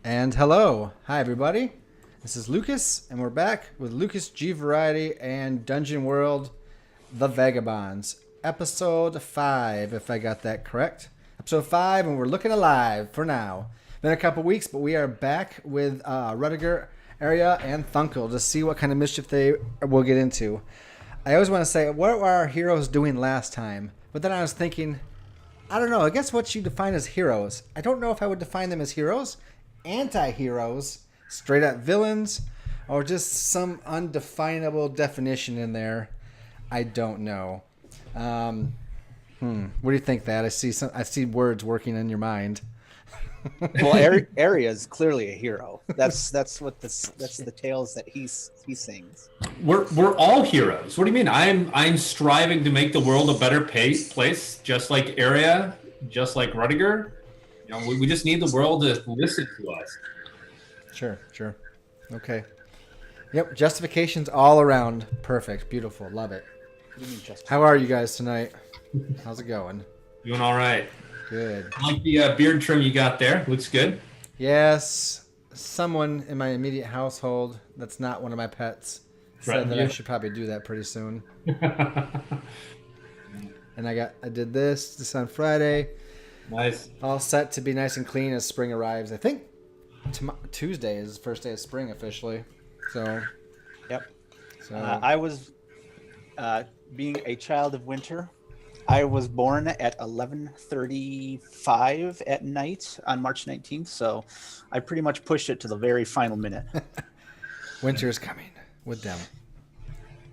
And hello. Hi, everybody. This is Lucas, and we're back with Lucas G Variety and Dungeon World The Vagabonds. Episode 5, if I got that correct. Episode 5, and we're looking alive for now. Been a couple weeks, but we are back with Rudiger, Area, and Thunkel to see what kind of mischief they will get into. I always want to say, what were our heroes doing last time? But then I was thinking, I don't know. I guess what you define as heroes. I don't know if I would define them as heroes, anti-heroes, straight up villains, or just some undefinable definition in there. I don't know. What do you think, that? I see words working in your mind. Well, Area is clearly a hero. That's the tales that he sings. We're all heroes. What do you mean? I'm striving to make the world a better place, just like Area, just like Rudiger. You know, we just need the world to listen to us. Sure. Okay. Yep, justifications all around. Perfect. Beautiful. Love it. How are you guys tonight? How's it going? Doing all right. Good. I like the beard trim you got there. Looks good. Yes. Someone in my immediate household that's not one of my pets said that I should probably do that pretty soon. And I did this on Friday. Nice. All set to be nice and clean as spring arrives. I think Tuesday is the first day of spring officially. So. Yep. So I was being a child of winter. I was born at 11:35 at night on March 19th, so I pretty much pushed it to the very final minute. Winter is coming with them.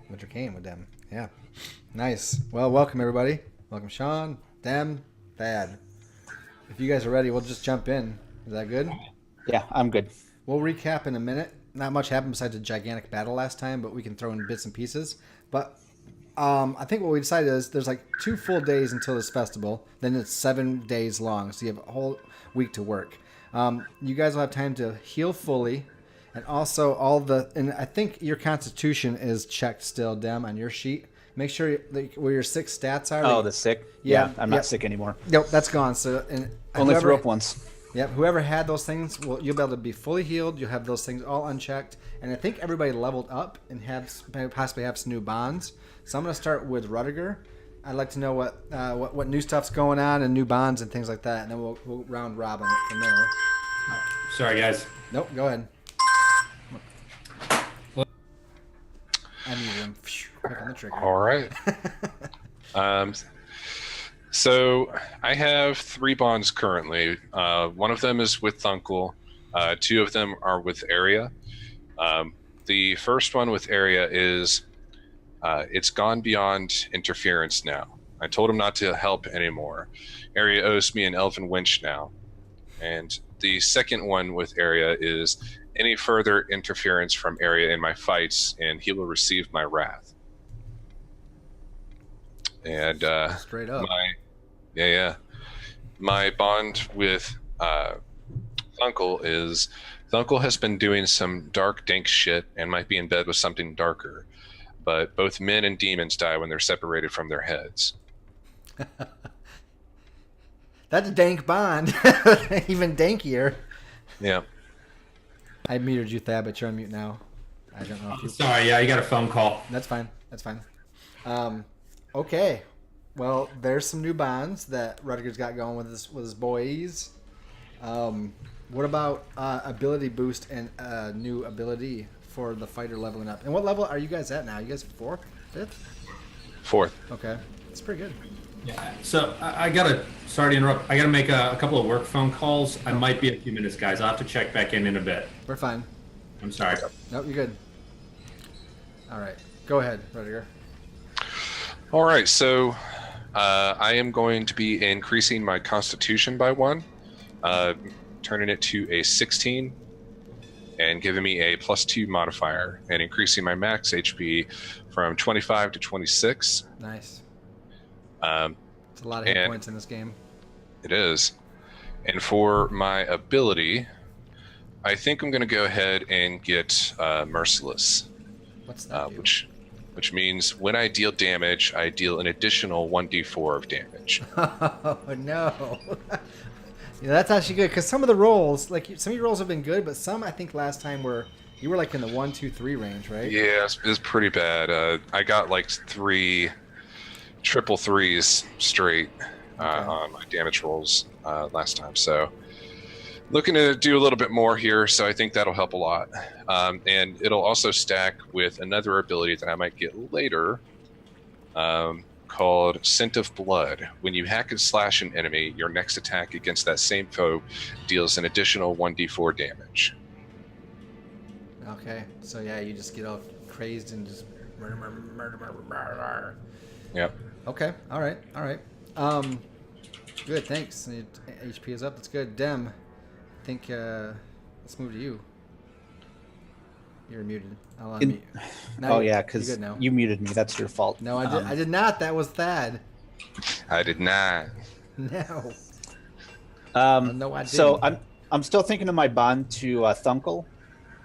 Winter came with them. Yeah. Nice. Well, welcome everybody. Welcome Sean, them, Thad. If you guys are ready, we'll just jump in. Is that good? Yeah, I'm good. We'll recap in a minute. Not much happened besides a gigantic battle last time, but we can throw in bits and pieces. But I think what we decided is there's like 2 full days until this festival. Then it's 7 days long, so you have a whole week to work. You guys will have time to heal fully, and also and I think your constitution is checked still, Dem, on your sheet. Make sure where your 6 stats are. Oh, the sick? Yeah, I'm not sick anymore. Nope, that's gone. So only threw up once. Yep, whoever had those things, you'll be able to be fully healed. You'll have those things all unchecked, and I think everybody leveled up and possibly have some new bonds. So I'm going to start with Rudiger. I'd like to know what new stuff's going on and new bonds and things like that, and then we'll round robin it from there. Sorry, guys. Nope, go ahead. I need him. Click on the trigger. All right. So I have 3 bonds currently. One of them is with Thunkel. 2 of them are with Area. The first one with Area is it's gone beyond interference now. I told him not to help anymore. Area owes me an elven winch now. And the second one with Area is any further interference from Area in my fights, and he will receive my wrath. And straight up. My bond with Thunkel is Thunkel has been doing some dark, dank shit and might be in bed with something darker. But both men and demons die when they're separated from their heads. That's a dank bond. Even dankier. Yeah. I muted you, Thad, but you're on mute now. I don't know if you... Sorry, yeah, you got a phone call. That's fine. Okay. Well, there's some new bonds that Rudiger's got going with his boys. What about ability boost and new ability for the fighter leveling up? And what level are you guys at now? You guys 4th? 5th? 4th. Okay. That's pretty good. Yeah. So sorry to interrupt. I gotta make a couple of work phone calls. I might be a few minutes, guys. I'll have to check back in a bit. We're fine. I'm sorry. Nope, you're good. All right. Go ahead, Rudiger. All right, so I am going to be increasing my constitution by 1, turning it to a 16, and giving me a +2 modifier, and increasing my max HP from 25 to 26. Nice. It's a lot of hit points in this game. It is. And for my ability, I think I'm going to go ahead and get Merciless. What's that? Which means when I deal damage, I deal an additional 1d4 of damage. Oh, no. Yeah, that's actually good because some of the rolls, like some of your rolls have been good, but some I think last time you were like in the 1, 2, 3 range, right? Yeah, it's pretty bad. I got like 3 triple threes straight Okay. on my damage rolls last time. So looking to do a little bit more here. So I think that'll help a lot. And it'll also stack with another ability that I might get later called Scent of Blood. When you hack and slash an enemy, your next attack against that same foe deals an additional 1d4 damage. Okay. So yeah, you just get all crazed and just murder. Yep. Okay. All right. All right. Good. Thanks. HP is up. That's good. Dem, I think let's move to you. You're muted. I'll unmute. Oh yeah, because you're good now. you muted me. That's your fault. No, I did not. That was Thad. I did not. No. No, I didn't. So I'm still thinking of my bond to Thunkel.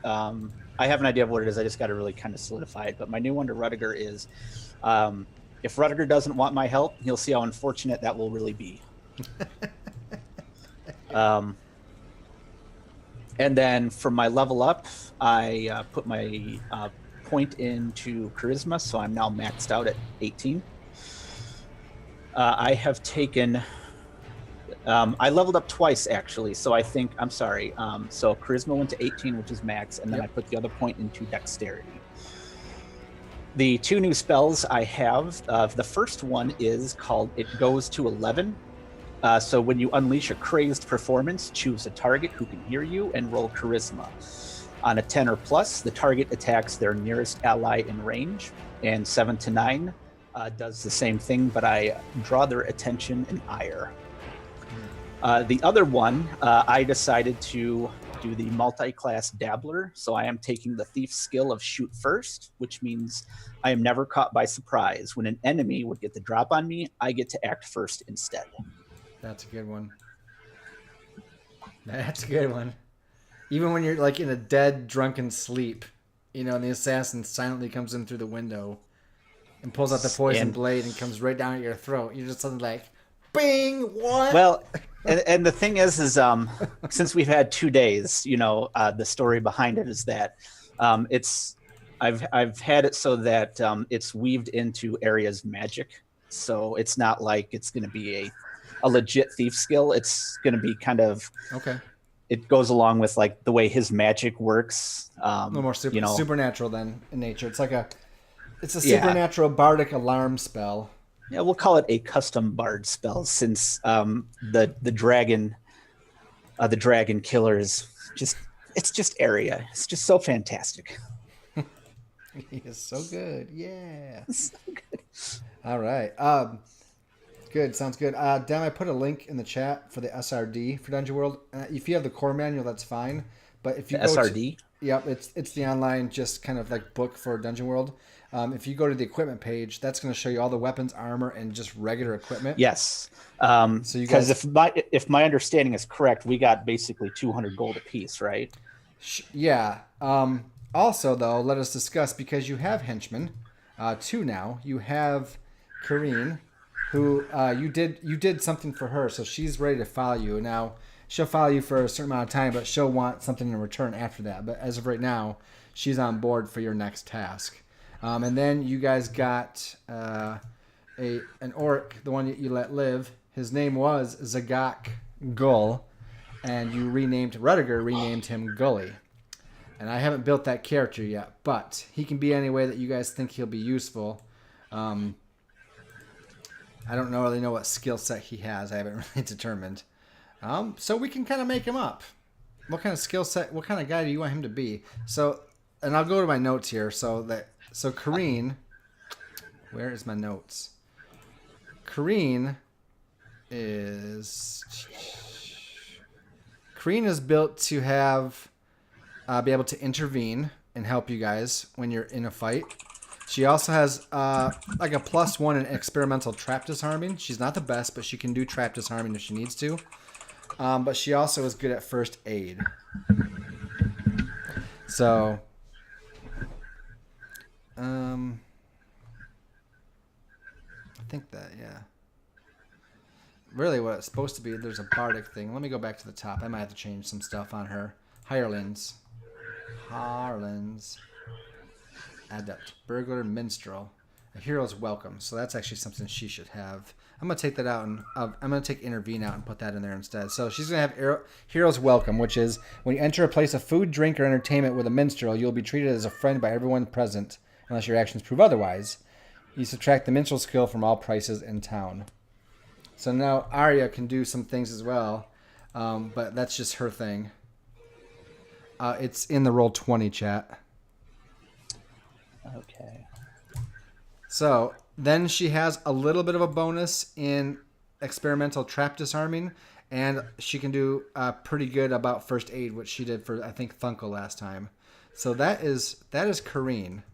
I have an idea of what it is. I just got to really kind of solidify it. But my new one to Rudiger is, if Rudiger doesn't want my help, he'll see how unfortunate that will really be. And then for my level up, I put my point into charisma, so I'm now maxed out at 18. I have taken. I leveled up twice actually, so I think I'm sorry. So charisma went to 18, which is max, and then I put the other point into dexterity. The 2 new spells I have, the first one is called It Goes to 11. So when you unleash a crazed performance, choose a target who can hear you and roll charisma. On a 10 or plus, the target attacks their nearest ally in range, and 7 to 9 does the same thing, but I draw their attention and ire. The other one, I decided to do the multi-class dabbler, so I am taking the thief skill of shoot first, which means I am never caught by surprise. When an enemy would get the drop on me, I get to act first instead. That's a good one. That's a good one. Even when you're like in a dead, drunken sleep, and the assassin silently comes in through the window and pulls out the poison blade and comes right down at your throat. You're just suddenly like, bing, what? Well, and the thing is since we've had 2 days, the story behind it is that I've had it so that it's weaved into Area's magic. So it's not like it's going to be a legit thief skill. It's going to be kind of okay. It goes along with like the way his magic works. A little more supernatural than in nature. It's a supernatural bardic alarm spell. Yeah, we'll call it a custom bard spell since the dragon killer is it's just Area. It's just so fantastic. He is so good. Yeah. So good. All right. Good. Sounds good. Dan, I put a link in the chat for the SRD for Dungeon World. If you have the core manual, that's fine. But if you go SRD? Yep, it's the online just kind of like book for Dungeon World. If you go to the equipment page, that's going to show you all the weapons, armor, and just regular equipment. Yes. So you guys, if my understanding is correct, we got basically 200 gold apiece, right? Yeah. Also, though, let us discuss, because you have henchmen, 2 now. You have Kareen, who you did something for her, so she's ready to follow you. Now, she'll follow you for a certain amount of time, but she'll want something in return after that. But as of right now, she's on board for your next task. And then you guys got an orc, the one that you let live. His name was Zagak Gull, and you Rudiger renamed him Gully. And I haven't built that character yet, but he can be any way that you guys think he'll be useful. I don't really know what skill set he has. I haven't really determined. So we can kind of make him up. What kind of skill set, what kind of guy do you want him to be? So, and I'll go to my notes here. So Kareen, where is my notes? Kareen is built to have be able to intervene and help you guys when you're in a fight. She also has like a +1 in experimental trap disarming. She's not the best, but she can do trap disarming if she needs to. But she also is good at first aid. So, I think that, yeah. really what it's supposed to be. There's a bardic thing. Let me go back to the top. I might have to change some stuff on her. Hirelings. Adept. Burglar. Minstrel. A hero's welcome. So that's actually something she should have. I'm going to take that out, and I'm going to take intervene out and put that in there instead. So she's going to have hero's welcome, which is when you enter a place of food, drink, or entertainment with a minstrel, you'll be treated as a friend by everyone present, unless your actions prove otherwise. You subtract the minstrel skill from all prices in town. So now Arya can do some things as well, but that's just her thing. It's in the Roll20 chat. Okay. So then she has a little bit of a bonus in experimental trap disarming, and she can do pretty good about first aid, which she did for, I think, Thunkel last time. So that is Kareen.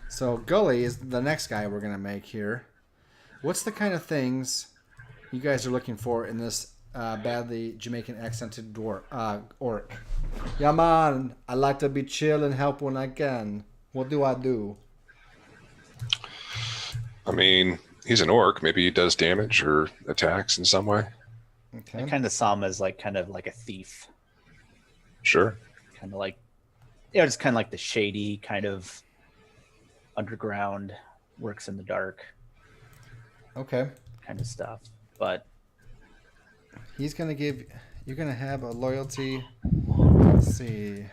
So Gully is the next guy we're going to make here. What's the kind of things you guys are looking for in this badly Jamaican accented orc? Yeah, man, I like to be chill and help when I can. What do I do? I mean, he's an orc. Maybe he does damage or attacks in some way. Okay. I kind of saw him as kind of like a thief. Sure. Kind of like, just kind of like the shady kind of underground, works in the dark. Okay. Kind of stuff. But He's going to give... You're going to have a loyalty... Let's see...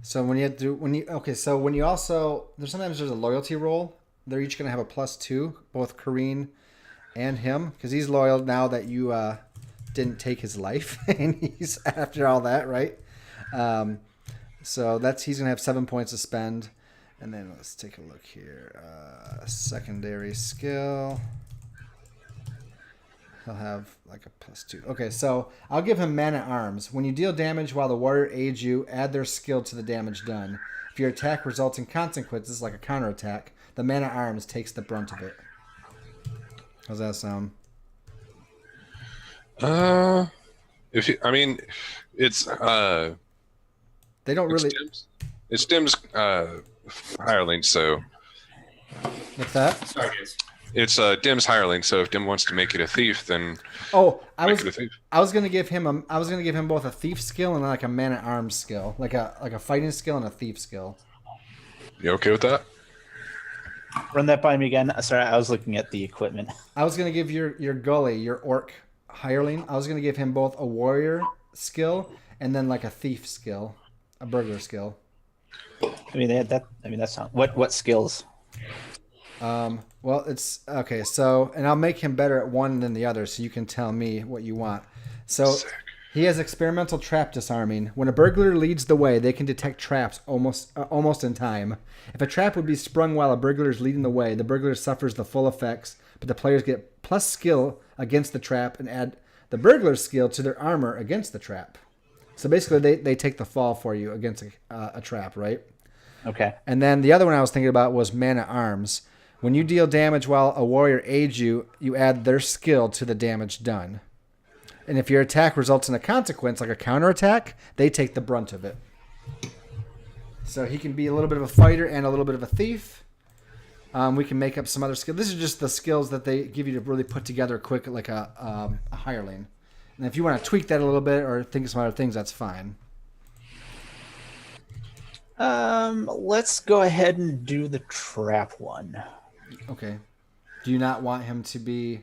So when you also... Sometimes there's a loyalty roll. They're each going to have a +2, both Kareen and him, because he's loyal now that you didn't take his life, and he's after all that, right? So he's going to have 7 points to spend. And then let's take a look here. Secondary skill. He'll have like a +2. Okay, so I'll give him Man-at-Arms. When you deal damage while the warrior aids you, add their skill to the damage done. If your attack results in consequences, like a counterattack, the Man-at-Arms takes the brunt of it. How's that sound? It's They don't really... It's Dim's hireling, so... What's that? Sorry, guys. It's Dim's hireling, so if Dim wants to make it a thief, then I make it a thief. was gonna give him both a thief skill and like a Man-at-Arms skill, like a fighting skill and a thief skill. You okay with that? run that by me again. Sorry, I was looking at the equipment. I was gonna give your Gully, your orc hireling, I was gonna give him both a warrior skill and then like a thief skill, a burglar skill. That's not what skills. Well, it's okay. So, and I'll make him better at one than the other, so you can tell me what you want. So, Sick. He has experimental trap disarming. When a burglar leads the way, they can detect traps almost in time. If a trap would be sprung while a burglar is leading the way, the burglar suffers the full effects, but the players get plus skill against the trap and add the burglar's skill to their armor against the trap. So basically, they take the fall for you against a trap, right? Okay. And then the other one I was thinking about was Man-at-Arms. When you deal damage while a warrior aids you, you add their skill to the damage done. And if your attack results in a consequence, like a counterattack, they take the brunt of it. So he can be a little bit of a fighter and a little bit of a thief. We can make up some other skills. This is just the skills that they give you to really put together quick, like a hireling. And if you want to tweak that a little bit or think of some other things, that's fine. Let's go ahead and do the trap one. Okay. Do you not want him to be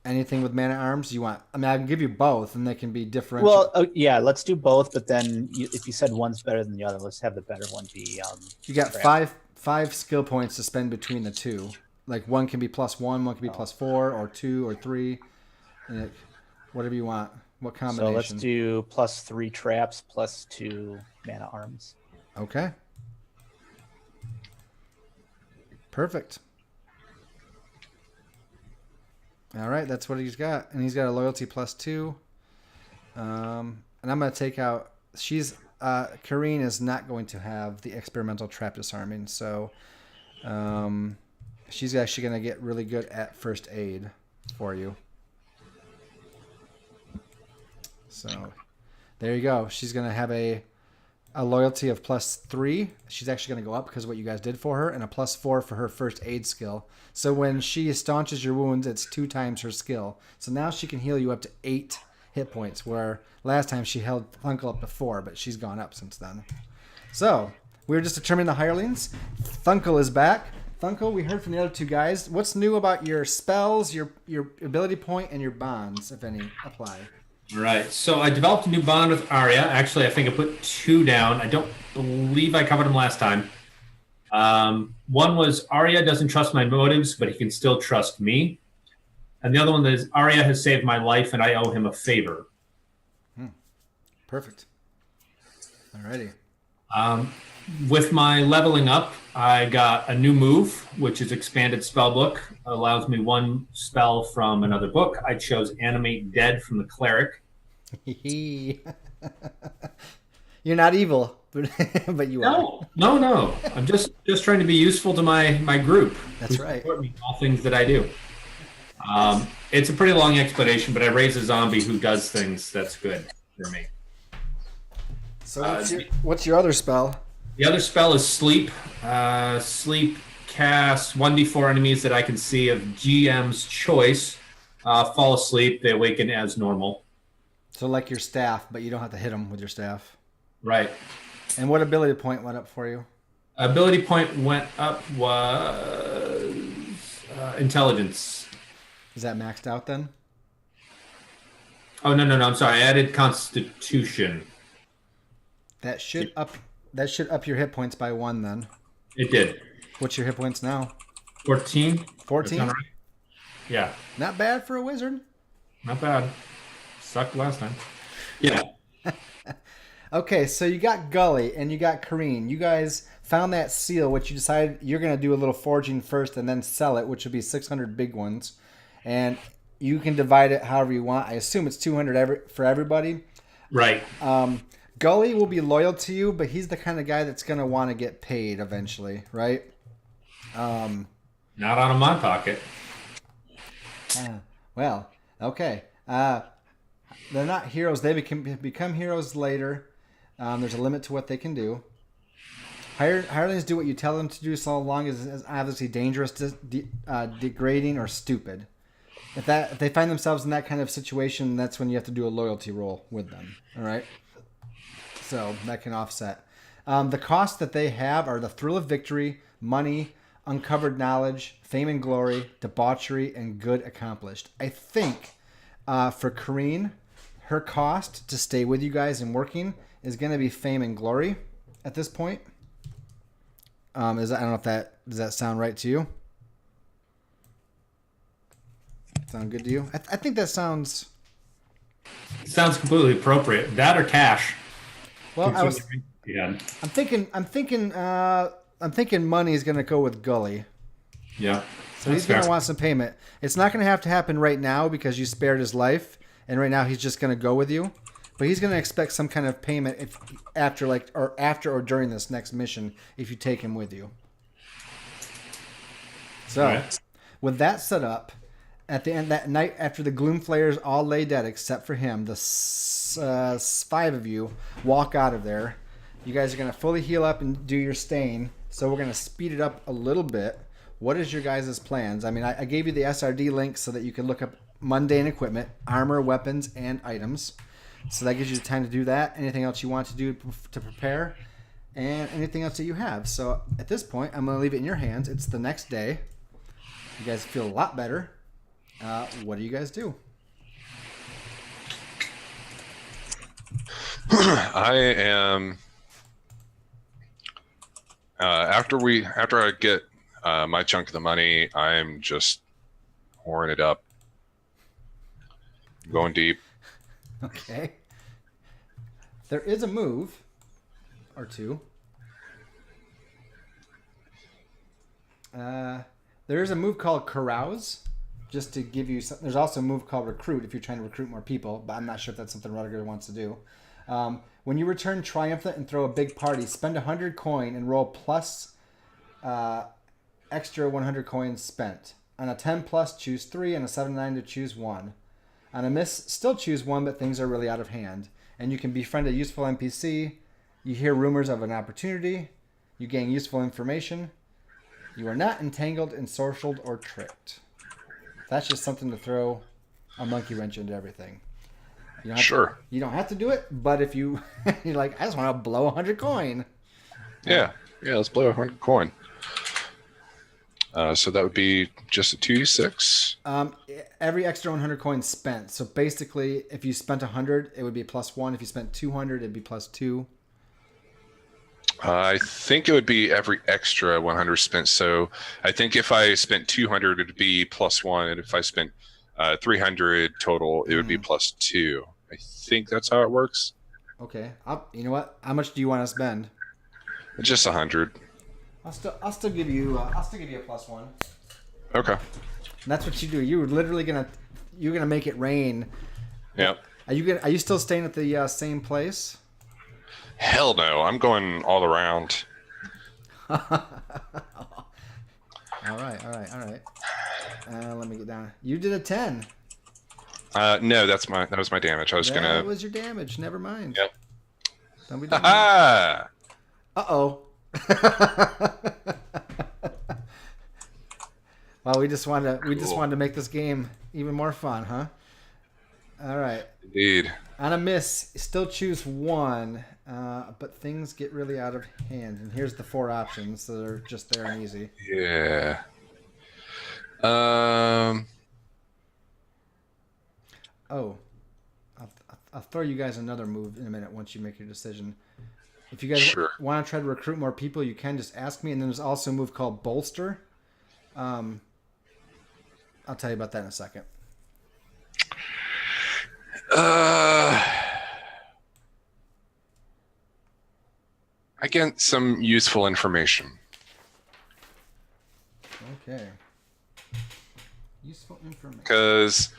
anything with Man-at-Arms? I can give you both, and they can be different. Well, yeah, let's do both. But then, if you said one's better than the other, let's have the better one be. You got trap. five skill points to spend between the two. Like one can be +1, one can be +4, or 2, or 3, and whatever you want. What combination? So let's do +3 traps, +2 Man-at-Arms. Okay. Perfect. All right, that's what he's got, and he's got a loyalty +2. And I'm gonna take out. Kareen is not going to have the experimental trap disarming, so she's actually gonna get really good at first aid for you. So there you go. She's gonna have a a loyalty of +3. She's actually going to go up because of what you guys did for her, and a +4 for her first aid skill. So when she staunches your wounds, it's 2 times her skill. So now she can heal you up to 8 hit points, where last time she held Thunkel up to 4, but she's gone up since then. So we were just determining the hirelings. Thunkel is back. Thunkel, we heard from the other 2 guys. What's new about your spells, your ability point, and your bonds, if any, apply? Right. So I developed a new bond with Arya. Actually, I think I put 2 down. I don't believe I covered them last time. One was Arya doesn't trust my motives, but he can still trust me. And the other one is Arya has saved my life, and I owe him a favor. Perfect. Alrighty. With my leveling up, I got a new move, which is expanded spellbook. Allows me 1 spell from another book. I chose Animate Dead from the Cleric. You're not evil, but you are. No. I'm just trying to be useful to my group. That's right. Support me in all things that I do. It's a pretty long explanation, but I raise a zombie who does things that's good for me. So what's your other spell? The other spell is Sleep. Sleep casts 1d4 enemies that I can see of GM's choice. Fall asleep. They awaken as normal. So like your staff, but you don't have to hit them with your staff. Right. And what ability point went up for you? Ability point went up was Intelligence. Is that maxed out then? Oh, no. I'm sorry. I added Constitution. That should up your hit points by 1 then. It did. What's your hit points now? 14. 14? Right. Yeah. Not bad for a wizard. Not bad. Sucked last time. Yeah. Okay, so you got Gully and you got Kareen. You guys found that seal, which you decided you're going to do a little forging first and then sell it, which would be 600 big ones. And you can divide it however you want. I assume it's 200 for everybody. Right. Gully will be loyal to you, but he's the kind of guy that's going to want to get paid eventually, right? Not out of my pocket. Well, okay. They're not heroes. They become heroes later. There's a limit to what they can do. Hirelings do what you tell them to do, so long as it's obviously dangerous, degrading, or stupid. If they find themselves in that kind of situation, that's when you have to do a loyalty roll with them. All right. So that can offset. The costs that they have are the thrill of victory, money, uncovered knowledge, fame and glory, debauchery, and good accomplished. I think for Kareen, her cost to stay with you guys and working is going to be fame and glory at this point. I don't know if does that sound right to you? Sound good to you? I think that sounds completely appropriate. That or cash. Well, Yeah. I'm thinking money is going to go with Gully. Yeah. So he's going to want some payment. It's not going to have to happen right now because you spared his life, and right now he's just going to go with you. But he's going to expect some kind of payment after or during this next mission if you take him with you. So, right. With that set up, at the end that night after the Gloom Flayers all lay dead except for him, the 5 of you walk out of there. You guys are going to fully heal up and do your stain, so we're going to speed it up a little bit. What is your guys' plans? I mean, I gave you the SRD link so that you can look up mundane equipment, armor, weapons, and items. So that gives you the time to do that. Anything else you want to do to prepare, and anything else that you have. So at this point, I'm going to leave it in your hands. It's the next day. You guys feel a lot better. What do you guys do? I am after I get my chunk of the money, I'm just whoring it up, going deep. Okay. There is a move or two. There is a move called Carouse, just to give you some. There's also a move called Recruit if you're trying to recruit more people, but I'm not sure if that's something Rudiger wants to do. When you return triumphant and throw a big party, spend 100 coin and roll plus extra 100 coins spent. On a 10 plus, choose 3, and a 7-9 to choose 1. On a miss, still choose 1, but things are really out of hand. And you can befriend a useful NPC You hear rumors of an opportunity. You gain useful information. You are not entangled, ensorcelled, or tricked. That's just something to throw a monkey wrench into everything. You don't have to do it, but if you're like, I just want to blow 100 coin. Yeah, let's blow 100 coin. So that would be just a 2d6. Every extra 100 coins spent. So basically, if you spent 100, it would be +1. If you spent 200, it'd be +2. I think it would be every extra 100 spent. So I think if I spent 200, it'd be +1. And if I spent 300 total, it would be +2. I think that's how it works. Okay. You know what? How much do you want to spend? Just 100. I'll still give you a +1. Okay. And that's what you do. You're literally you're gonna make it rain. Yep. Are you still staying at the same place? Hell no! I'm going all around. All right. Let me get down. You did a 10. No, that was my damage. I was gonna. That was your damage. Never mind. Yep. Don't be dumb. Ah! Uh-oh. Well, we just wanted to make this game even more fun, huh? All right. Indeed. On a miss, still choose one, but things get really out of hand. And here's the 4 options, so they're just there and easy. Yeah. Oh, I'll throw you guys another move in a minute once you make your decision. If you guys want to try to recruit more people, you can just ask me. And then there's also a move called Bolster. I'll tell you about that in a second. I get some useful information. Okay. Useful information. Because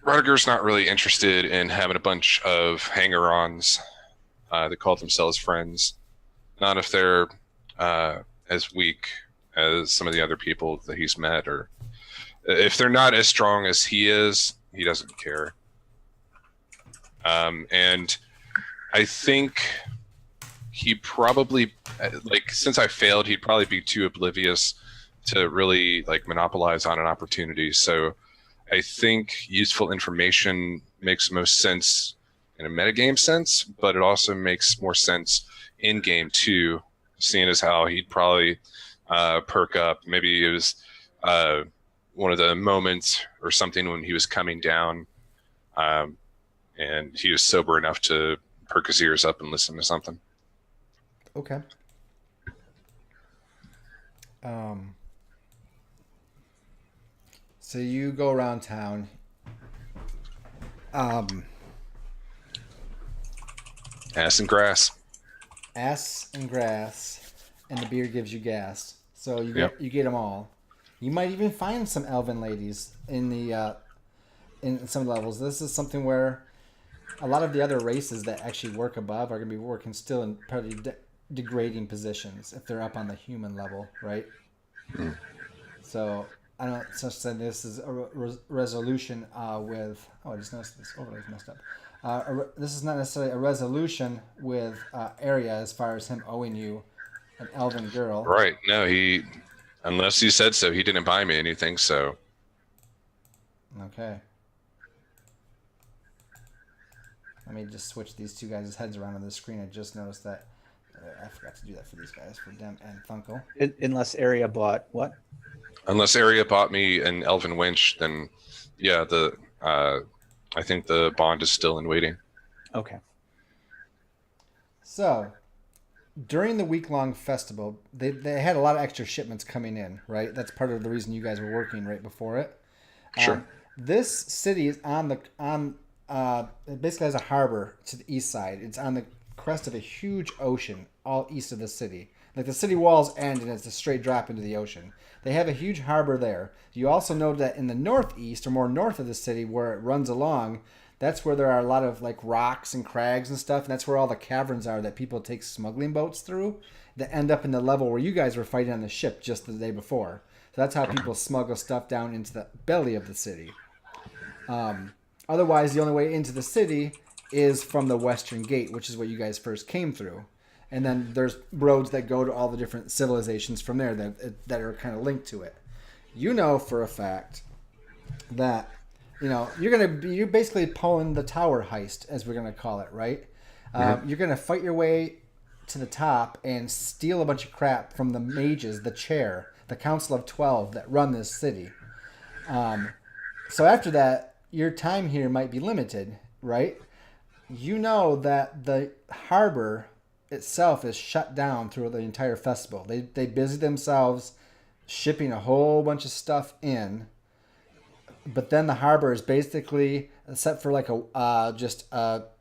Rudiger's not really interested in having a bunch of hanger-ons that call themselves friends. Not if they're as weak as some of the other people that he's met, or if they're not as strong as he is, he doesn't care. And I think he probably, since I failed, he'd probably be too oblivious to really monopolize on an opportunity. So I think useful information makes most sense in a metagame sense, but it also makes more sense in game too, seeing as how he'd probably perk up. Maybe it was one of the moments or something when he was coming down, and he was sober enough to perk his ears up and listen to something. Okay. So you go around town. Ass and grass. Ass and grass, and the beer gives you gas. So you Yep. get them all. You might even find some elven ladies in the in some levels. This is something where a lot of the other races that actually work above are going to be working still in pretty degrading positions if they're up on the human level, right? Mm. So I don't such that this is a resolution with. Oh, I just noticed this overlay's messed up. This is not necessarily a resolution with area as far as him owing you an elven girl. Right. No, unless he said so, he didn't buy me anything, so. Okay. Let me just switch these two guys' heads around on the screen. I just noticed that. I forgot to do that for these guys, for Dem and Funko. Unless Area bought what? Unless Area bought me an elven winch, then yeah, I think the bond is still in waiting. Okay. So, during the week-long festival, they had a lot of extra shipments coming in, right? That's part of the reason you guys were working right before it. Sure. This city is it basically has a harbor to the east side. It's on the crest of a huge ocean all east of the city. Like the city walls end and it's a straight drop into the ocean. They have a huge harbor there. You also know that in the northeast or more north of the city where it runs along, that's where there are a lot of rocks and crags and stuff. And that's where all the caverns are that people take smuggling boats through that end up in the level where you guys were fighting on the ship just the day before. So that's how people smuggle stuff down into the belly of the city. Otherwise, the only way into the city is from the Western Gate, which is what you guys first came through. And then there's roads that go to all the different civilizations from there that are kind of linked to it. You know for a fact that, you're basically pulling the tower heist, as we're gonna call it, right? You're gonna fight your way to the top and steal a bunch of crap from the mages, the chair, the Council of 12 that run this city. So after that, your time here might be limited, right? You know that the harbor itself is shut down through the entire festival. They busy themselves shipping a whole bunch of stuff in, but then the harbor is basically, except for like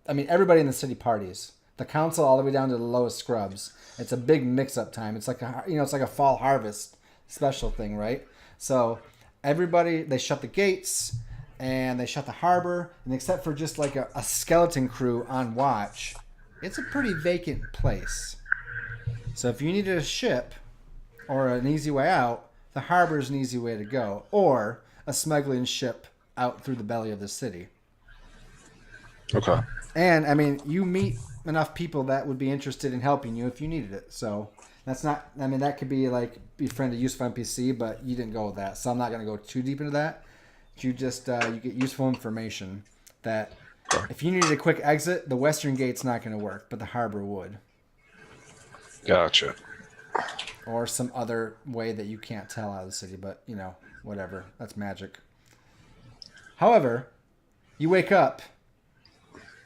everybody in the city parties. The council all the way down to the lowest scrubs. It's a big mix-up time. It's like it's like a fall harvest special thing, right? So everybody, they shut the gates and they shut the harbor, and except for just like a skeleton crew on watch, it's a pretty vacant place. So if you needed a ship or an easy way out, the harbor is an easy way to go, or a smuggling ship out through the belly of the city. Okay. And I mean, you meet enough people that would be interested in helping you if you needed it. So that's not, I mean, that could be like befriend a useful NPC, but you didn't go with that. So I'm not going to go too deep into that. You just, you get useful information that if you needed a quick exit, the Western Gate's not going to work, but the harbor would. Gotcha. Or some other way that you can't tell out of the city, but whatever. That's magic. However, you wake up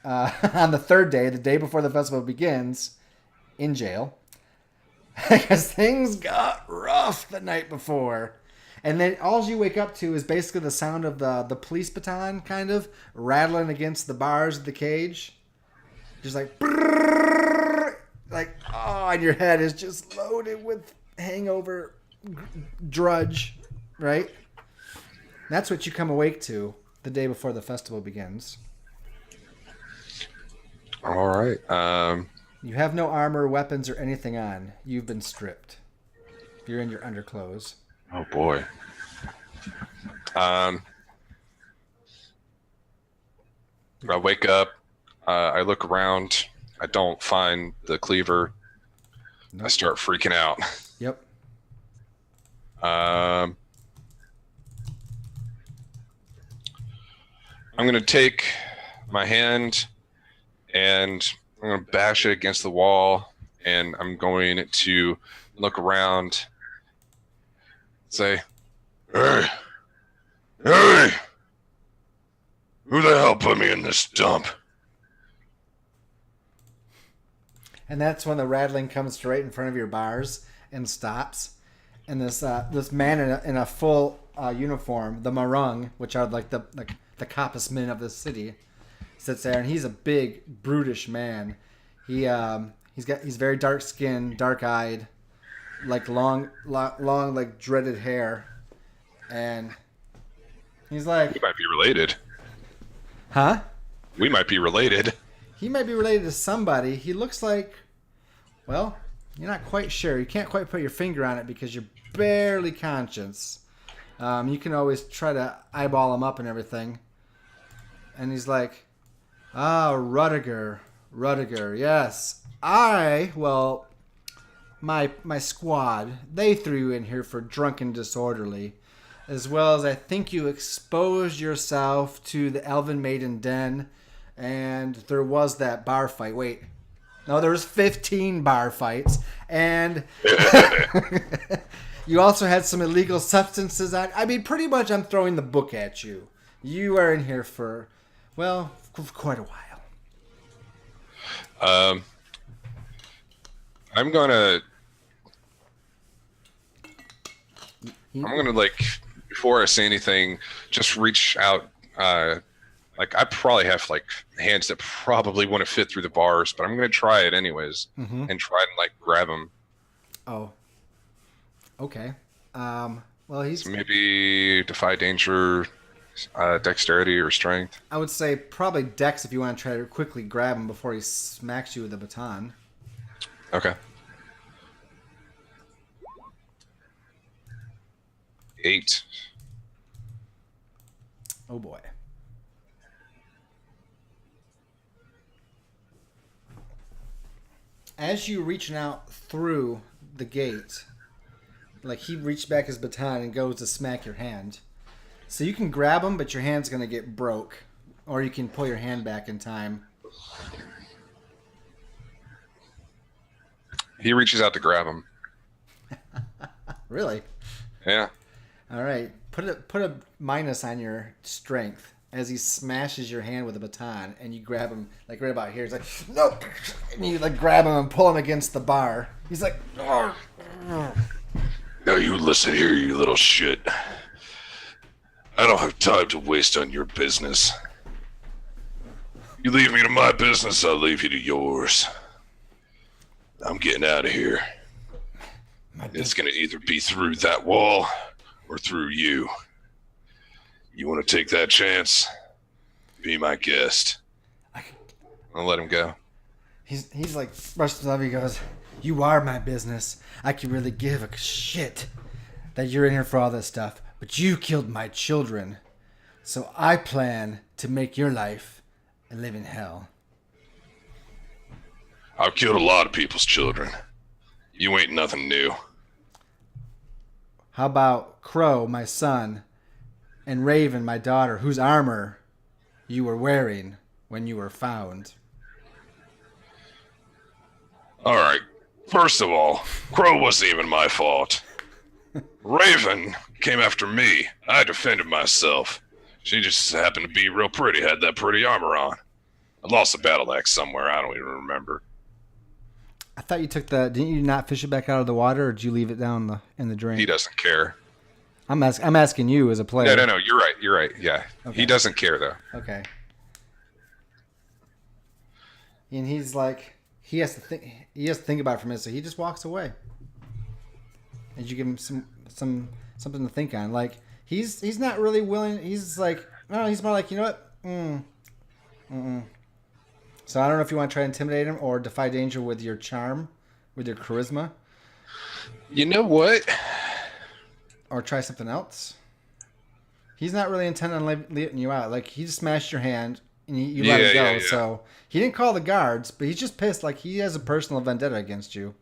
on the third day, the day before the festival begins, in jail, because things got rough the night before. And then all you wake up to is basically the sound of the police baton kind of rattling against the bars of the cage. Just like, brrr, like, oh, and your head is just loaded with hangover drudge, right? That's what you come awake to the day before the festival begins. All right. You have no armor, weapons, or anything on. You've been stripped. You're in your underclothes. Oh boy. I wake up. I look around. I don't find the cleaver. Nope. I start freaking out. Yep. I'm gonna take my hand and I'm going to bash it against the wall, and I'm going to look around, say, hey, who the hell put me in this dump? And that's when the rattling comes straight in front of your bars and stops. And this man in a full uniform, the Marung, which are like the coppismen of the city, sits there, and he's a big, brutish man. He's very dark skinned, dark eyed, like long, like dreaded hair, and he's like, we might be related. Huh? We might be related. He might be related to somebody. He looks like, well, you're not quite sure. You can't quite put your finger on it because you're barely conscious. You can always try to eyeball him up and everything. And he's like, Rudiger, yes. My squad, they threw you in here for drunken disorderly, as well as I think you exposed yourself to the Elven Maiden Den, and there was that bar fight. Wait, no, there was 15 bar fights, and you also had some illegal substances on. I mean, pretty much I'm throwing the book at you. You are in here for, well, quite a while. I'm gonna like, before I say anything, just reach out. Like, I probably have like hands that probably wouldn't fit through the bars, but I'm gonna try it anyways, and try and like grab him. Oh. Okay. Well, he's so maybe defy danger, dexterity or strength. I would say probably dex if you want to try to quickly grab him before he smacks you with the baton. Okay. 8. Oh boy. as you reaching out through the gate, like he reached back his baton and goes to smack your hand. So you can grab him, but your hand's going to get broke. Or you can pull your hand back in time. He reaches out to grab him. Really? Yeah. All right. Put a minus on your strength as he smashes your hand with a baton, and you grab him like right about here. He's like, no, and you like grab him and pull him against the bar. He's like, oh. Now you listen here, you little shit. I don't have time to waste on your business. You leave me to my business, I'll leave you to yours. I'm getting out of here. It's gonna either be through that wall or through you. You want to take that chance? Be my guest. I'll let him go. He's like brushes up. He goes, "You are my business. I can really give a shit that you're in here for all this stuff, but you killed my children, so I plan to make your life a living hell." I've killed a lot of people's children. You ain't nothing new. How about Crow, my son, and Raven, my daughter, whose armor you were wearing when you were found? All right. First of all, Crow wasn't even my fault. Raven came after me. I defended myself. She just happened to be real pretty, had that pretty armor on. I lost a battle axe somewhere. I don't even remember. I thought you took the. Didn't you not fish it back out of the water, or did you leave it down in the drain? He doesn't care. I'm asking you as a player. No. You're right. Yeah. Okay. He doesn't care though. Okay. And he's like, he has to think about it for a minute, so he just walks away. And you give him something to think on. Like he's not really willing. He's like, no, he's more like, you know what? So I don't know if you want to try to intimidate him or defy danger with your charm, with your charisma. You know what? Or try something else. He's not really intent on letting you out. Like, he just smashed your hand and you let it go. Yeah. So he didn't call the guards, but he's just pissed. Like, he has a personal vendetta against you.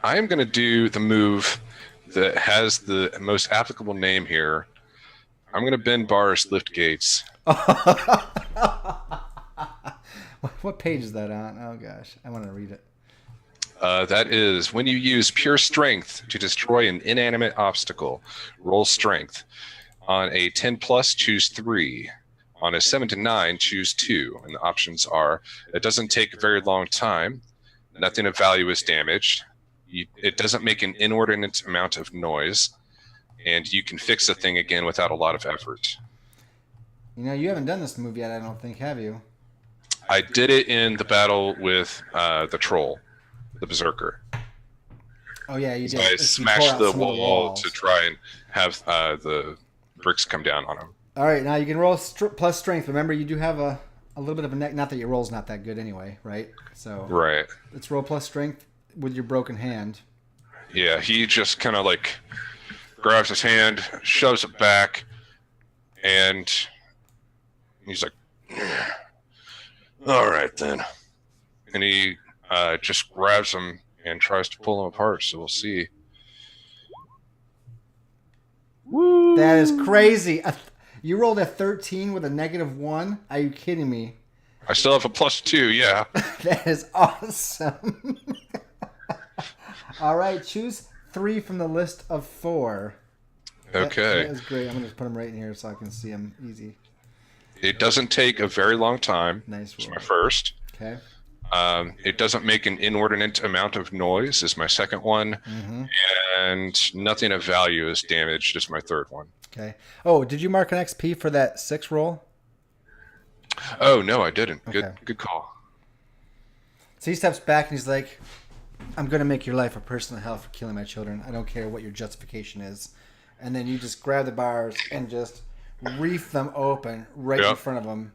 I am going to do the move that has the most applicable name here. I'm going to bend bars, lift gates. What page is that on? Oh, gosh. I want to read it. That is when you use pure strength to destroy an inanimate obstacle. Roll strength. On a 10 plus, choose 3. On a 7 to 9, choose 2. And the options are: it doesn't take a very long time, nothing of value is damaged, it doesn't make an inordinate amount of noise, and you can fix the thing again without a lot of effort. You know, you haven't done this move yet, I don't think, have you? I did it in the battle with the troll, the berserker. Oh yeah, you did. So I smashed the wall to try and have the bricks come down on him. All right, now you can roll plus strength. Remember, you do have a little bit of a neck. Not that your roll's not that good anyway, right? So right. Let's roll plus strength with your broken hand. Yeah, he just kind of like grabs his hand, shoves it back, and he's like, All right, then. and he just grabs him and tries to pull him apart. So we'll see. Woo. That is crazy. You rolled a 13 with a -1? Are you kidding me? I still have a +2, yeah. That is awesome. All right, choose 3 from the list of 4. Okay. That is great. I'm going to just put them right in here so I can see them easy. It doesn't take a very long time. Nice roll. It's my first. Okay. It doesn't make an inordinate amount of noise is my second one. Mm-hmm. And nothing of value is damaged is my third one. Okay. Oh, did you mark an XP for that 6 roll? Oh, no, I didn't. Okay. Good call. So he steps back and he's like, I'm going to make your life a personal hell for killing my children. I don't care what your justification is. And then you just grab the bars and just reef them open right in front of him.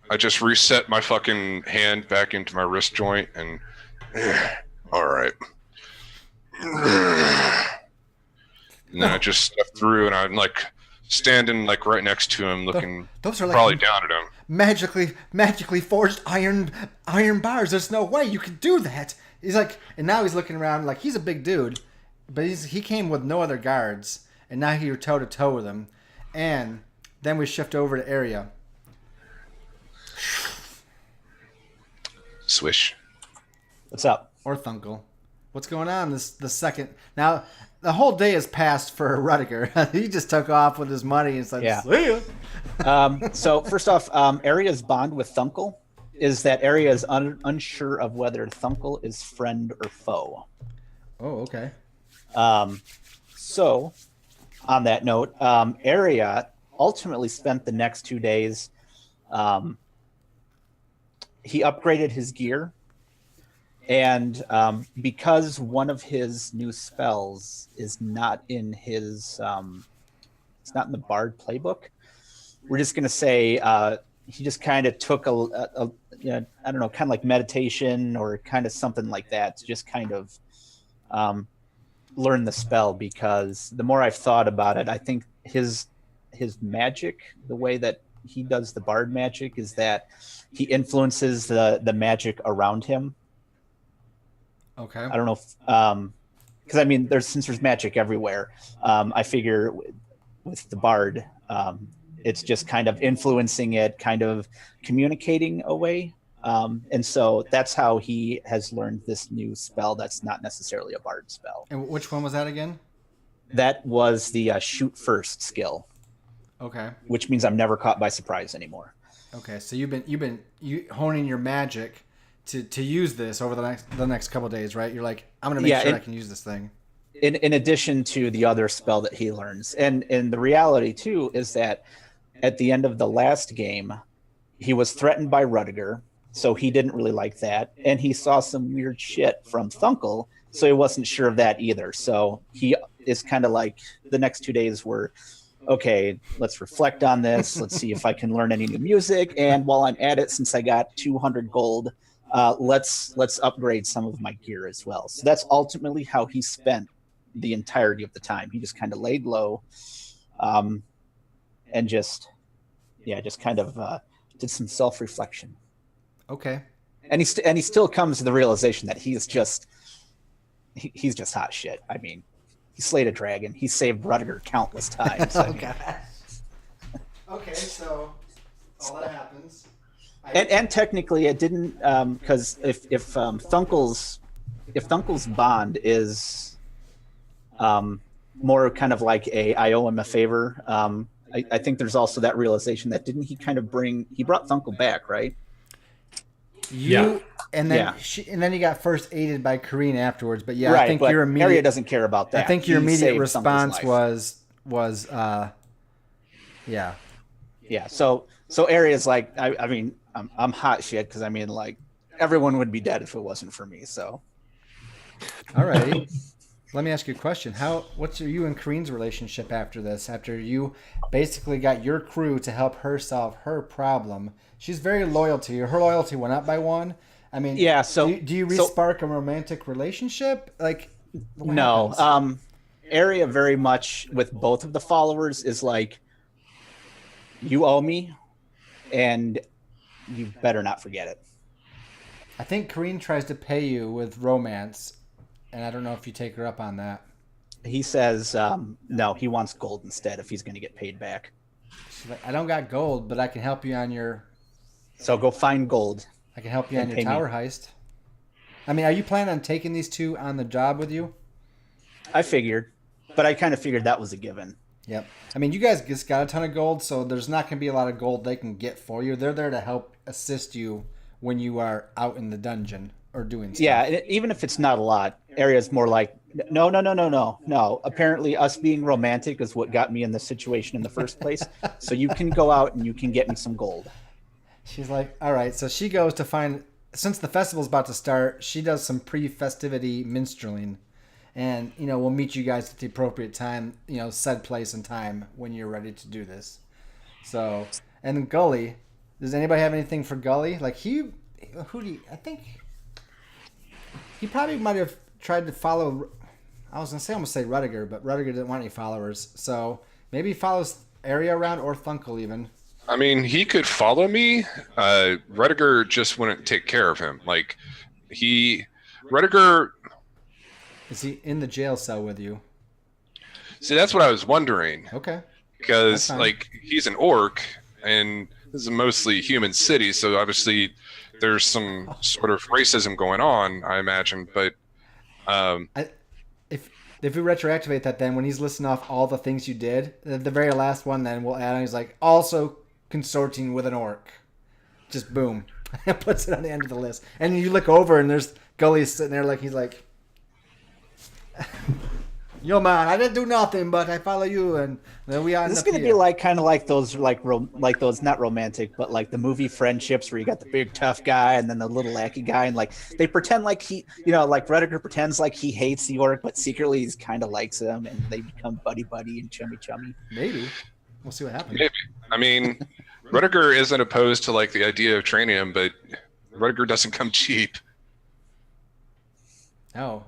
I just reset my fucking hand back into my wrist joint and all right. And then I just stepped through and I'm like standing like right next to him looking those are like probably down at him. Magically forged iron bars. There's no way you could do that. He's like, and now he's looking around like he's a big dude, but he came with no other guards, and now you're toe to toe with him, and then we shift over to Area. Swish. What's up? Or Thunkel. What's going on the second? Now, the whole day has passed for Rudiger. He just took off with his money and said, Yeah. see ya. So first off, Aria's bond with Thunkel is that Aria is unsure of whether Thunkel is friend or foe. Oh, okay. So on that note, Aria ultimately spent the next 2 days. He upgraded his gear. And because one of his new spells is not in his, it's not in the Bard playbook, we're just going to say he just kind of took a I don't know, kind of like meditation or kind of something like that to just kind of learn the spell. Because the more I've thought about it, I think his magic, the way that he does the Bard magic, is that he influences the magic around him. Okay. I don't know if, because I mean, since there's magic everywhere, I figure with the Bard, it's just kind of influencing it, kind of communicating away. And so that's how he has learned this new spell that's not necessarily a Bard spell. And which one was that again? That was the shoot first skill. Okay. Which means I'm never caught by surprise anymore. Okay, so you've been honing your magic to use this over the next couple of days, right? You're like, I'm gonna make sure I can use this thing. In addition to the other spell that he learns, and the reality too is that at the end of the last game, he was threatened by Rudiger, so he didn't really like that, and he saw some weird shit from Thunkel, so he wasn't sure of that either. So he is kind of like, the next 2 days were, okay, let's reflect on this. Let's see if I can learn any new music, and while I'm at it, since I got 200 gold. Let's upgrade some of my gear as well. So that's ultimately how he spent the entirety of the time. He just kind of laid low, and just kind of did some self-reflection. Okay. And he still comes to the realization that he's just hot shit. I mean, he slayed a dragon. He saved Rudiger countless times. Okay. Okay, so all that happens. And technically, it didn't, because if Thunkel's bond is more kind of like I owe him a favor. I think there's also that realization that didn't he kind of he brought Thunkel back, right? And then and then he got first aided by Kareen afterwards. But yeah, right, I think but your immediate Arya doesn't care about that. I think your immediate response was yeah. So Arya's like, I mean, I'm hot shit, because I mean, like, everyone would be dead if it wasn't for me. So, all right. Let me ask you a question. What's you and Kareen's relationship after this? After you basically got your crew to help her solve her problem, she's very loyal to you. Her loyalty went up by 1. I mean, yeah. So do you re-spark a romantic relationship? Like, no. Arya very much with both of the followers is like, you owe me, and you better not forget it. I think Kareen tries to pay you with romance, and I don't know if you take her up on that. He says, no, he wants gold instead if he's going to get paid back. She's like, I don't got gold, but I can help you on your... So go find gold. I can help you on your tower heist. I mean, are you planning on taking these two on the job with you? I figured, but I kind of figured that was a given. Yep. I mean, you guys just got a ton of gold, so there's not going to be a lot of gold they can get for you. They're there to help assist you when you are out in the dungeon or doing stuff. Yeah, even if it's not a lot, Arya's more like, no. Apparently us being romantic is what got me in this situation in the first place. So you can go out and you can get me some gold. She's like, all right. So she goes to find, since the festival's about to start, she does some pre-festivity minstrelling. And, we'll meet you guys at the appropriate time, said place and time when you're ready to do this. So, and Gully, does anybody have anything for Gully? Like I think he probably might have tried to follow, I was going to almost say Rudiger, but Rudiger didn't want any followers. So maybe he follows Arya around, or Thunkel even. I mean, he could follow me. Rudiger just wouldn't take care of him. Like, Rediger. Is he in the jail cell with you? See, that's what I was wondering. Okay. Because, That's fine. like, he's an orc, and this is a mostly human city, so obviously there's some sort of racism going on, I imagine. But If we retroactivate that, then when he's listing off all the things you did, the very last one, then we'll add on. He's like, also consorting with an orc. Just boom, puts it on the end of the list. And you look over, and there's Gully sitting there, like he's like, "Yo, man, I didn't do nothing, but I follow you, and then we are." This is going to be like kind of like those like those not romantic, but like the movie friendships where you got the big tough guy and then the little lackey guy, and like they pretend like he, like Rediger pretends like he hates the orc, but secretly he's kind of likes him, and they become buddy and chummy. Maybe we'll see what happens. maybe. I mean, Rediger isn't opposed to, like, the idea of training him, but Rediger doesn't come cheap. Oh,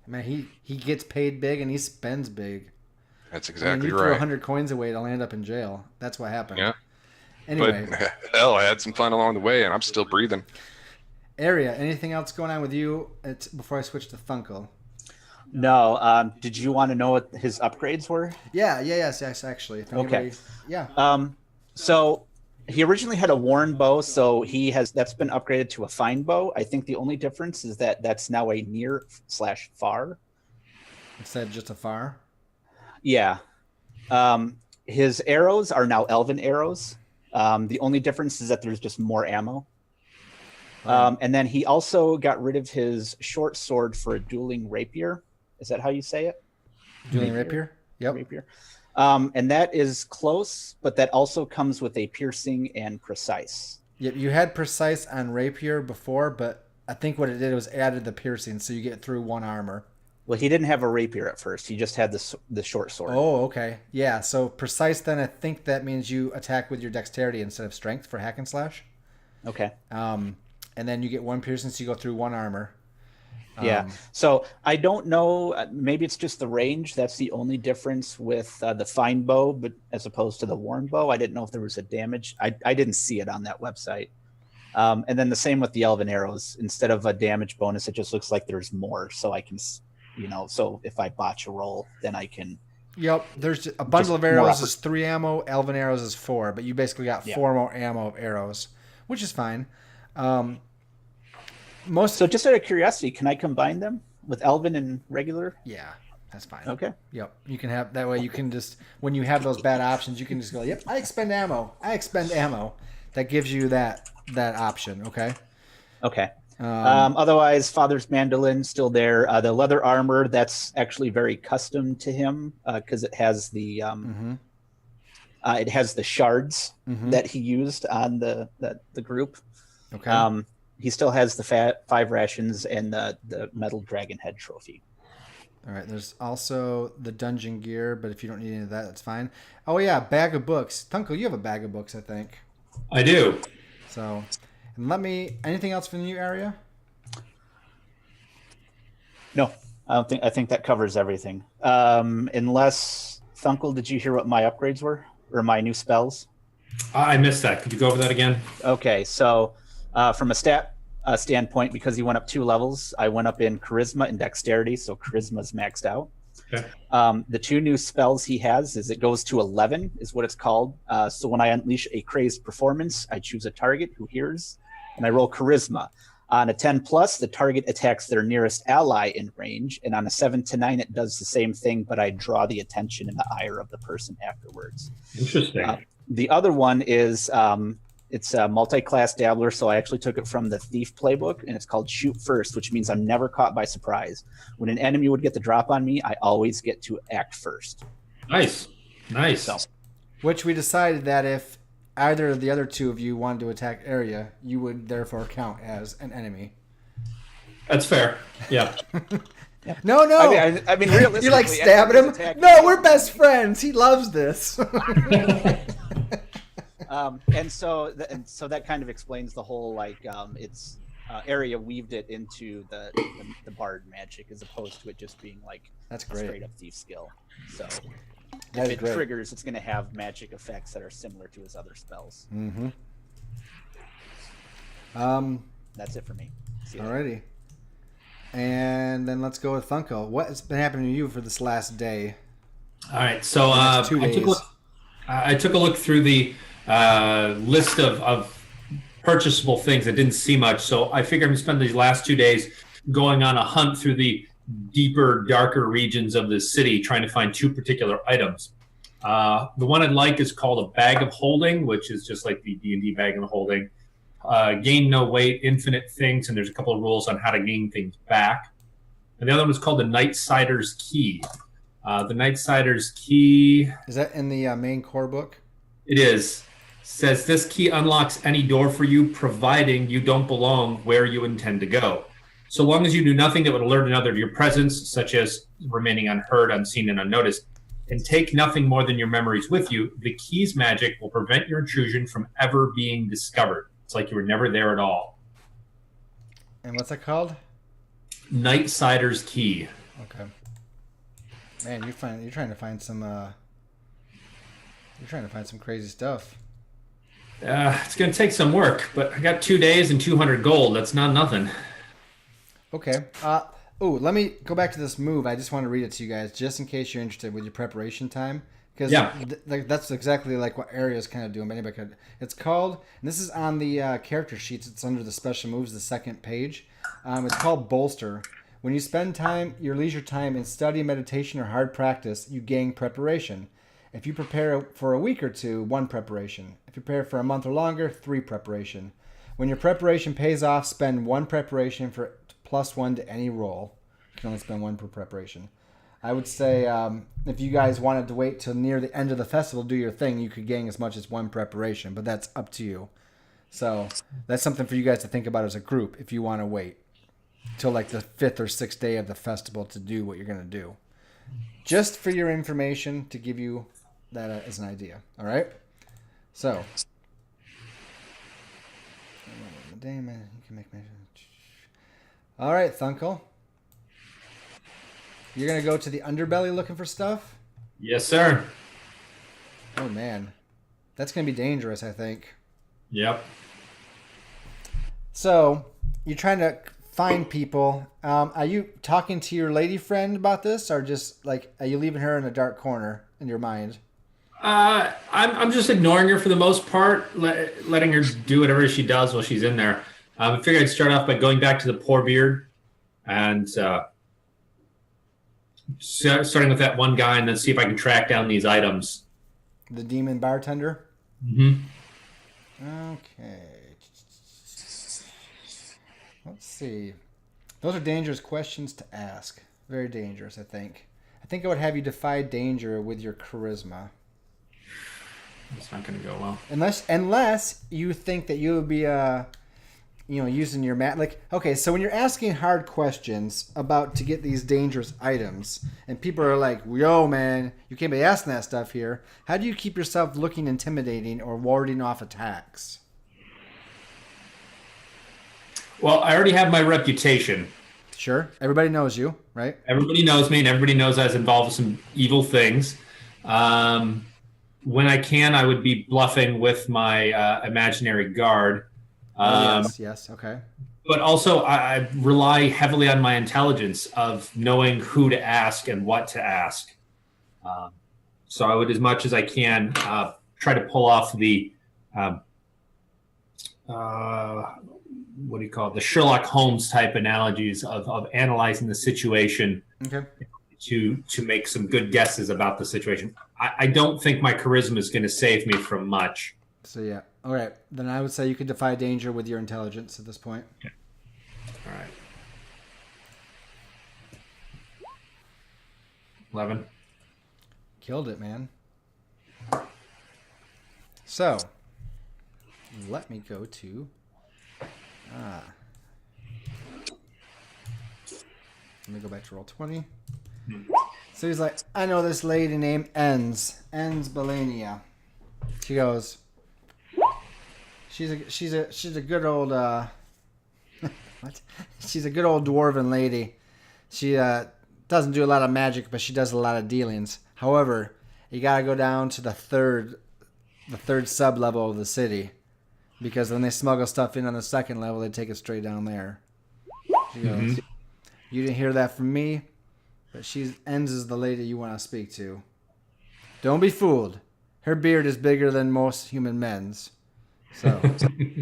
man, he gets paid big and he spends big. That's When exactly you throw right. 100 coins away, it'll end up in jail. That's what happened. Yeah. Anyway, But hell, I had some fun along the way, and I'm still breathing. Area, anything else going on with you before I switch to Thunkel? No, did you want to know what his upgrades were? Yes, actually. If Okay. anybody- Yeah. So he originally had a worn bow, so that's been upgraded to a fine bow. I think the only difference is that that's now a near/far. Instead of just a far. Yeah. His arrows are now elven arrows. The only difference is that there's just more ammo. And then he also got rid of his short sword for a dueling rapier. Is that how you say it? Dueling rapier? Yep. Rapier. And that is close, but that also comes with a piercing and precise. Yep. You had precise on rapier before, but I think what it did was added the piercing, so you get through one armor. Well, he didn't have a rapier at first. He just had the short sword. Oh, okay. Yeah, so precise then, I think that means you attack with your dexterity instead of strength for hack and slash. Okay. And then you get one piercing, so you go through one armor. Yeah. So I don't know. Maybe it's just the range. That's the only difference with the fine bow, but as opposed to the worn bow, I didn't know if there was a damage. I didn't see it on that website. And then the same with the elven arrows. Instead of a damage bonus, it just looks like there's more. So I can, so if I botch a roll, then I can. Yep. There's a bundle of more arrows is 3 ammo. Elven arrows is 4, but you basically got Yeah. 4 more ammo of arrows, which is fine. So just out of curiosity, can I combine them with elven and regular? Yeah, that's fine. Okay. Yep. You can have that way. You can just when you have those bad options, you can just go. Yep. I expend ammo. That gives you that option. Okay. Okay. Otherwise, Father's Mandolin still there. The leather armor, that's actually very custom to him because it has the shards that he used on the group. Okay. He still has the 5 rations and the metal dragon head trophy. All right. There's also the dungeon gear, but if you don't need any of that, that's fine. Oh yeah, bag of books. Tunko, you have a bag of books, I think. I do. So, and anything else from you, Area? No, I think that covers everything. Unless Thunkel, did you hear what my upgrades were or my new spells? I missed that. Could you go over that again? Okay, so from a stat standpoint, because he went up 2 levels, I went up in charisma and dexterity, so charisma's maxed out. Okay. The 2 new spells he has is it goes to 11 is what it's called. So when I unleash a crazed performance, I choose a target who hears, and I roll charisma. On a 10 plus, the target attacks their nearest ally in range, and on a 7 to 9, it does the same thing, but I draw the attention and the ire of the person afterwards. Interesting. The other one is it's a multi-class dabbler, so I actually took it from the Thief playbook, and it's called Shoot First, which means I'm never caught by surprise. When an enemy would get the drop on me, I always get to act first. Nice. So, Which we decided that if either of the other 2 of you wanted to attack Area, you would therefore count as an enemy. That's fair. Yeah. No. I mean, realistically, you like stabbing him? No, we're best friends. He loves this. And so that kind of explains the whole it's Area weaved it into the bard magic as opposed to it just being like That's a great. straight up thief skill. So That if is it great. triggers, it's going to have magic effects that are similar to his other spells. Mm-hmm. That's it for me. See you later. Alrighty. And then let's go with Funko. What has been happening to you for this last day? All right, so next 2 days. I took a look through the list of purchasable things. I didn't see much, so I figured I'm going to spend these last 2 days going on a hunt through the deeper, darker regions of the city, trying to find 2 particular items. The one I'd like is called a bag of holding, which is just like the D&D bag of holding. Gain no weight, infinite things, and there's a couple of rules on how to gain things back. And the other one was called the Nightsider's Key. The Nightsider's Key... Is that in the main core book? It is. Says this key unlocks any door for you, providing you don't belong where you intend to go. So long as you do nothing that would alert another of your presence, such as remaining unheard, unseen, and unnoticed, and take nothing more than your memories with you, the key's magic will prevent your intrusion from ever being discovered. It's like you were never there at all. And what's that called? Nightsider's Key. Okay. Man, you're trying to find some crazy stuff. It's going to take some work, but I got 2 days and 200 gold. That's not nothing. Okay. Let me go back to this move. I just want to read it to you guys, just in case you're interested with your preparation time. Because that's exactly like what Aria's kind of doing. But anybody could. It's called, and this is on the character sheets. It's under the special moves, the second page. It's called Bolster. When you spend your leisure time in study, meditation, or hard practice, you gain preparation. If you prepare for a week or 2, 1 preparation. If you prepare for a month or longer, 3 preparation. When your preparation pays off, spend 1 preparation for +1 to any roll. You can only spend 1 per preparation. I would say if you guys wanted to wait till near the end of the festival to do your thing, you could gain as much as 1 preparation, but that's up to you. So that's something for you guys to think about as a group if you want to wait till like the 5th or 6th day of the festival to do what you're going to do. Just for your information, to give you that as an idea. All right? So. All right, Thunkel. You're going to go to the underbelly looking for stuff? Yes, sir. Oh, man. That's going to be dangerous, I think. Yep. So, you're trying to find people. Are you talking to your lady friend about this, or just, like, are you leaving her in a dark corner in your mind? I'm just ignoring her for the most part, letting her do whatever she does while she's in there. I figured I'd start off by going back to the Poor Beard and starting with that one guy and then see if I can track down these items. The demon bartender? Mm-hmm. Okay. Let's see. Those are dangerous questions to ask. Very dangerous, I think. I think I would have you defy danger with your charisma. It's not going to go well. Unless you think that you would be, using your okay, so when you're asking hard questions about to get these dangerous items, and people are like, yo, man, you can't be asking that stuff here. How do you keep yourself looking intimidating or warding off attacks? Well, I already have my reputation. Sure. Everybody knows you, right? Everybody knows me, and everybody knows I was involved with some evil things. When I can, I would be bluffing with my imaginary guard. Yes, okay. But also, I rely heavily on my intelligence of knowing who to ask and what to ask. So I would, as much as I can, try to pull off the what do you call it? The Sherlock Holmes type analogies of analyzing the situation. Okay. To make some good guesses about the situation. I don't think my charisma is going to save me from much. So yeah. All right. Then I would say you could defy danger with your intelligence at this point. Okay. All right. 11. Killed it, man. So let me go to let me go back to roll 20. So he's like, I know this lady named Enns Belania. She goes, she's a good old what? She's a good old dwarven lady. She doesn't do a lot of magic, but she does a lot of dealings. However, you gotta go down to the third sub level of the city, because when they smuggle stuff in on the second level, they take it straight down there. She goes, You didn't hear that from me, but she ends as the lady you want to speak to. Don't be fooled. Her beard is bigger than most human men's. So,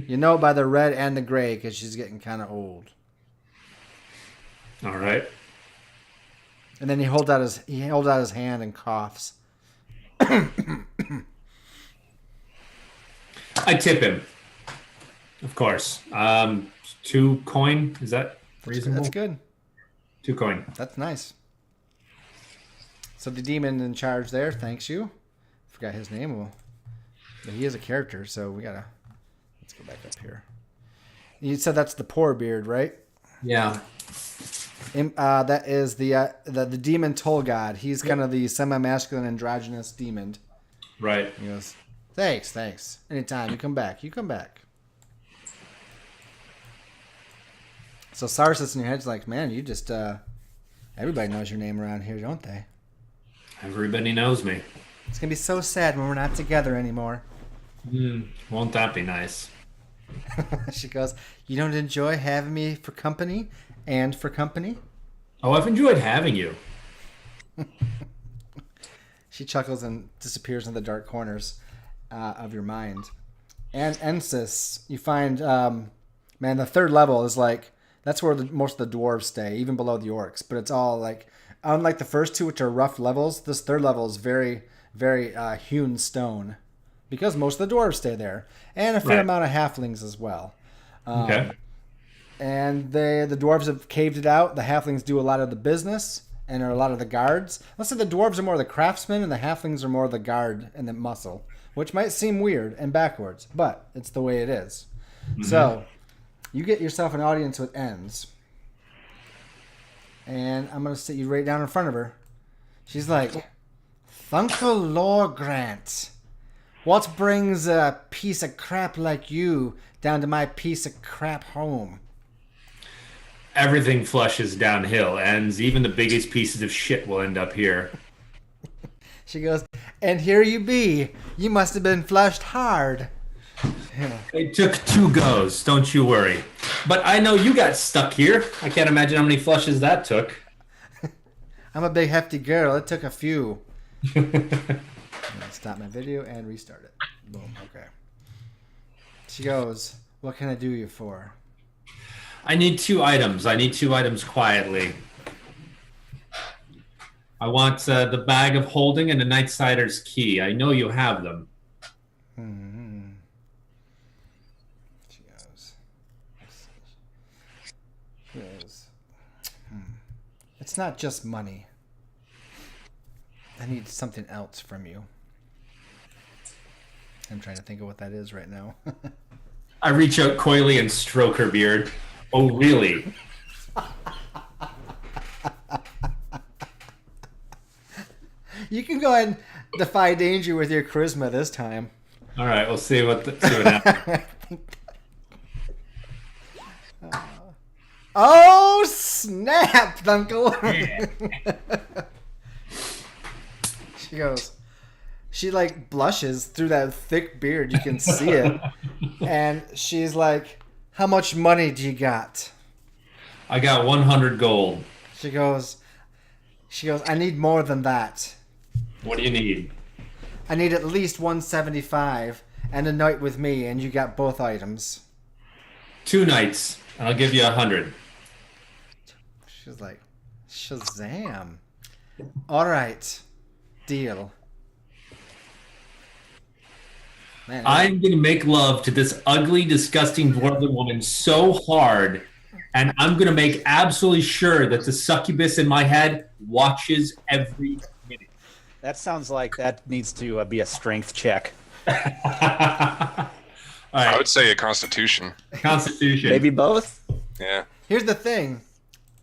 you know by the red and the gray because she's getting kind of old. All right. And then he holds out his hand and coughs. I tip him. Of course. 2 coin. Is that reasonable? That's good. 2 coin. That's nice. So the demon in charge there thanks you. Forgot his name. Well, but he is a character, so we gotta. Let's go back up here. You said that's the poor beard, right? Yeah. That is the demon toll god. He's kind of the semi-masculine androgynous demon. Right. He goes, thanks. Anytime you come back. So Sarsis in your head's like, man, you just everybody knows your name around here, don't they? Everybody knows me. It's gonna be so sad when we're not together anymore. Won't that be nice? She goes, you don't enjoy having me for company and for company? Oh, I've enjoyed having you. She chuckles and disappears in the dark corners of your mind. And Ensis, you find, man, the third level is like, that's where most of the dwarves stay, even below the orcs. But it's all like, unlike the first two, which are rough levels, this third level is very, very hewn stone. Because most of the dwarves stay there. And a fair amount of halflings as well. Okay. And the dwarves have caved it out. The halflings do a lot of the business and are a lot of the guards. Let's say the dwarves are more the craftsmen and the halflings are more the guard and the muscle, which might seem weird and backwards, but it's the way it is. Mm-hmm. So you get yourself an audience with Ends. And I'm going to sit you right down in front of her. She's like, Thunkel Lore Grant, what brings a piece of crap like you down to my piece of crap home? Everything flushes downhill, and even the biggest pieces of shit will end up here. She goes, and here you be. You must have been flushed hard. It took 2 goes, don't you worry. But I know you got stuck here. I can't imagine how many flushes that took. I'm a big hefty girl. It took a few. Stop my video and restart it. Boom. Okay. She goes, what can I do you for? I need 2 items. I need 2 items quietly. I want the bag of holding and the Nightsider's key. I know you have them. Mm-hmm. She goes, It's not just money. I need something else from you. I'm trying to think of what that is right now. I reach out coyly and stroke her beard. Oh, really? You can go ahead and defy danger with your charisma this time. All right, we'll see what happens. Oh, snap, Uncle. She goes, she like blushes through that thick beard. You can see it. And she's like, how much money do you got? I got 100 gold. She goes, I need more than that. What do you need? I need at least 175 and a night with me, and you got both items. 2 nights, and I'll give you 100. She's like, Shazam. All right. Deal. Man, I'm going to make love to this ugly, disgusting dwarven woman so hard, and I'm going to make absolutely sure that the succubus in my head watches every minute. That sounds like that needs to be a strength check. All right. I would say a constitution. Constitution. Maybe both? Yeah. Here's the thing,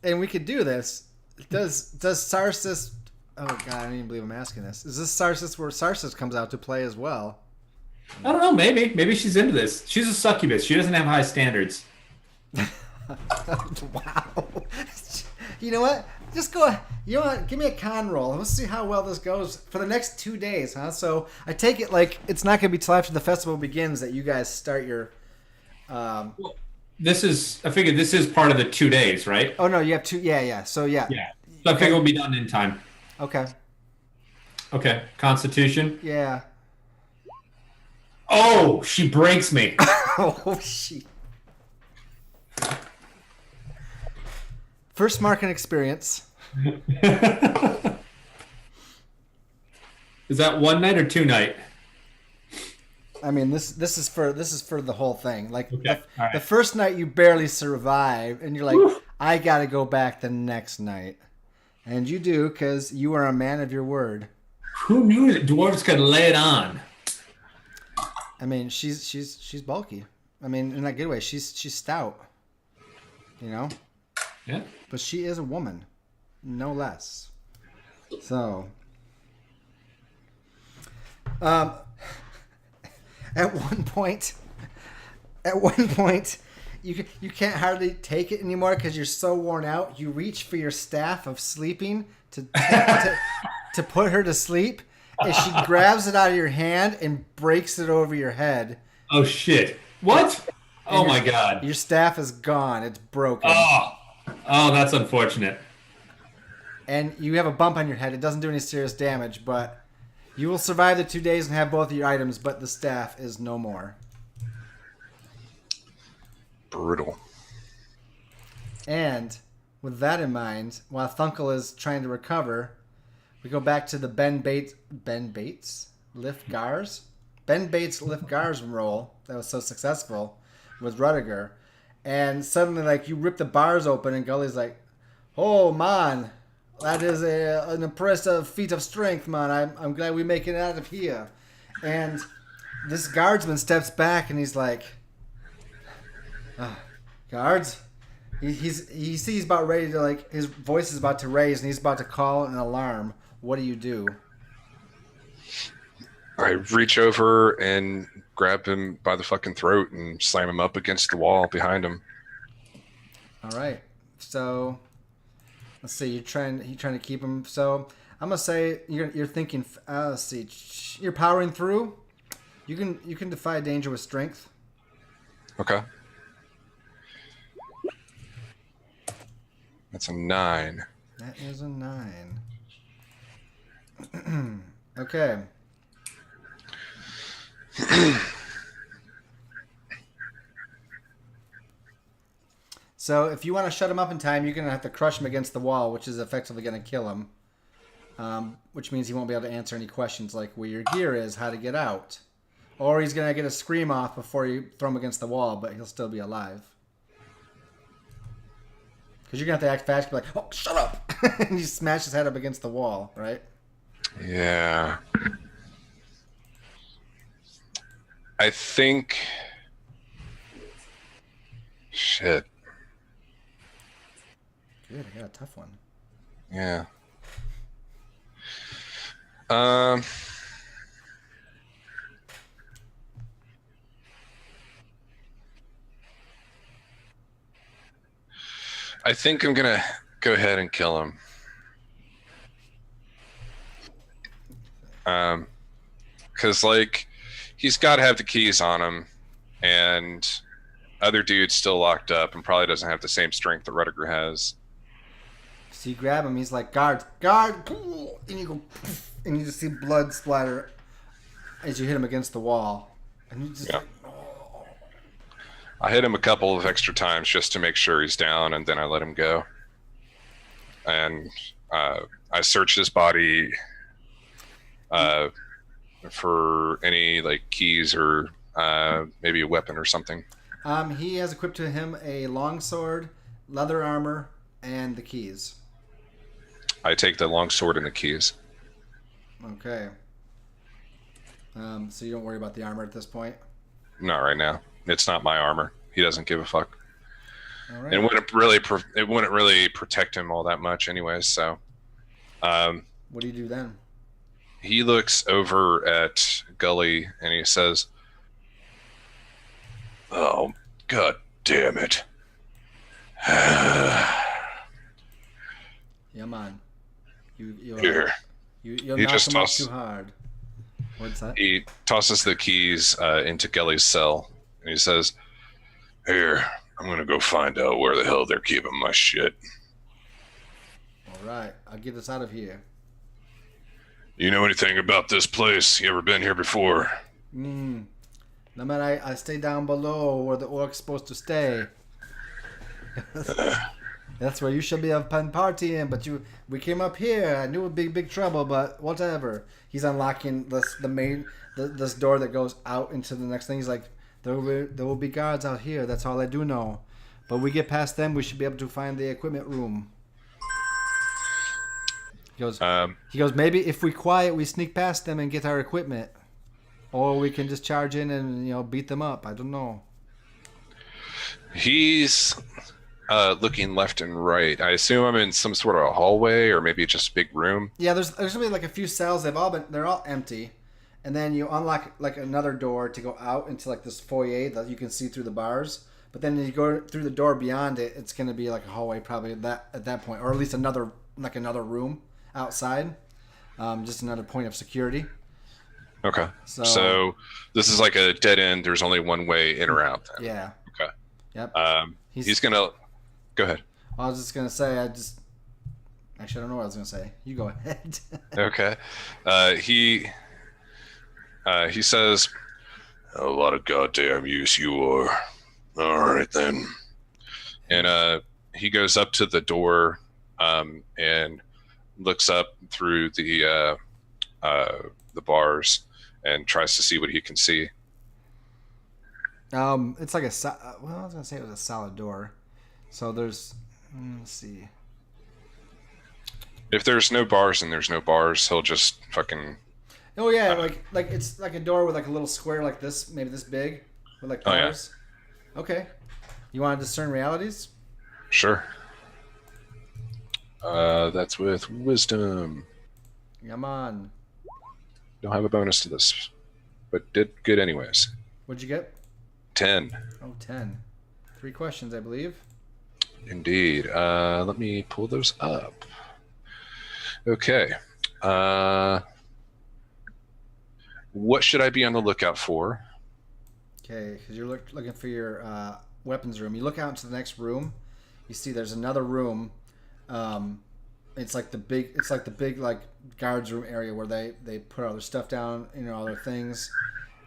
and we could do this. Does Sarsis... Oh, God, I don't even believe I'm asking this. Is this Sarsis where Sarsis comes out to play as well? I don't know, maybe. Maybe she's into this. She's a succubus. She doesn't have high standards. Wow. You know what? Just go. You know what? Give me a con roll. Let's see how well this goes for the next 2 days, huh? So I take it like it's not going to be till after the festival begins that you guys start your. I figured this is part of the 2 days, right? Oh no, you have 2. Yeah. So yeah. Yeah. So I figure we'll be done in time. Okay. Okay. Constitution. Yeah. Oh, she breaks me. Oh shit. First marking experience. Is that 1 night or 2 night? I mean, this is for the whole thing. Like Okay, all right. the first night you barely survive, and you're like, Woo. I gotta go back the next night, and you do because you are a man of your word. Who knew that dwarves could lay it on? I mean, she's bulky. I mean, in that good way, she's stout. You know, Yeah. but she is a woman, no less. So, at one point, you can't hardly take it anymore because you're so worn out. You reach for your staff of sleeping to put her to sleep, and she grabs it out of your hand and breaks it over your head. Oh shit! What? Oh my god! Your staff is gone. It's broken. Oh, that's unfortunate. And you have a bump on your head. It doesn't do any serious damage, but you will survive the 2 days and have both of your items, but the staff is no more. Brutal. And with that in mind, while Thunkel is trying to recover, we go back to the Ben Bates lift Gars roll that was so successful with Rudiger. And suddenly, like, you rip the bars open, and Gully's like, "Oh man, that is an impressive feat of strength, man. I'm glad we make it out of here." And this guardsman steps back, and he's like, "Guards." He sees he's about ready to, like, his voice is about to raise, and he's about to call an alarm. What do? I reach over and grab him by the fucking throat and slam him up against the wall behind him. All right. So let's see. You're trying to keep him. So I'm gonna say you're thinking. Let's see. You're powering through. You can defy danger with strength. Okay. That's a 9. That is a 9. Okay. So if you want to shut him up in time, you're going to have to crush him against the wall, which is effectively going to kill him. Which means he won't be able to answer any questions like where your gear is, how to get out. Or he's going to get a scream off before you throw him against the wall, but he'll still be alive. Because you're going to have to act fast, be like, "Oh, shut up!" and you smash his head up against the wall, right? Yeah. I think... Shit. Good, I got a tough one. Yeah. I think I'm gonna go ahead and kill him. Because, like, he's got to have the keys on him, and other dude's still locked up and probably doesn't have the same strength that Rudiger has. So you grab him, he's like, guard, pull, and you go, poof, and you just see blood splatter as you hit him against the wall. And you just, Yeah. I hit him a couple of extra times just to make sure he's down, and then I let him go. And I searched his body for any, like, keys or maybe a weapon or something. He has equipped to him a longsword, leather armor, and the keys. I take the longsword and the keys. Okay. So you don't worry about the armor at this point? Not right now. It's not my armor. He doesn't give a fuck. All right. It wouldn't really protect him all that much anyways, so What do you do then? he looks over at Gully and he says, Oh, god damn it. Yeah, man. You'll Here. you'll He knock just him off tossed- too hard. What's that? he tosses the keys into Gully's cell and he says, Here. I'm gonna go find out where the hell they're keeping my shit. All right, I'll get us out of here. You know anything about this place? You ever been here before? No, man, I stay down below where the orc's supposed to stay. That's where you should be partying, but we came up here. I knew it would be big trouble, but whatever. He's unlocking this door that goes out into the next thing. He's like, there will be guards out here. That's all I do know. But we get past them, we should be able to find the equipment room. He goes, maybe if we quiet, we sneak past them and get our equipment. Or we can just charge in and, beat them up. I don't know. He's looking left and right. I assume I'm in some sort of a hallway or maybe just a big room. Yeah, there's going to be like a few cells. They're all empty. And then you unlock like another door to go out into like this foyer that you can see through the bars. But then you go through the door beyond it, it's going to be like a hallway probably at that point. Or at least another room outside, just another point of security. Okay. So this is like a dead end. There's only one way in or out. Then. Yeah. Okay. Yep. He's gonna go ahead. I was just gonna say actually I don't know what I was gonna say. You go ahead. Okay. He says, A lot of goddamn use you are. All right then. and he goes up to the door, and looks up through the bars and tries to see what he can see. It's like I was gonna say it was a solid door. So let's see. If there's no bars and there's no bars, he'll just fucking. Oh yeah, like it's like a door with like a little square like this, maybe this big, with like bars. Oh, yeah. Okay. You want to discern realities? Sure. That's with wisdom. Come on. Don't have a bonus to this, but did good anyways. What'd you get? 10. Oh, 10. 3 questions, I believe. Indeed. Let me pull those up. Okay. What should I be on the lookout for? Okay, because you're looking for your weapons room. You look out into the next room. You see there's another room. It's like the big like guards room area where they put all their stuff down, all their things,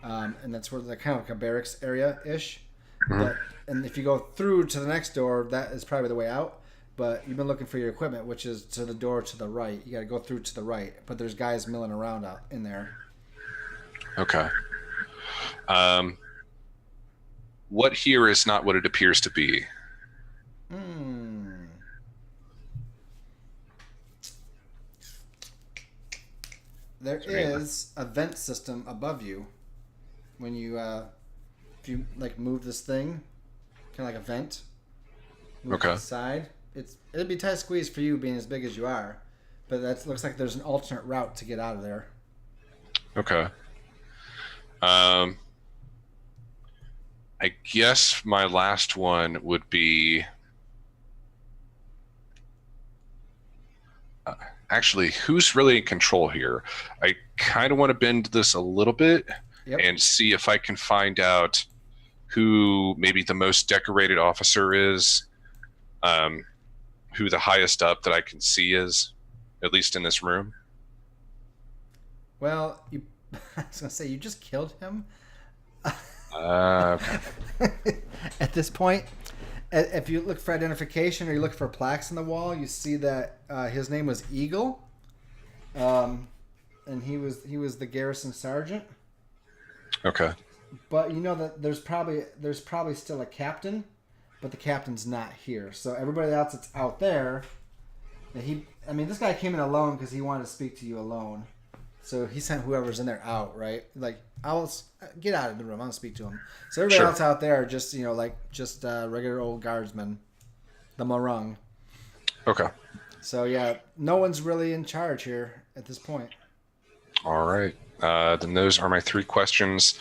and that's where they're kind of like a barracks area ish. Mm-hmm. And if you go through to the next door, that is probably the way out. But you've been looking for your equipment, which is to the door to the right. You got to go through to the right, but there's guys milling around out in there. Okay. What here is not what it appears to be. There is a vent system above you. When you, if you like move this thing, kind of like a vent. Move to the side. It'd be tight squeeze for you being as big as you are, but that looks like there's an alternate route to get out of there. Okay. I guess my last one would be. Actually, who's really in control here? I kind of want to bend this a little bit and see if I can find out who maybe the most decorated officer is, who the highest up that I can see is, at least in this room. Well, I was going to say, you just killed him. Okay. At this point, if you look for identification or you look for plaques on the wall, you see that his name was Eagle, and he was the garrison sergeant. Okay. But you know that there's probably still a captain, but the captain's not here. So everybody else that's out there, this guy came in alone because he wanted to speak to you alone. So he sent whoever's in there out, right? Like, I'll get out of the room. I'll speak to him. So everybody else out there are just, regular old guardsmen, the Marung. Okay. So yeah, no one's really in charge here at this point. All right. Then those are my 3 questions.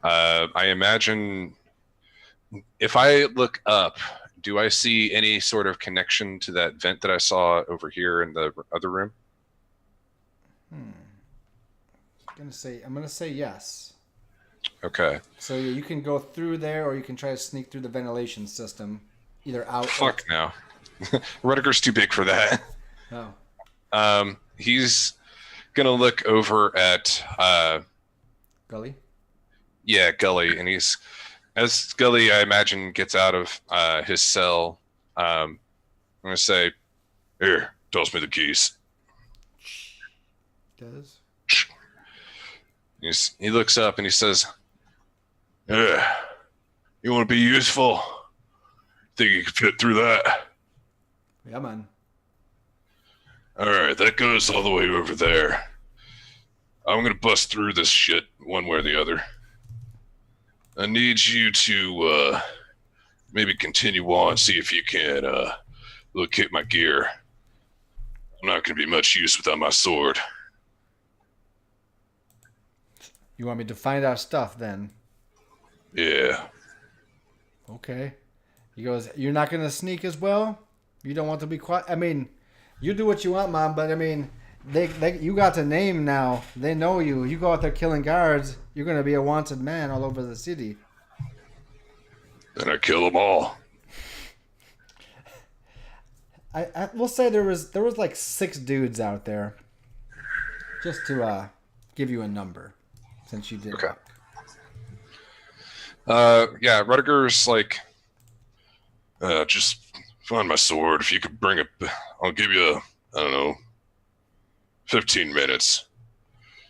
I imagine if I look up, do I see any sort of connection to that vent that I saw over here in the other room? I'm gonna say yes. Okay. So you can go through there, or you can try to sneak through the ventilation system, either out. Fuck no. Rudiger's too big for that. Oh, He's gonna look over at Gully. yeah, Gully, and as Gully, I imagine, gets out of his cell. I'm gonna say, "Here, toss me the keys." Does. He looks up and he says, "Yeah, you want to be useful? Think you can fit through that?" Yeah, man. All right, that goes all the way over there. I'm gonna bust through this shit one way or the other. I need you to maybe continue on, see if you can locate my gear. I'm not gonna be much use without my sword. You want me to find our stuff then? Yeah. Okay. He goes, "You're not going to sneak as well? You don't want to be quiet? I mean, you do what you want, Mom, but I mean, you got a name now. They know you. You go out there killing guards, you're going to be a wanted man all over the city." Then I kill them all. I will say there was like 6 dudes out there. Just to give you a number, since you did. Okay. Yeah, Rudiger's like, Just find my sword. If you could bring it, I'll give you, I don't know, 15 minutes.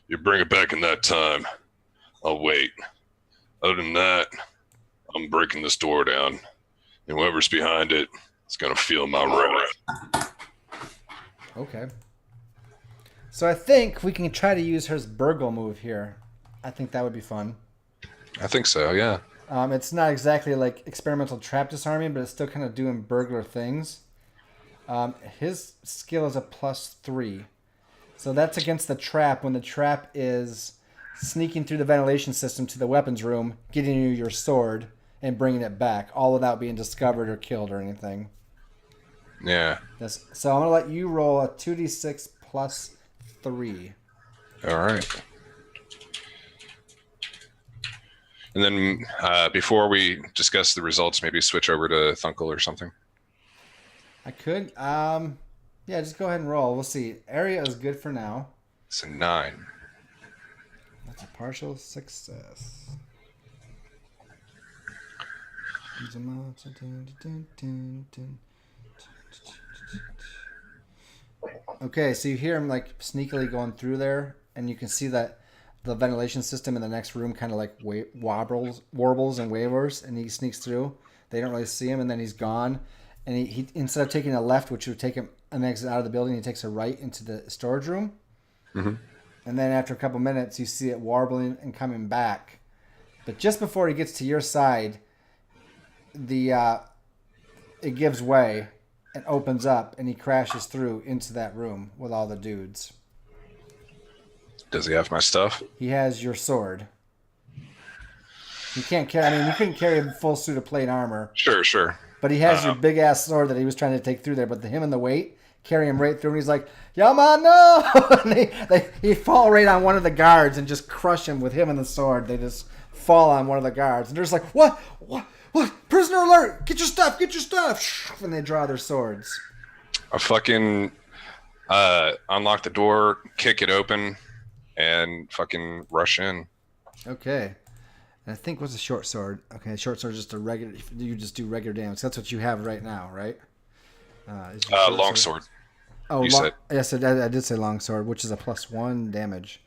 You bring it back in that time, I'll wait. Other than that, I'm breaking this door down. And whoever's behind it is going to feel my wrath. Okay. So I think we can try to use her burgle move here. I think that would be fun. I think so, yeah. It's not exactly like experimental trap disarming, but it's still kind of doing burglar things. His skill is a +3. So that's against the trap when the trap is sneaking through the ventilation system to the weapons room, getting you your sword, and bringing it back, all without being discovered or killed or anything. Yeah. So I'm going to let you roll a 2d6 +3. All right. And then before we discuss the results, maybe switch over to Thunkel or something. I could. Yeah, just go ahead and roll. We'll see. Area is good for now. It's a 9. That's a partial success. Okay, so you hear him like sneakily going through there, and you can see that the ventilation system in the next room kind of like warbles and wavers, and he sneaks through. They don't really see him, and then he's gone. And he instead of taking a left, which would take him an exit out of the building, he takes a right into the storage room. Mm-hmm. And then after a couple minutes, you see it warbling and coming back. But just before he gets to your side, it gives way and opens up, and he crashes through into that room with all the dudes. Does he have my stuff? He has your sword. You can't carry. I mean, you couldn't carry a full suit of plate armor. Sure. But he has your big ass sword that he was trying to take through there. But him and the weight carry him right through, and he's like, "Yeah, man, no!" And he fall right on one of the guards and just crush him with him and the sword. They just fall on one of the guards, and they're just like, "What? Prisoner alert! Get your stuff!" And they draw their swords. I fucking unlock the door, kick it open, and fucking rush in. Okay. And I think what's a short sword? Okay, short sword is just a regular. You just do regular damage. That's what you have right now, right? Long sword. Oh, said. Yes, I did say long sword, which is a +1 damage.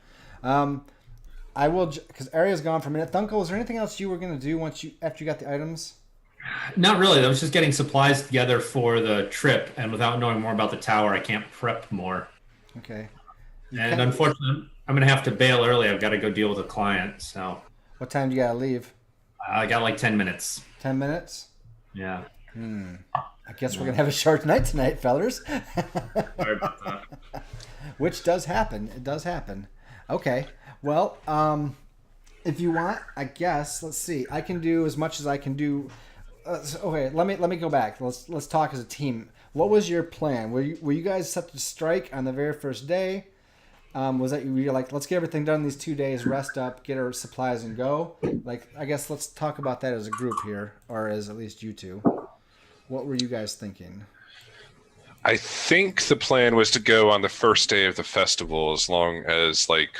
I will, because Aria's gone for a minute. Thunkel, is there anything else you were going to do after you got the items? Not really. I was just getting supplies together for the trip, and without knowing more about the tower, I can't prep more. Okay. And unfortunately, I'm going to have to bail early. I've got to go deal with a client. So. What time do you got to leave? I got like 10 minutes. 10 minutes? Yeah. I guess we're going to have a short night tonight, fellers. Sorry about that. Which does happen. It does happen. Okay. Well, if you want, I guess, let's see. I can do as much as I can do. Okay, let me go back. Let's talk as a team. What was your plan? Were you guys set to strike on the very first day? was that you were like, let's get everything done in these 2 days, rest up, get our supplies, and go? Like, I guess let's talk about that as a group here, or as at least you two. What were you guys thinking? I think the plan was to go on the first day of the festival, as long as like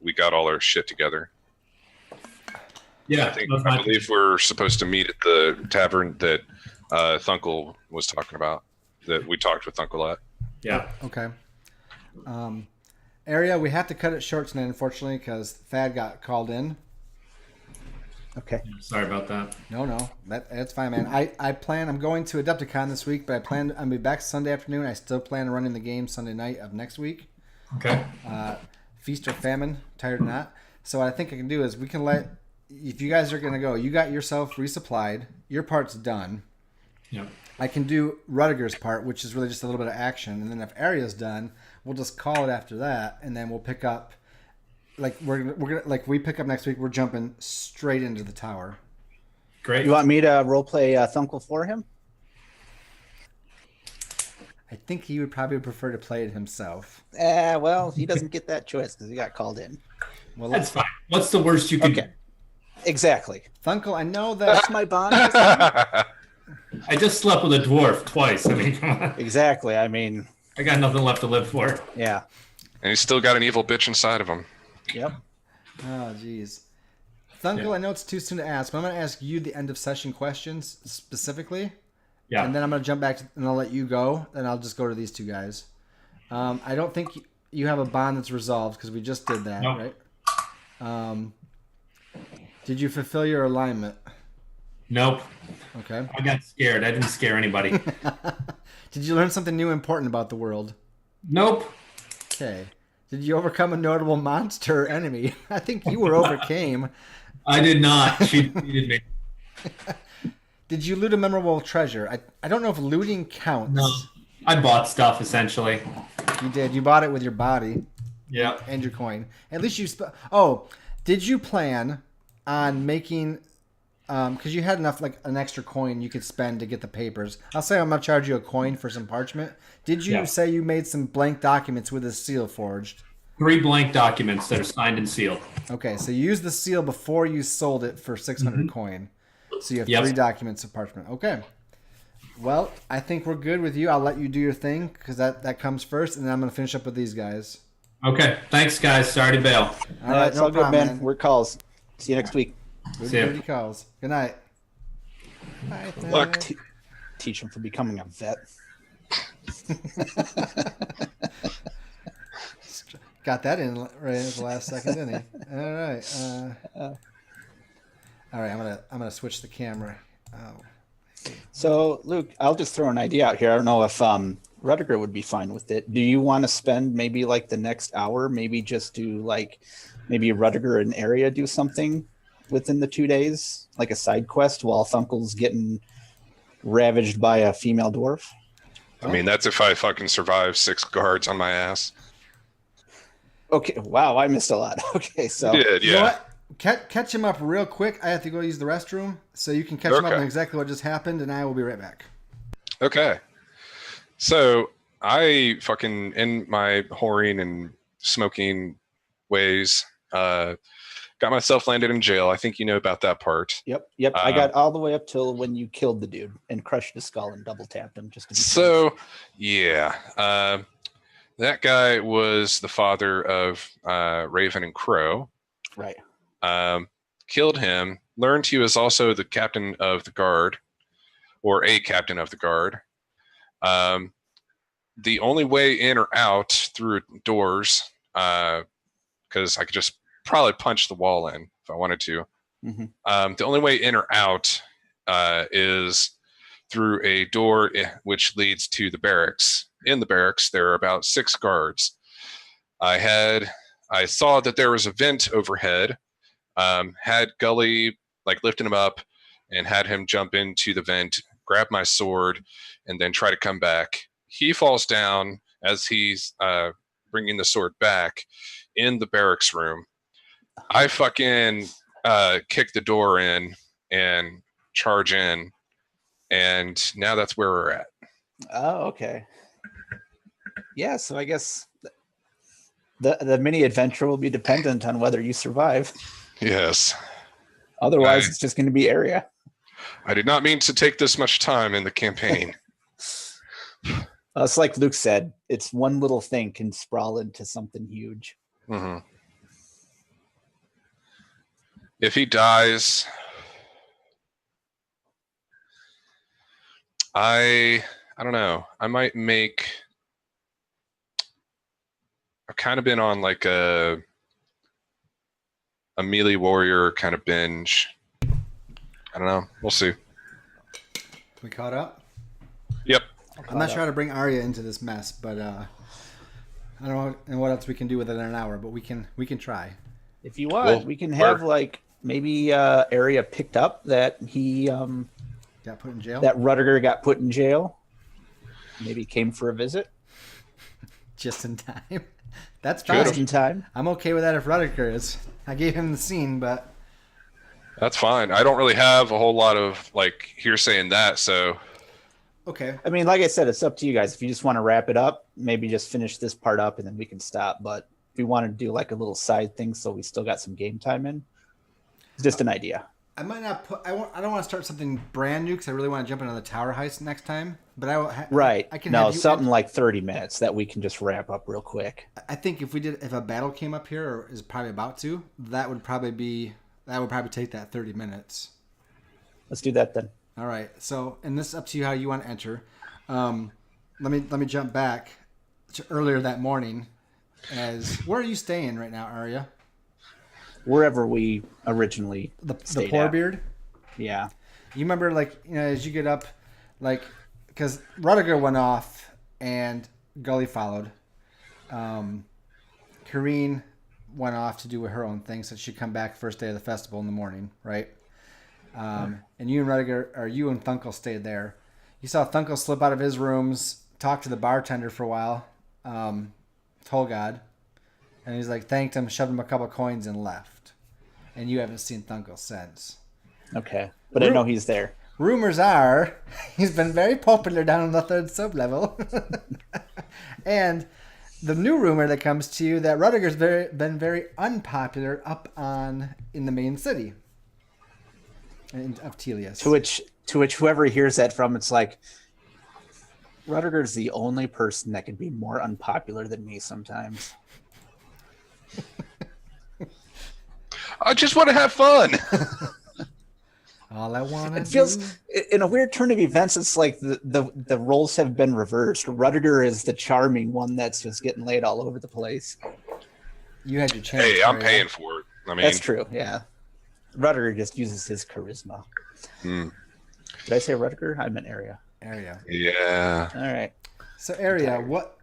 we got all our shit together. Yeah, I believe we're supposed to meet at the tavern that Thunkel was talking about. That we talked with Thunkel at. Yeah. Okay. Area, we have to cut it short tonight, unfortunately, because Thad got called in. Okay. Sorry about that. No, that's fine, man. I'm going to Adepticon this week, but I'll be back Sunday afternoon. I still plan on running the game Sunday night of next week. Okay. Feast or famine, tired or not. So what I think I can do is we can if you guys are going to go, you got yourself resupplied, your part's done. Yeah. I can do Rudiger's part, which is really just a little bit of action, and then if Area's done, we'll just call it after that, and then we'll pick up. Like we're gonna we pick up next week. We're jumping straight into the tower. Great. You want me to roleplay Thunkel for him? I think he would probably prefer to play it himself. Well, he doesn't get that choice because he got called in. Well, that's fine. What's the worst you can do? Exactly. Thunkel, I know that that's my bond. I just slept with a dwarf twice. I mean, come on. Exactly. I mean, I got nothing left to live for. Yeah. And he's still got an evil bitch inside of him. Yep. Oh, jeez. Thunkel, I know it's too soon to ask, but I'm going to ask you the end of session questions specifically. Yeah. And then I'm going to jump back and I'll let you go, and I'll just go to these two guys. I don't think you have a bond that's resolved because we just did that, right? Did you fulfill your alignment? Nope. Okay. I got scared. I didn't scare anybody. Did you learn something new important about the world? Nope. Okay. Did you overcome a notable monster or enemy? I think you were overcame. I did not. She defeated me. Did you loot a memorable treasure? I don't know if looting counts. No. I bought stuff, essentially. You did. You bought it with your body. Yeah. And your coin. At least you... did you plan on making... because you had enough, like, an extra coin you could spend to get the papers. I'll say I'm going to charge you a coin for some parchment. Did you say you made some blank documents with a seal forged? 3 blank documents that are signed and sealed. Okay, so you used the seal before you sold it for 600 coin. So you have 3 documents of parchment. Okay. Well, I think we're good with you. I'll let you do your thing because that comes first, and then I'm going to finish up with these guys. Okay. Thanks, guys. Sorry to bail. All right, it's all good, man. We're calls. See you next week. Good calls. Good night. Look, teach him for becoming a vet. Got that in right at the last second, didn't he? All right. All right. I'm gonna switch the camera. Oh. So, Luke, I'll just throw an idea out here. I don't know if Rudiger would be fine with it. Do you want to spend maybe like the next hour, maybe just do like maybe Rudiger and Area do something within the 2 days, like a side quest while Thunkel's getting ravaged by a female dwarf? I mean, that's if I fucking survive 6 guards on my ass. Okay, wow, I missed a lot. Okay, so... You did, yeah. You know what? Catch him up real quick. I have to go use the restroom, so you can catch him up on exactly what just happened, and I will be right back. Okay. So, I fucking, in my whoring and smoking ways, got myself landed in jail. I think you know about that part. Yep. I got all the way up till when you killed the dude and crushed his skull and double tapped him. That guy was the father of Raven and Crow. Right. Killed him. Learned he was also the captain of the guard, or a captain of the guard. The only way in or out through doors, because I could just probably punch the wall in if I wanted to. Mm-hmm. The only way in or out is through a door which leads to the barracks. In the barracks, there are about 6 guards. I saw that there was a vent overhead. Had Gully lifted him up and had him jump into the vent, grab my sword, and then try to come back. He falls down as he's bringing the sword back in the barracks room. I fucking kick the door in and charge in, and now that's where we're at. Oh, okay. Yeah, so I guess The mini adventure will be dependent on whether you survive. Yes. Otherwise, it's just going to be area. I did not mean to take this much time in the campaign. It's like Luke said, it's one little thing can sprawl into something huge. Mm-hmm. If he dies, I don't know. I might make. I've kind of been on like a melee warrior kind of binge. I don't know. We'll see. We caught up? Yep. I'm not sure how to bring Arya into this mess, but I don't know and what else we can do with it in an hour, but we can try. If you want, we can have like maybe area picked up that he got put in jail. That Rudiger got put in jail. Maybe came for a visit. Just in time. That's fine. Just in time. I'm okay with that if Rudiger is. I gave him the scene, but that's fine. I don't really have a whole lot of like hearsay in that, so okay. I mean, like I said, it's up to you guys. If you just want to wrap it up, maybe just finish this part up and then we can stop. But if we want to do like a little side thing so we still got some game time in, it's just an idea. I might not put. I don't want to start something brand new because I really want to jump into the tower heist next time. But I will. Right. I can no, have you something like 30 minutes that we can just wrap up real quick. I think if a battle came up here or is probably about to, that would probably take that 30 minutes. Let's do that then. All right. So, and this is up to you how you want to enter. Let me jump back to earlier that morning. Where are you staying right now, Arya? Wherever we originally the poor beard. Yeah. You remember, like, as you get up, like, because Rudiger went off and Gully followed. Kareen went off to do her own thing, so she'd come back first day of the festival in the morning, right? And you and Rudiger, or you and Thunkel stayed there. You saw Thunkel slip out of his rooms, talk to the bartender for a while, Tolgod, and he's like, thanked him, shoved him a couple coins, and left. And you haven't seen Thunkel since. Okay, but I know he's there. Rumors are he's been very popular down on the third sub-level. And the new rumor that comes to you that Rudiger's been very unpopular up in the main city of Telius. To which whoever hears that from, it's like, Rudiger's the only person that can be more unpopular than me sometimes. I just want to have fun. All I want. It feels, in a weird turn of events, it's like the roles have been reversed. Rudiger is the charming one that's just getting laid all over the place. You had your chance. Hey, I'm paying for it. I mean, that's true. Yeah, Rudiger just uses his charisma. Did I say Rudiger? I meant Area. Yeah. All right. So Area, what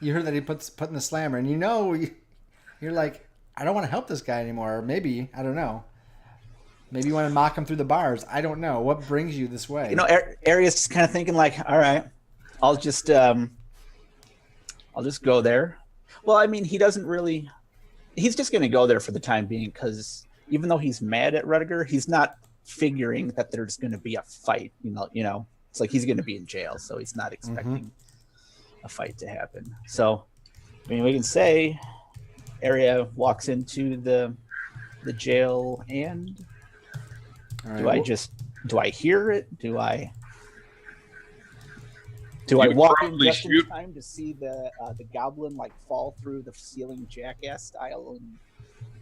you heard that he putting the slammer, and you're like, I don't want to help this guy anymore. Or maybe, I don't know. Maybe you want to mock him through the bars. I don't know. What brings you this way? Area's just kind of thinking like, all right, I'll just go there. Well, I mean, he's just going to go there for the time being because even though he's mad at Rudiger, he's not figuring that there's going to be a fight. It's like he's going to be in jail, so he's not expecting a fight to happen. So, I mean, we can say Area walks into the jail and right, do I hear it? Do I walk in just in time to see the goblin like fall through the ceiling jackass style and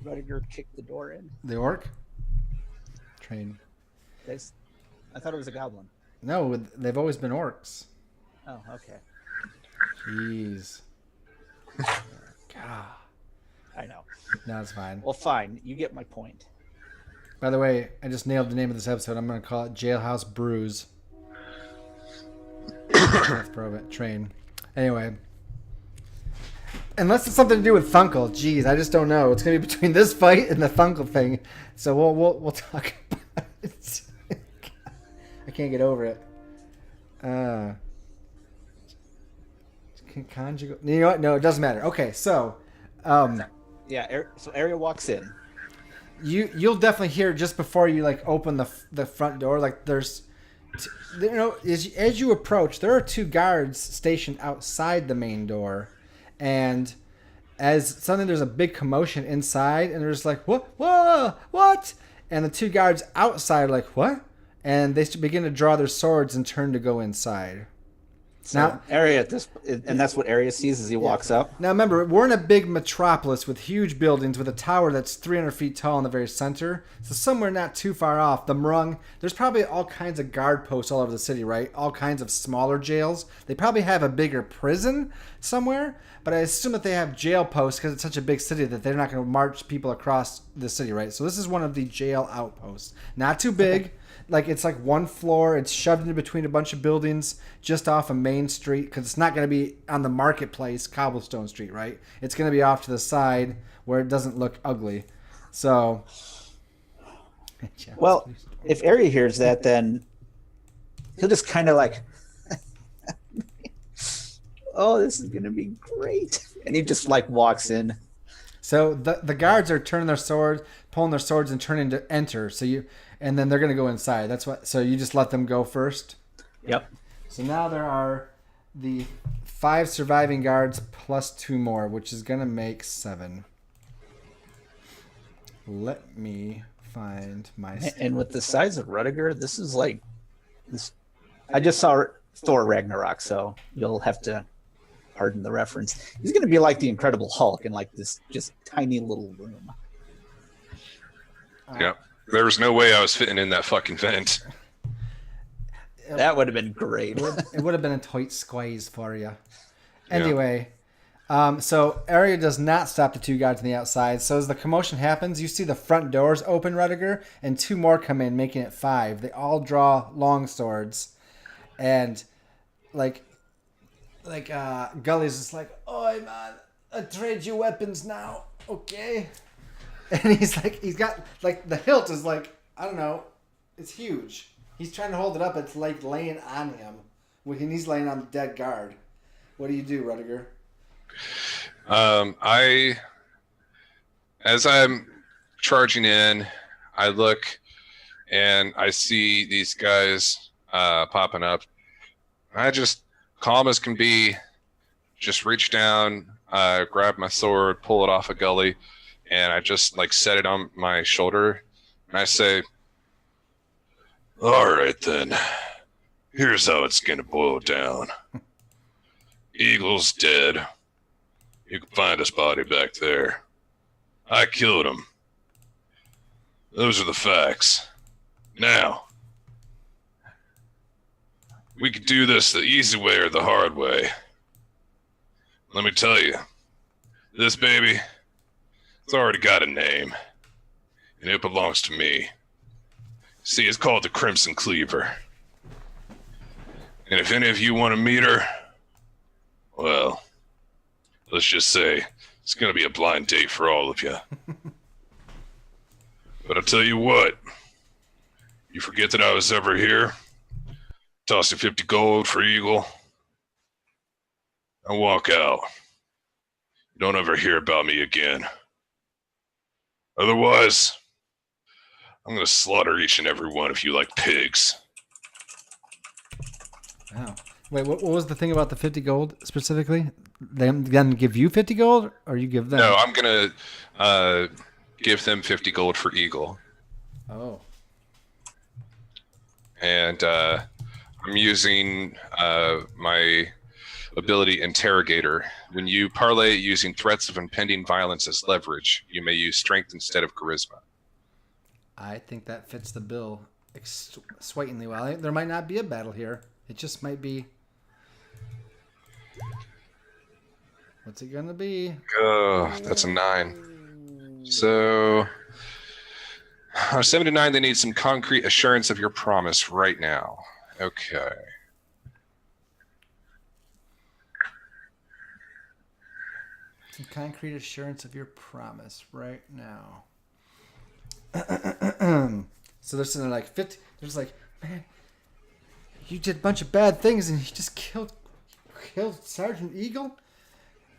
Rudiger kick the door in? The orc? Train. I thought it was a goblin. No, they've always been orcs. Oh, okay. Jeez. God. I know. No, it's fine. Well, fine. You get my point. By the way, I just nailed the name of this episode. I'm going to call it Jailhouse Bruise. Let's probe it. Train. Anyway. Unless it's something to do with Thunkel. Jeez, I just don't know. It's going to be between this fight and the Thunkel thing. So we'll talk about it. I can't get over it. Conjugal. You know what? No, it doesn't matter. Okay, so... so Area walks in. You'll definitely hear just before you like open the front door. Like there's, as you approach, there are two guards stationed outside the main door, and there's a big commotion inside, and they're just like, what, whoa, what? And the two guards outside are like, what? And they begin to draw their swords and turn to go inside. So Now, Arya at this, and that's what Arya sees as he walks up. Now remember, we're in a big metropolis with huge buildings with a tower that's 300 feet tall in the very center. So somewhere not too far off, the Mrung, there's probably all kinds of guard posts all over the city, right? All kinds of smaller jails. They probably have a bigger prison somewhere, but I assume that they have jail posts because it's such a big city that they're not going to march people across the city, right? So this is one of the jail outposts. Not too big. Like, it's like one floor. It's shoved in between a bunch of buildings just off a main street because it's not going to be on the marketplace, Cobblestone Street, right? It's going to be off to the side where it doesn't look ugly. So, well, if Arya hears that, then he'll just kind of like, oh, this is going to be great. And he just like walks in. So the guards are turning their swords, pulling their swords and turning to enter. And then they're going to go inside. So you just let them go first? Yep. So now there are the 5 surviving guards plus 2 more, which is going to make 7. Let me find my... And with the size of Rudiger, this is like... this. I just saw Thor Ragnarok, so you'll have to pardon the reference. He's going to be like the Incredible Hulk in like this just tiny little room. Yeah. There was no way I was fitting in that fucking vent. That would have been great. It would have been a tight squeeze for you. Anyway, so Arya does not stop the 2 guards on the outside. So as the commotion happens, you see the front doors open, Rudiger, and 2 more come in, making it 5. They all draw long swords. And Gully's just like, "Oi, man, I trade you weapons now, okay?" And he's got, like, the hilt is like, I don't know, it's huge. He's trying to hold it up. It's like laying on him when he's laying on the dead guard. What do you do, Rudiger? As I'm charging in, I look and I see these guys popping up. I just, calm as can be, just reach down, grab my sword, pull it off a Gully, and I just like set it on my shoulder, and I say, All right, then. Here's how it's gonna boil down. Eagle's dead. You can find his body back there. I killed him. Those are the facts. Now, we could do this the easy way or the hard way. Let me tell you, this baby, it's already got a name, and it belongs to me. See, it's called the Crimson Cleaver. And if any of you want to meet her, well, let's just say it's going to be a blind date for all of you. But I'll tell you what, you forget that I was ever here, toss you 50 gold for Eagle, and walk out. Don't ever hear about me again. Otherwise, I'm going to slaughter each and every one of you like pigs. Wow. Wait, what was the thing about the 50 gold specifically? They then give you 50 gold, or you give them? No, I'm going to give them 50 gold for Eagle. Oh. And I'm using my ability Interrogator. When you parlay using threats of impending violence as leverage, you may use strength instead of charisma. I think that fits the bill slightly well. There might not be a battle here. It just might be. What's it gonna be? Oh, that's a 9. So, 79, they need some concrete assurance of your promise right now. Okay. Some concrete assurance of your promise right now. So they're sitting there like 50. They're just like, man, you did a bunch of bad things and you just killed Sergeant Eagle.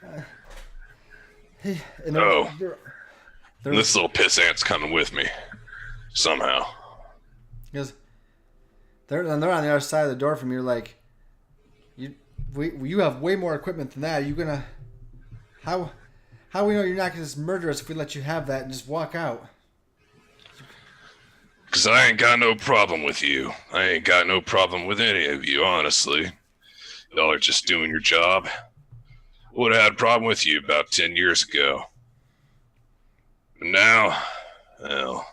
And This little pissant's coming with me. Somehow. Because they're on the other side of the door from you. Like, you have way more equipment than that. Are you gonna how How do we know you're not going to just murder us if we let you have that and just walk out? Because I ain't got no problem with you. I ain't got no problem with any of you, honestly. Y'all are just doing your job. Would have had a problem with you about 10 years ago. But now, well,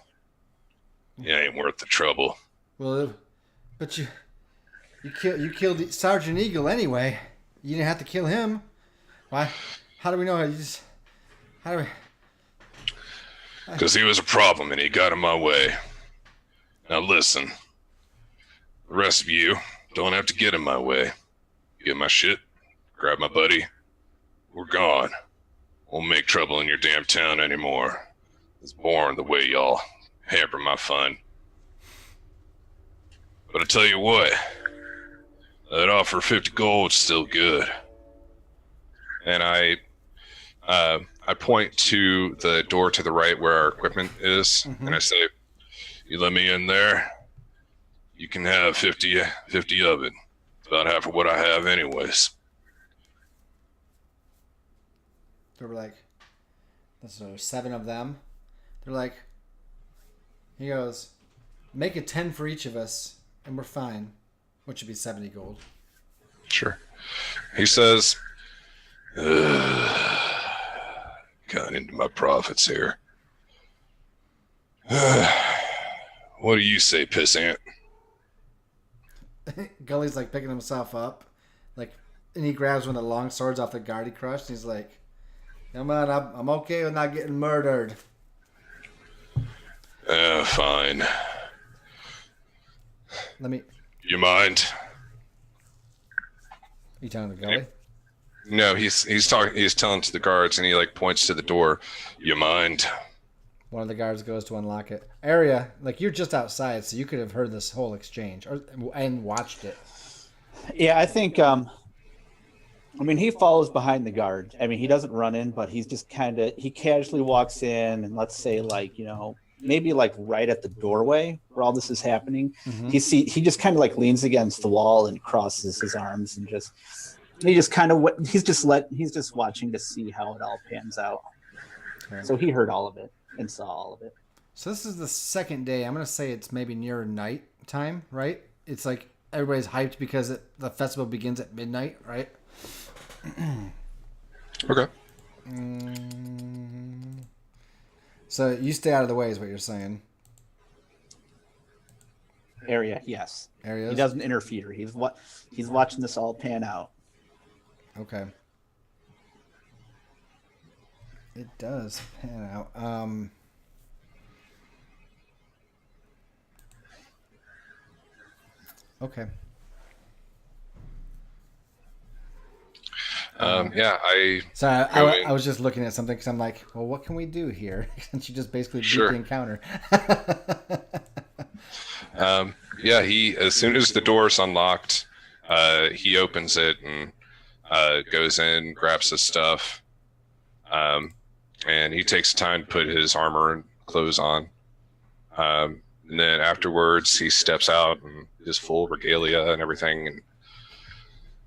it ain't worth the trouble. Well, but you killed Sergeant Eagle anyway. You didn't have to kill him. Why? How do we know? How do we? Because he was a problem and he got in my way. Now listen, the rest of you don't have to get in my way. Get my shit, grab my buddy, we're gone. Won't make trouble in your damn town anymore. It's boring the way y'all hamper my fun. But I tell you what, that offer 50 gold's still good. And I point to the door to the right where our equipment is, and I say, you let me in there, you can have 50 of it. About half of what I have anyways. There were like, there's 7 of them. They're like, he goes, make it 10 for each of us, and we're fine. Which would be 70 gold. Sure. He says, Got into my profits here. What do you say, pissant? Gully's like picking himself up, like, and he grabs one of the long swords off the guard he crushed. And he's like, "Come on, I'm okay with not getting murdered." Fine. Let me. You mind? You telling the Gully? no, he's telling to the guards, and he like points to the door. You mind? One of the guards goes to unlock it. Area, like, you're just outside, so you could have heard this whole exchange and watched it. Yeah, I think. I mean, he follows behind the guard. I mean, he doesn't run in, but he's just he casually walks in, and let's say, like, maybe like right at the doorway where all this is happening. Mm-hmm. He just kind of like leans against the wall and crosses his arms and he's just watching to see how it all pans out. Okay. So he heard all of it and saw all of it. So this is the second day. I'm gonna say it's maybe near night time, right? It's like everybody's hyped because the festival begins at midnight, right? Okay. So you stay out of the way is what you're saying. Area, yes. Areas? He doesn't interfere. He's watching this all pan out. Okay. It does pan out. Okay. Yeah, Sorry, I was just looking at something because I'm like, well, what can we do here? And she just basically beat the encounter. Yeah, he, as soon as the door's unlocked, he opens it and goes in, grabs his stuff, and he takes time to put his armor and clothes on. And then afterwards, he steps out in his full regalia and everything, and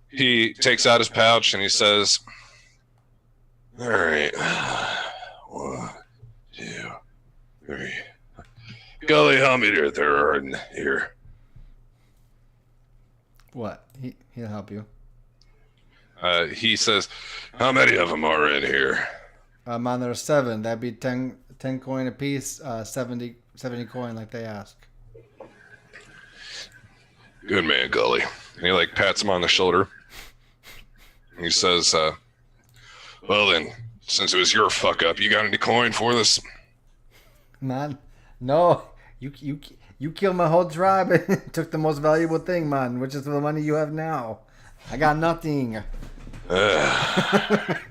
he takes out his pouch and he says, all right. 1, 2, 3. Gully, how many there are in here? What? He'll help you. He says, how many of them are in here? Man, there's 7. That'd be 10 coin a piece, 70 coin like they ask. Good man, Gully. and he like pats him on the shoulder. And he says, well then, since it was your fuck up, you got any coin for this? Man, no. You killed my whole tribe and took the most valuable thing, man, which is the money you have now. I got nothing. You're a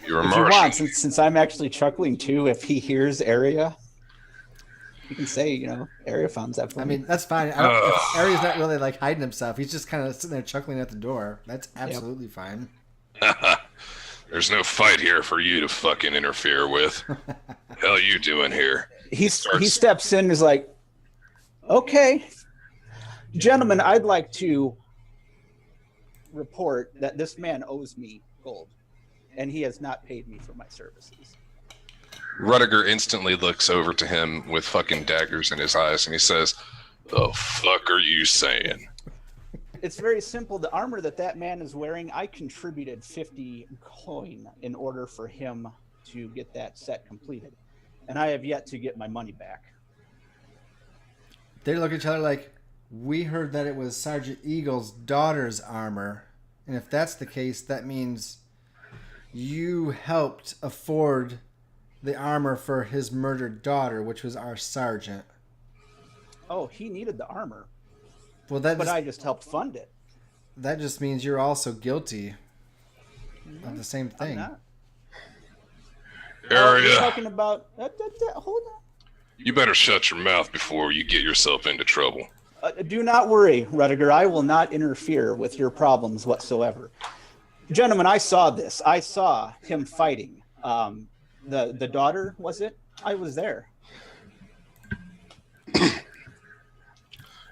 if Martian. you want, since I'm actually chuckling too, if he hears area, you can say, area found that for me. I mean, that's fine. Area's not really like hiding himself. He's just kind of sitting there chuckling at the door. That's absolutely fine. There's no fight here for you to fucking interfere with. Hell you doing here? He steps in and is like, okay, gentlemen, I'd like to report that this man owes me gold. and he has not paid me for my services. Rudiger instantly looks over to him with fucking daggers in his eyes, and he says, "The fuck are you saying?" It's very simple. The armor that man is wearing, I contributed 50 coin in order for him to get that set completed, and I have yet to get my money back. They look at each other like, we heard that it was Sergeant Eagle's daughter's armor, and if that's the case, that means you helped afford the armor for his murdered daughter, which was our sergeant. Oh, he needed the armor. Well, I just helped fund it. That just means you're also guilty of the same thing. I'm not. Area. You're talking about... hold on. You better shut your mouth before you get yourself into trouble. Do not worry, Rudiger. I will not interfere with your problems whatsoever. Gentlemen, I saw this. I saw him fighting. The daughter, was it? I was there.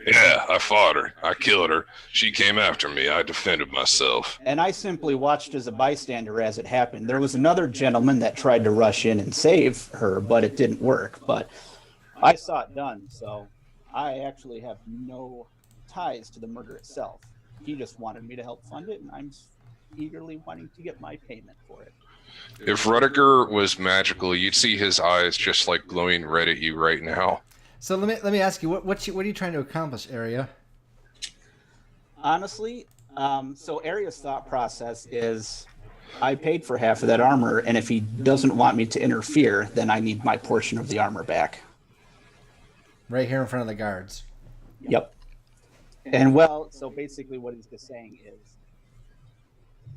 Yeah, I fought her. I killed her. She came after me. I defended myself. And I simply watched as a bystander as it happened. There was another gentleman that tried to rush in and save her, but it didn't work. But I saw it done, so I actually have no ties to the murder itself. He just wanted me to help fund it, and I'm eagerly wanting to get my payment for it. If Rudiger was magical, you'd see his eyes just like glowing red at you right now. So let me ask you, what are you trying to accomplish, Area? Honestly, so Aria's thought process is, I paid for half of that armor, and if he doesn't want me to interfere, then I need my portion of the armor back. Right here in front of the guards. Yep. And well, so basically what he's just saying is,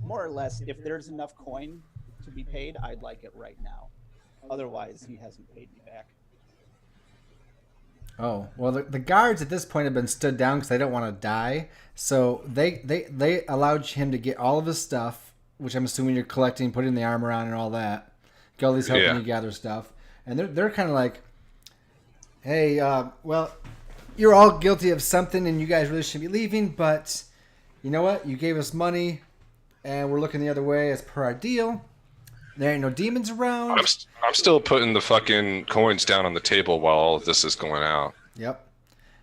more or less, if there's enough coin to be paid, I'd like it right now. Otherwise, he hasn't paid me back. Oh, well, the guards at this point have been stood down because they don't want to die. So they allowed him to get all of his stuff, which I'm assuming you're collecting, putting the armor on and all that. Gully's helping you gather stuff. And they're kind of like, hey, well, you're all guilty of something and you guys really shouldn't be leaving, but you know what? You gave us money and we're looking the other way as per our deal. There ain't no demons around. I'm still putting the fucking coins down on the table while all of this is going out. Yep.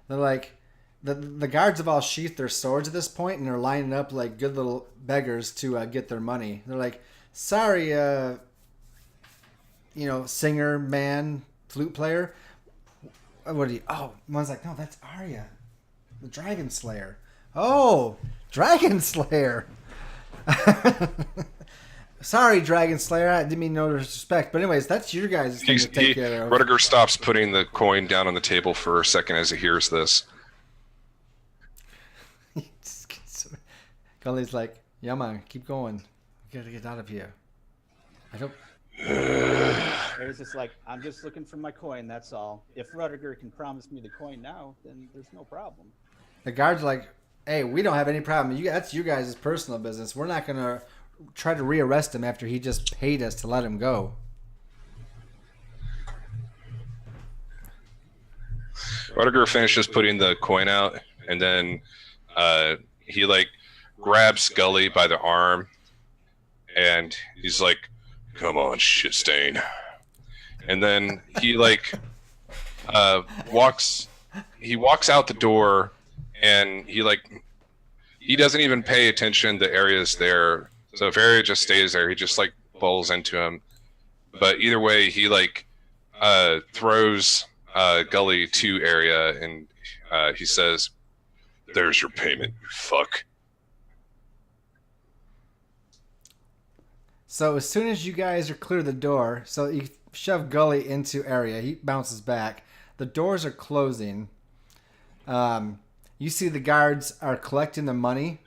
They're like, the guards have all sheathed their swords at this point, and they're lining up like good little beggars to get their money. They're like, sorry, singer, man, flute player. What are you? Oh, one's like, no, that's Arya, the Dragon Slayer. Oh, Dragon Slayer. Sorry, Dragon Slayer. I didn't mean no disrespect. But anyways, that's your guys' thing to take care of. Rudiger stops putting the coin down on the table for a second as he hears this. Gully's like, yeah, man, keep going. We gotta get out of here. I don't... It's just like, I'm just looking for my coin, that's all. If Rudiger can promise me the coin now, then there's no problem. The guard's like, hey, we don't have any problem. That's you guys' personal business. We're not going to try to rearrest him after he just paid us to let him go. Rudiger finishes putting the coin out, and then he grabs Scully by the arm, and he's like, "Come on, shit stain." And then he walks out the door, and he doesn't even pay attention to Aria's there. So if Aria just stays there, he just bowls into him. But either way, he throws Gully to Aria, and he says, "There's your payment, you fuck." So as soon as you guys are clear the door, so you shove Gully into Aria, he bounces back. The doors are closing. You see the guards are collecting the money,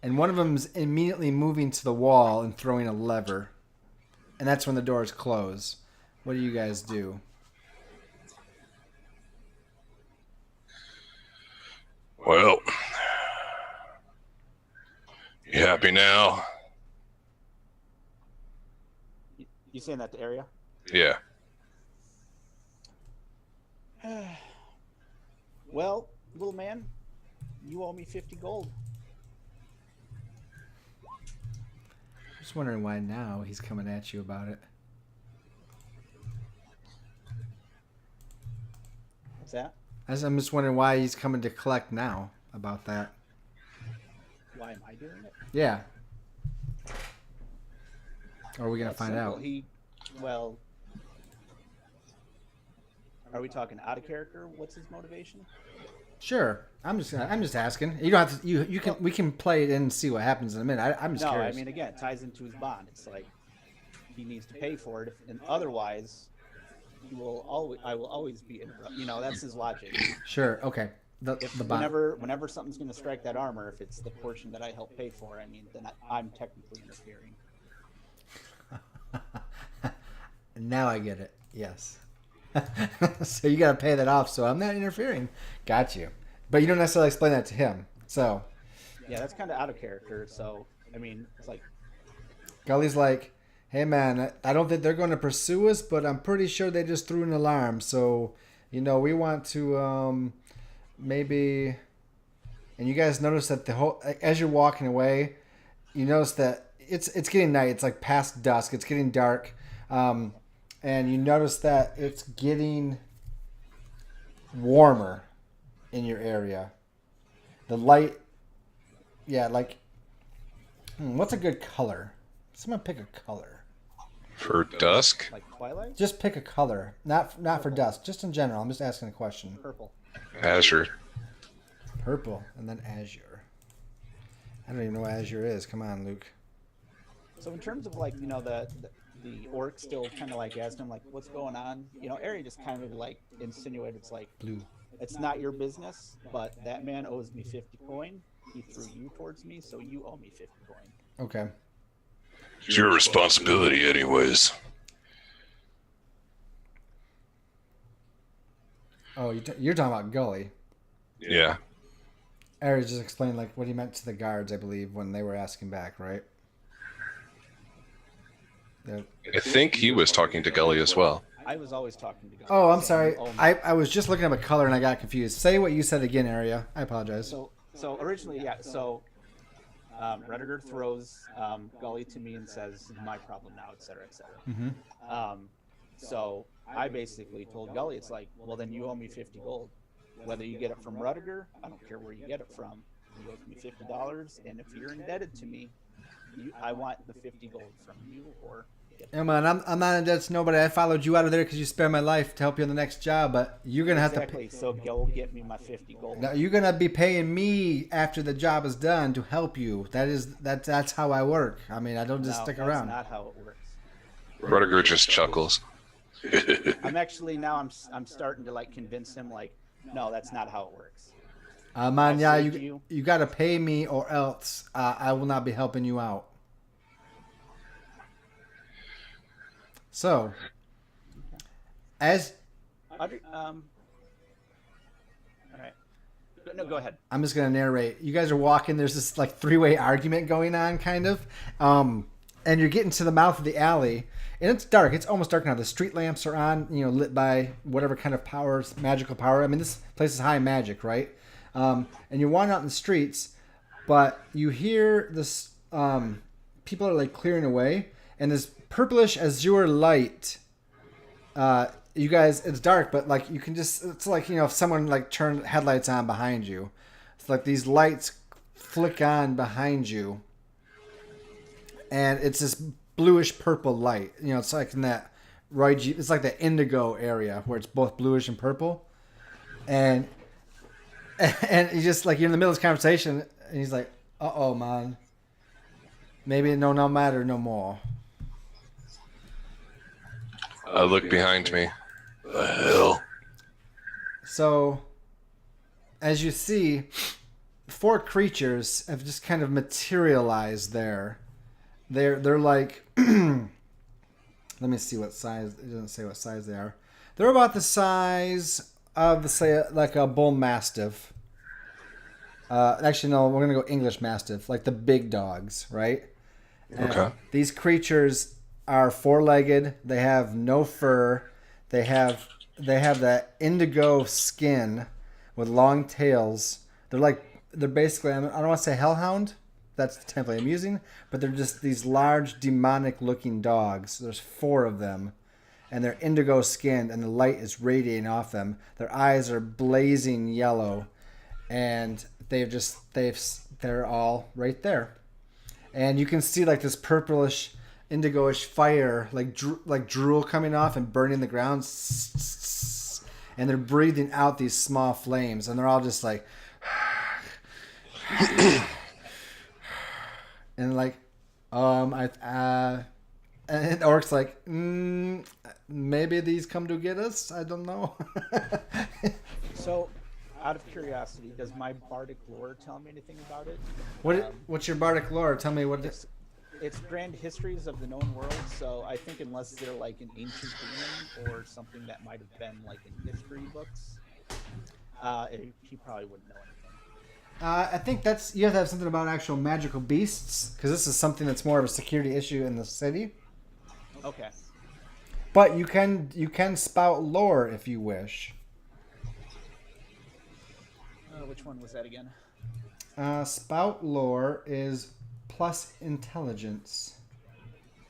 and one of them is immediately moving to the wall and throwing a lever. And that's when the doors close. What do you guys do? Well, you happy now? You saying that to Aria? Yeah. Well, little man, you owe me 50 gold. Just wondering why now he's coming at you about it. What's that? I'm just wondering why he's coming to collect now about that. Why am I doing it? Yeah. Or are we gonna That's find simple. out? Well, are we talking out of character? What's his motivation? Sure. I'm just asking. You don't have to. You can. We can play it and see what happens in a minute. I'm just No, curious. I mean, again, it ties into his bond. It's like he needs to pay for it, and otherwise, I will always be interrupted. You know, that's his logic. Sure. Okay. The bond. Whenever something's going to strike that armor, if it's the portion that I help pay for, I mean, then I'm technically interfering. Now I get it. Yes. So you got to pay that off. So I'm not interfering. Got you. But you don't necessarily explain that to him. So. Yeah, that's kind of out of character. So I mean, it's like Gully's like, hey man, I don't think they're going to pursue us, but I'm pretty sure they just threw an alarm. So, we want to maybe. And you guys notice that as you're walking away, you notice that it's getting night. It's like past dusk. It's getting dark. And you notice that it's getting warmer in your area. The light, yeah, like, what's a good color? Someone pick a color. For dusk? like Twilight. Just pick a color, not for dusk, just in general. I'm just asking a question. Purple. Azure. Purple, and then azure. I don't even know what azure is. Come on, Luke. So in terms of like, the orc still kind of like asked him like, what's going on? Ari just kind of like insinuated, it's like, Blue. it's not your business, but that man owes me 50 coin. He threw you towards me, so you owe me 50 coin. Okay. It's your responsibility, anyways. Oh, you're talking about Gully. Yeah. Ari just explained like what he meant to the guards, I believe, when they were asking back, right? Yeah. I think he was talking to Gully as well. I was always talking to God. Oh, I'm sorry. You owe me. I was just looking up a color and I got confused. Say what you said again, Aria. I apologize. So originally, yeah. So Rediger throws Gully to me and says, "This is my problem now," et cetera, et cetera. Mm-hmm. So I basically told Gully, it's like, well, then you owe me 50 gold. Whether you get it from Rediger, I don't care where you get it from. You owe me $50, and if you're indebted to me, I want the 50 gold from you or. Yeah, man, I'm not in debt to nobody. I followed you out of there because you spared my life to help you on the next job, but you're gonna have to pay. So go get me my 50 gold. Now, you're gonna be paying me after the job is done to help you. That's how I work. I mean, I don't just stick around. That's not how it works. Rutger just chuckles. I'm actually now I'm starting to like convince him like, no, that's not how it works. Man, yeah, you gotta pay me or else I will not be helping you out. So, as All right. No, go ahead. I'm just gonna narrate. You guys are walking. There's this like three-way argument going on, kind of, and you're getting to the mouth of the alley, and it's dark. It's almost dark now. The street lamps are on, lit by whatever kind of powers, magical power. I mean, this place is high in magic, right? And you're wandering out in the streets, but you hear this. People are like clearing away, and this purplish azure light. You guys, it's dark, but like you can just, it's like, if someone like turned headlights on behind you. It's like these lights flick on behind you. And it's this bluish purple light. It's like in that it's like the indigo area where it's both bluish and purple. And you just like, you're in the middle of this conversation and he's like, uh-oh, man. Maybe no matter no more. I look behind me. The hell? So, as you see, 4 creatures have just kind of materialized there. They're like, let me see what size. It doesn't say what size they are. They're about the size of, say, like a bull mastiff. Actually, no, we're gonna go English mastiff, like the big dogs, right? Okay. And these creatures are 4-legged. They have no fur. They have that indigo skin with long tails. They're basically, I don't want to say hellhound. That's the template I'm using. But they're just these large demonic-looking dogs. There's 4 of them, and they're indigo skinned, and the light is radiating off them. Their eyes are blazing yellow, and they're all right there. And you can see like this purplish, indigo-ish fire, like drool coming off and burning the ground. And they're breathing out these small flames, and they're all just like, and like, and Orc's like, maybe these come to get us. I don't know. So, out of curiosity, does my bardic lore tell me anything about it? What's your bardic lore? Tell me what it is. It's grand histories of the known world, so I think unless they're like an ancient demon or something that might have been like in history books, he probably wouldn't know anything. I think you have to have something about actual magical beasts, because this is something that's more of a security issue in the city. Okay. But you can spout lore if you wish. Which one was that again? Spout lore is plus intelligence.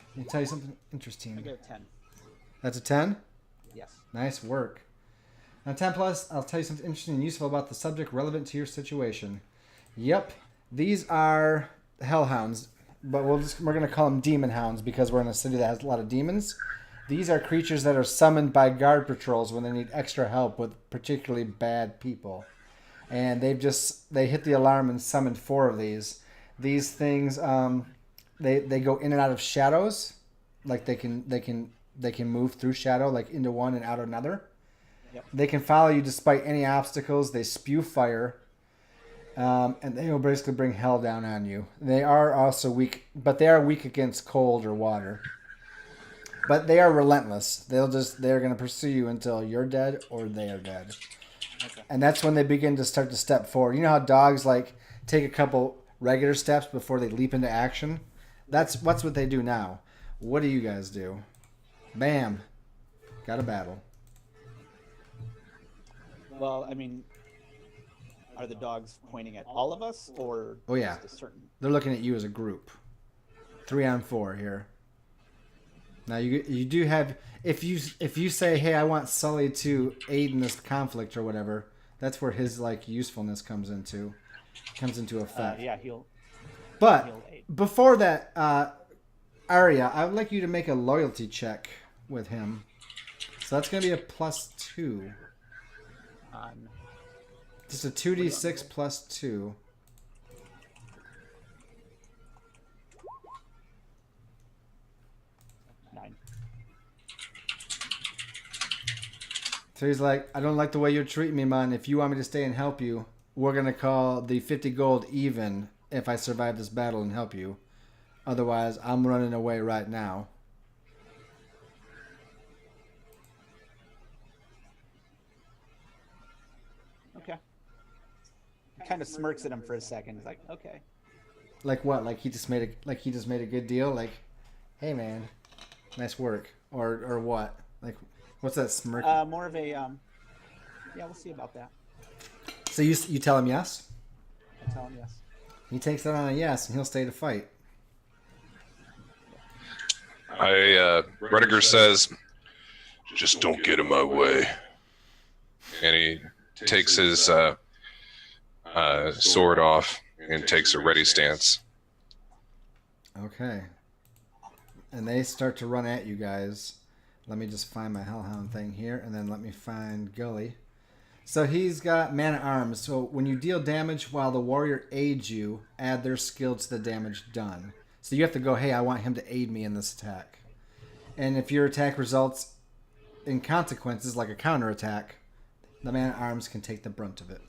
Let me tell you something interesting. I get a 10. That's a 10? Yes. Nice work. Now 10 plus, I'll tell you something interesting and useful about the subject relevant to your situation. Yep, these are hellhounds, but we're going to call them demon hounds because we're in a city that has a lot of demons. These are creatures that are summoned by guard patrols when they need extra help with particularly bad people. And they hit the alarm and summoned 4 of these. These things, they go in and out of shadows, like they can move through shadow, like into one and out another. Yep. They can follow you despite any obstacles. They spew fire, and they will basically bring hell down on you. They are also weak, but they are weak against cold or water. But they are relentless. They're going to pursue you until you're dead or they are dead. Okay. And that's when they begin to start to step forward. You know how dogs like take a couple regular steps before they leap into action? That's what they do now. What do you guys do? Bam. Got a battle. Well, I mean, are the dogs pointing at all of us, or Oh, yeah. just a certain? They're looking at you as a group. 3 on 4 here. Now you do have, if you say, hey, I want Sully to aid in this conflict or whatever, that's where his like usefulness comes into effect. Yeah, he'll But aid. before that, Arya, I would like you to make a loyalty check with him. So that's going to be a +2. On Just a 2d6 +2. So he's like, I don't like the way you're treating me, man. If you want me to stay and help you, we're going to call the 50 gold even if I survive this battle and help you. Otherwise, I'm running away right now. Okay. Kind of smirks at him for a second. He's like, okay. Like what? Like he just made a good deal? Like, hey man, nice work. Or what? Like, what's that smirk? More of a, yeah, we'll see about that. So you tell him yes? I tell him yes. He takes that on a yes, and he'll stay to fight. Rediger says, Just don't get in my way. and he takes his sword off and takes a ready stance. Okay. And they start to run at you guys. Let me just find my Hellhound thing here, and then let me find Gully. So he's got man-at-arms. So when you deal damage while the warrior aids you, add their skill to the damage done. So you have to go, hey, I want him to aid me in this attack. And if your attack results in consequences, like a counterattack, the man-at-arms can take the brunt of it.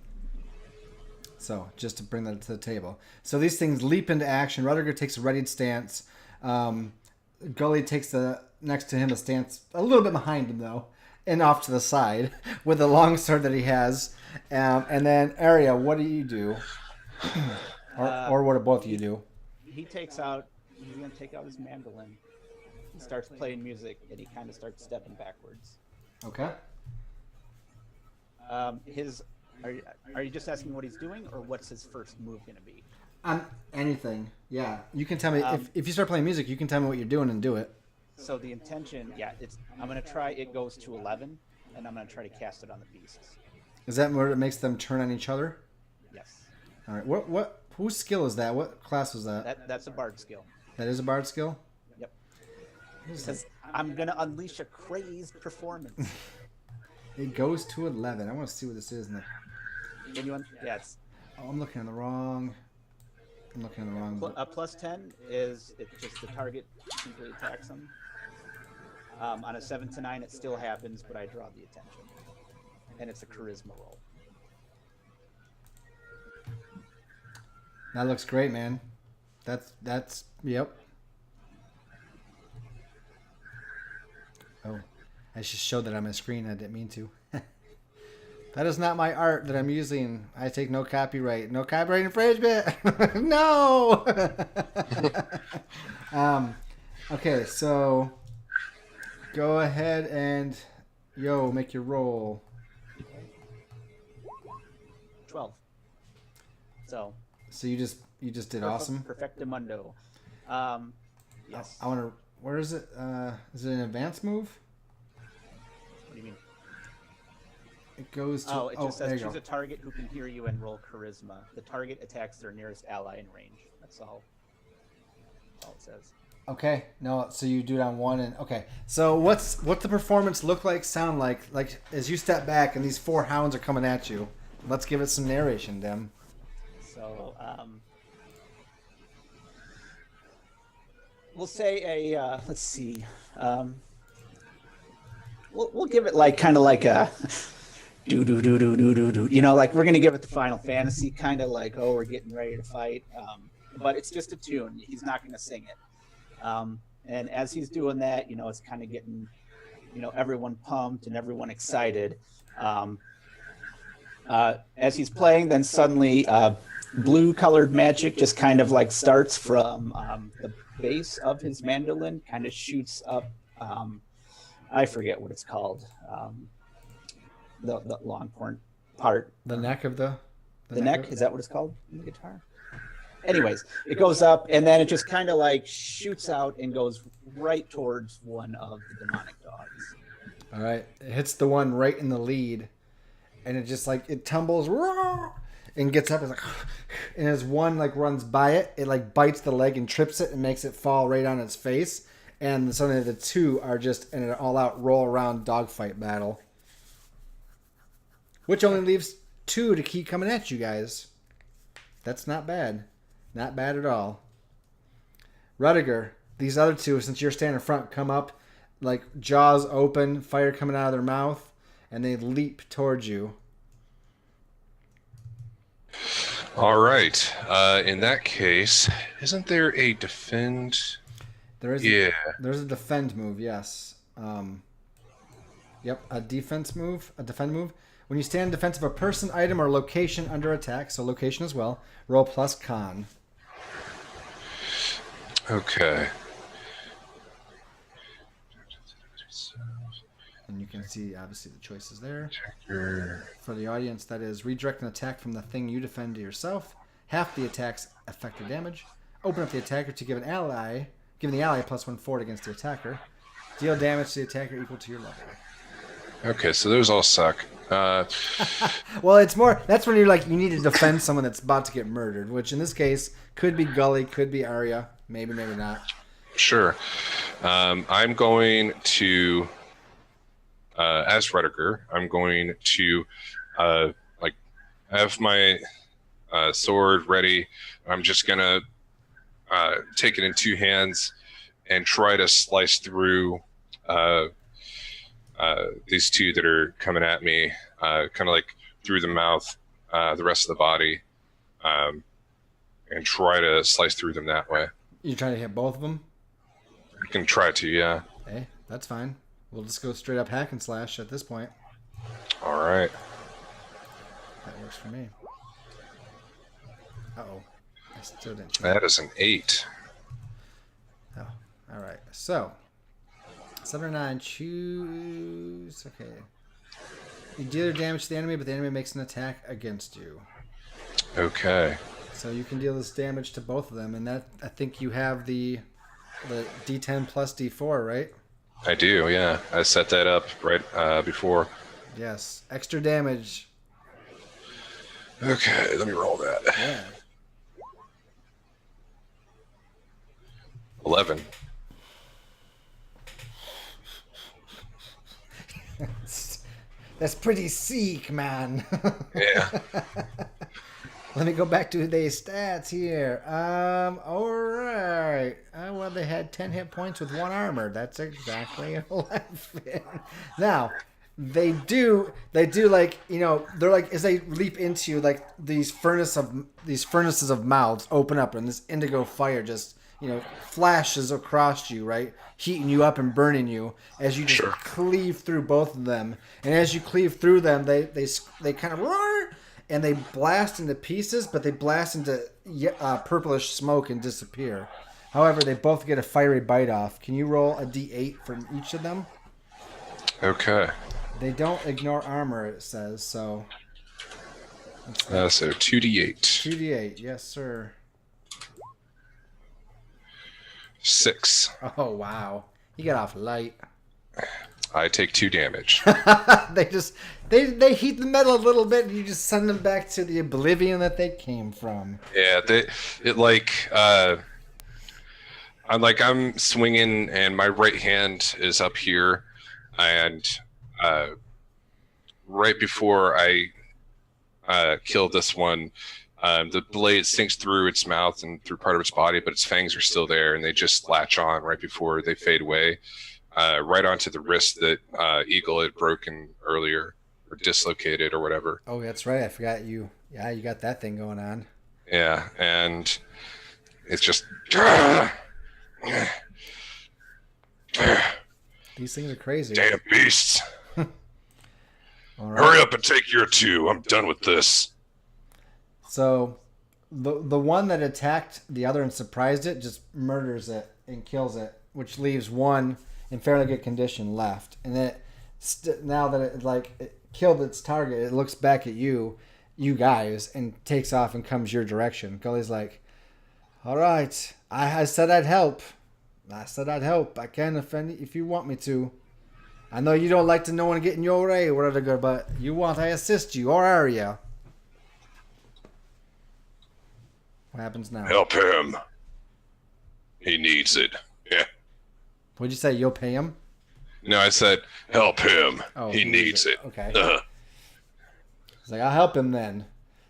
So just to bring that to the table. So these things leap into action. Rudiger takes a readied stance. Gully takes the next to him a stance a little bit behind him, though, and off to the side with the long sword that he has. And then Arya, what do you do? or what do both of you do? He's going to take out his mandolin. He starts playing music, and he kind of starts stepping backwards. Okay. Are you just asking what he's doing, or what's his first move going to be? On anything. Yeah. You can tell me if you start playing music, you can tell me what you're doing and do it. So the intention, I'm gonna try. It goes to 11, and I'm gonna try to cast it on the beasts. Is that where it makes them turn on each other? Yes. All right. What? Whose skill is that? What class was that? That's a bard skill. That is a bard skill. Yep. Because I'm gonna unleash a crazed performance. It goes to 11. I want to see what this is. Anyone? Yes. Oh, I'm looking at the wrong. A plus 10 is just the target simply attacks them. On a 7 to 9, it still happens, but I draw the attention, and it's a charisma roll. That looks great, man. That's yep. Oh, I just showed that on my screen. I didn't mean to. That is not my art that I'm using. I take no copyright. No copyright infringement. No. Okay, so go ahead and make your roll. 12. So you just did awesome. Perfectamundo. Yes. I want to. Where is it? Is it an advanced move? What do you mean? It goes to. It just says choose a target who can hear you and roll charisma. The target attacks their nearest ally in range. That's all. That's all it says. Okay. No. So you do it on one and okay. So what's the performance look like? Sound like as you step back and these 4 hounds are coming at you. Let's give it some narration, Dem. So we'll say a let's see. We'll give it kind of like a do do do do do do do. Like we're gonna give it the Final Fantasy kind of like we're getting ready to fight. But it's just a tune. He's not gonna sing it. And as he's doing that, it's kind of getting everyone pumped and everyone excited. As he's playing, then suddenly blue-colored magic just kind of starts from the base of his mandolin, kind of shoots up. I forget what it's called. The long part. The neck of the neck? Is that what it's called in the guitar? Anyways, it goes up and then it just kind of shoots out and goes right towards one of the demonic dogs. All right, it hits the one right in the lead, and it just it tumbles and gets up and as one runs by it, it bites the leg and trips it and makes it fall right on its face. And suddenly the two are just in an all-out roll-around dogfight battle. Which only leaves 2 to keep coming at you guys. That's not bad. Not bad at all. Rudiger, these other 2, since you're standing in front, come up, jaws open, fire coming out of their mouth, and they leap towards you. All right. In that case, isn't there a defend... There is there's a defend move, yes. Yep, a defend move. When you stand in defense of a person, item, or location under attack, so location as well, roll plus con. Okay. And you can see, obviously, the choices there. Checker. For the audience, that is redirect an attack from the thing you defend to yourself. Half the attack's effective damage. Open up the attacker to give the ally plus 1 forward against the attacker. Deal damage to the attacker equal to your level. Okay, so those all suck. Well, it's more... That's when you're you need to defend someone that's about to get murdered, which in this case could be Gully, could be Arya. Maybe, maybe not. Sure. I'm going to... as Rudiger, I'm going to have my sword ready. I'm just going to take it in 2 hands and try to slice through these 2 that are coming at me, kind of through the mouth, the rest of the body, and try to slice through them that way. You trying to hit both of them? I can try to, yeah. Hey, that's fine. We'll just go straight up hack and slash at this point. All right. That works for me. Uh-oh. I still didn't choose. That is an 8. Oh, all right. So, 7 or 9, choose. Okay. You deal damage to the enemy, but the enemy makes an attack against you. Okay. So you can deal this damage to both of them, and that I think you have the D10 plus D4, right? I do, yeah. I set that up right before. Yes, extra damage. Okay, let me roll that. Yeah. 11. That's pretty sick, man. Yeah. Let me go back to their stats here. All right. Well, they had 10 hit points with 1 armor. That's exactly 11. Now, they do like, you know, they're like, as they leap into you, like these furnaces of mouths open up, and this indigo fire just, you know, flashes across you, right? Heating you up and burning you as you just cleave through both of them. And as you cleave through them, they kind of roar, and they blast into pieces, but they blast into purplish smoke and disappear. However, they both get a fiery bite off. Can you roll a d8 for each of them? Okay. They don't ignore armor, it says, so... So 2d8. 2d8, yes, sir. 6. Oh, wow. You got off light. I take 2 damage. They heat the metal a little bit, and you just send them back to the oblivion that they came from. Yeah, I'm swinging, and my right hand is up here, and right before I kill this one, the blade sinks through its mouth and through part of its body, but its fangs are still there, and they just latch on right before they fade away, right onto the wrist that Eagle had broken earlier, or dislocated, or whatever. Oh, that's right. I forgot you. Yeah, you got that thing going on. Yeah, and it's just... These things are crazy. Damn beasts. All right. Hurry up and take your 2. I'm done with this. So, the one that attacked the other and surprised it just murders it and kills it, which leaves one in fairly good condition left. And then now that it killed its target, it looks back at you guys, and takes off and comes your direction. Gully's like, all right, I said I'd help. I can if you want me to. I know you don't like to no one get in your way or whatever, but you want I assist you, or are you? What happens now? Help him. He needs it. Yeah. What'd you say? You'll pay him? No, I said, Help him. Oh, he needs it. Okay. He's like, I'll help him then.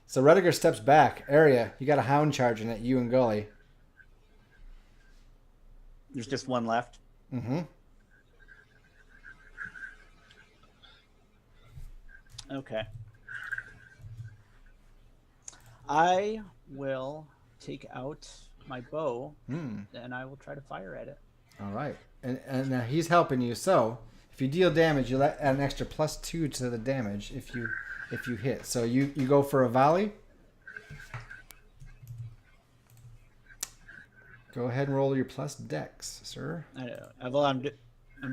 So Rediger steps back. Area, you got a hound charging at you and Gully. There's just one left. Mm-hmm. Okay. I will take out my bow, and I will try to fire at it. All right. And now he's helping you. So if you deal damage, you'll add an extra +2 to the damage if you hit. So you go for a volley. Go ahead and roll your plus dex, sir. Well, I'm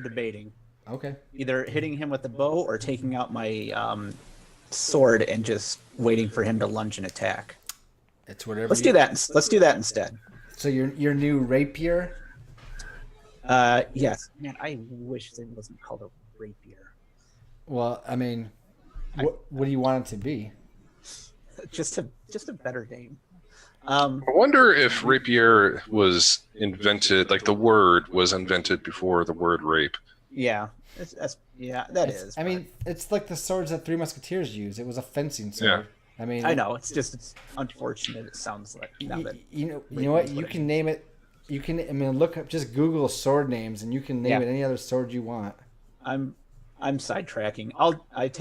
debating. Okay. Either hitting him with the bow or taking out my sword and just waiting for him to lunge and attack. It's whatever. Let's do that. Let's do that instead. So your new rapier. Yes. Man, I wish it wasn't called a rapier. Well, I mean, what do you want it to be? Just a better name. I wonder if rapier was invented, like the word was invented before the word rape. Yeah, that is. I mean, it's like the swords that Three Musketeers used. It was a fencing sword. Yeah. I mean, I know. It's unfortunate. It sounds like now that you know what? You can name it. You can. I mean, look up. Just Google sword names, and you can name it any other sword you want. I'm sidetracking.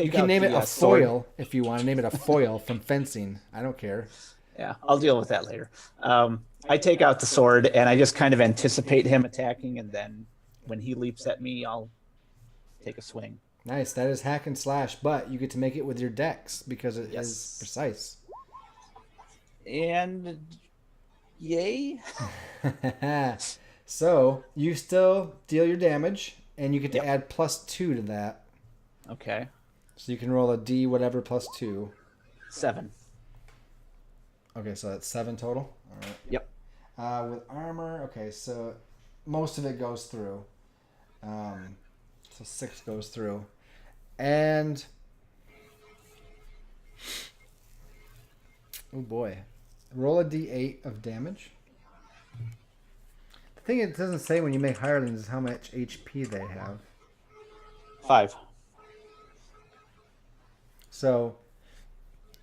You can name it a foil if you want to name it a foil from fencing. I don't care. Yeah, I'll deal with that later. I take out the sword and I just kind of anticipate him attacking, and then when he leaps at me, I'll take a swing. Nice. That is hack and slash, but you get to make it with your dex because it is precise. And yay. So you still deal your damage, and you get to add +2 to that. Okay. So you can roll a D whatever +2. 7. Okay, so that's 7 total. All right. Yep. With armor, okay, so most of it goes through. So 6 goes through. And oh boy. Roll a d8 of damage. The thing it doesn't say when you make hirelings is how much HP they have. 5. So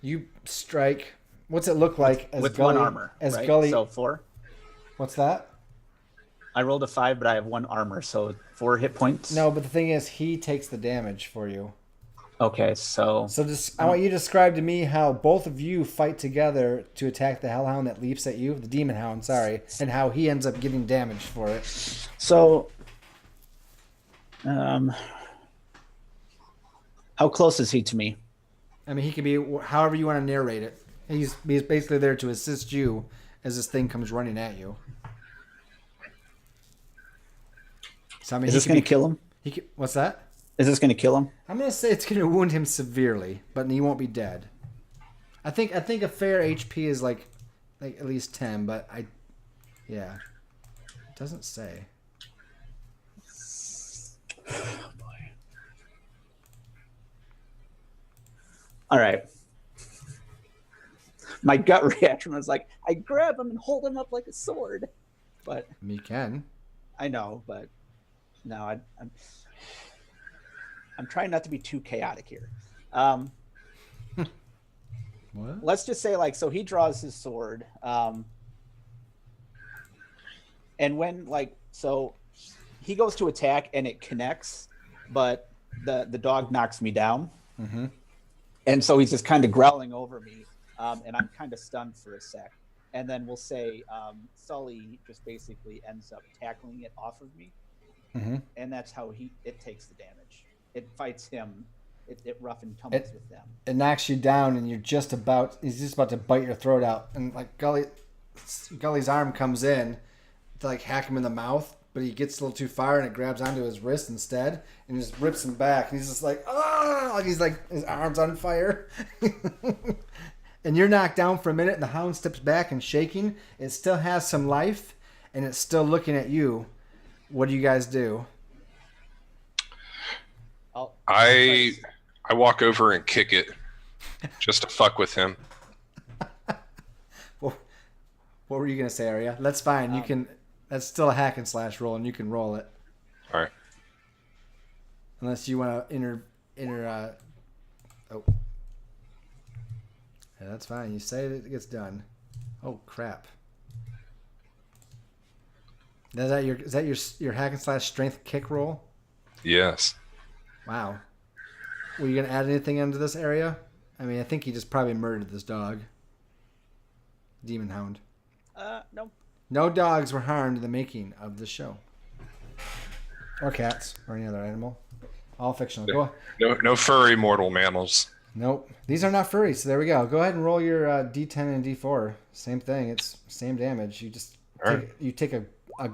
you strike. What's it look like as with Gully, one armor? As right? Gully. So 4. What's that? I rolled a 5, but I have 1 armor, so 4 hit points. No, but the thing is, he takes the damage for you. Okay, so just I want you to describe to me how both of you fight together to attack the hellhound that leaps at you, the demon hound, sorry, and how he ends up getting damaged for it. So, how close is he to me? I mean, he can be however you want to narrate it. He's basically there to assist you as this thing comes running at you. So I mean, Is this going to kill him? What's that? Is this going to kill him? I'm gonna say it's gonna wound him severely, but he won't be dead. I think a fair HP is like at least 10, but yeah, it doesn't say. Oh, boy. All right. My gut reaction was like, I grab him and hold him up like a sword, but You can. I know, but no, I'm trying not to be too chaotic here. What? Let's just say, like, so he draws his sword, and when, like, so he goes to attack and it connects, but the dog knocks me down, and so he's just kind of growling over me, and I'm kind of stunned for a sec, and then we'll say Sully just basically ends up tackling it off of me, and that's how it takes the damage. It fights him. It rough and tumbles with them. It knocks you down, and he's just about to bite your throat out, and like Gully's arm comes in to like hack him in the mouth, but he gets a little too far, and it grabs onto his wrist instead, and just rips him back, and he's just like, ah, like he's like his arm's on fire, and you're knocked down for a minute, and the hound steps back and shaking. It still has some life, and it's still looking at you. What do you guys do? I walk over and kick it just to fuck with him. Well, what were you gonna say, Arya? That's fine. You can. That's still a hack and slash roll, and you can roll it. All right. Unless you want to Oh. Yeah, that's fine. You say it gets done. Oh crap. Is that your hack and slash strength kick roll? Yes. Wow. Were you gonna add anything into this area? I mean, I think he just probably murdered this dog. Demon hound. No. No dogs were harmed in the making of the show. Or cats, or any other animal. All fictional. Go. No furry mortal mammals. Nope. These are not furries, so there we go. Go ahead and roll your D10 and D4. Same thing. It's same damage. You just take a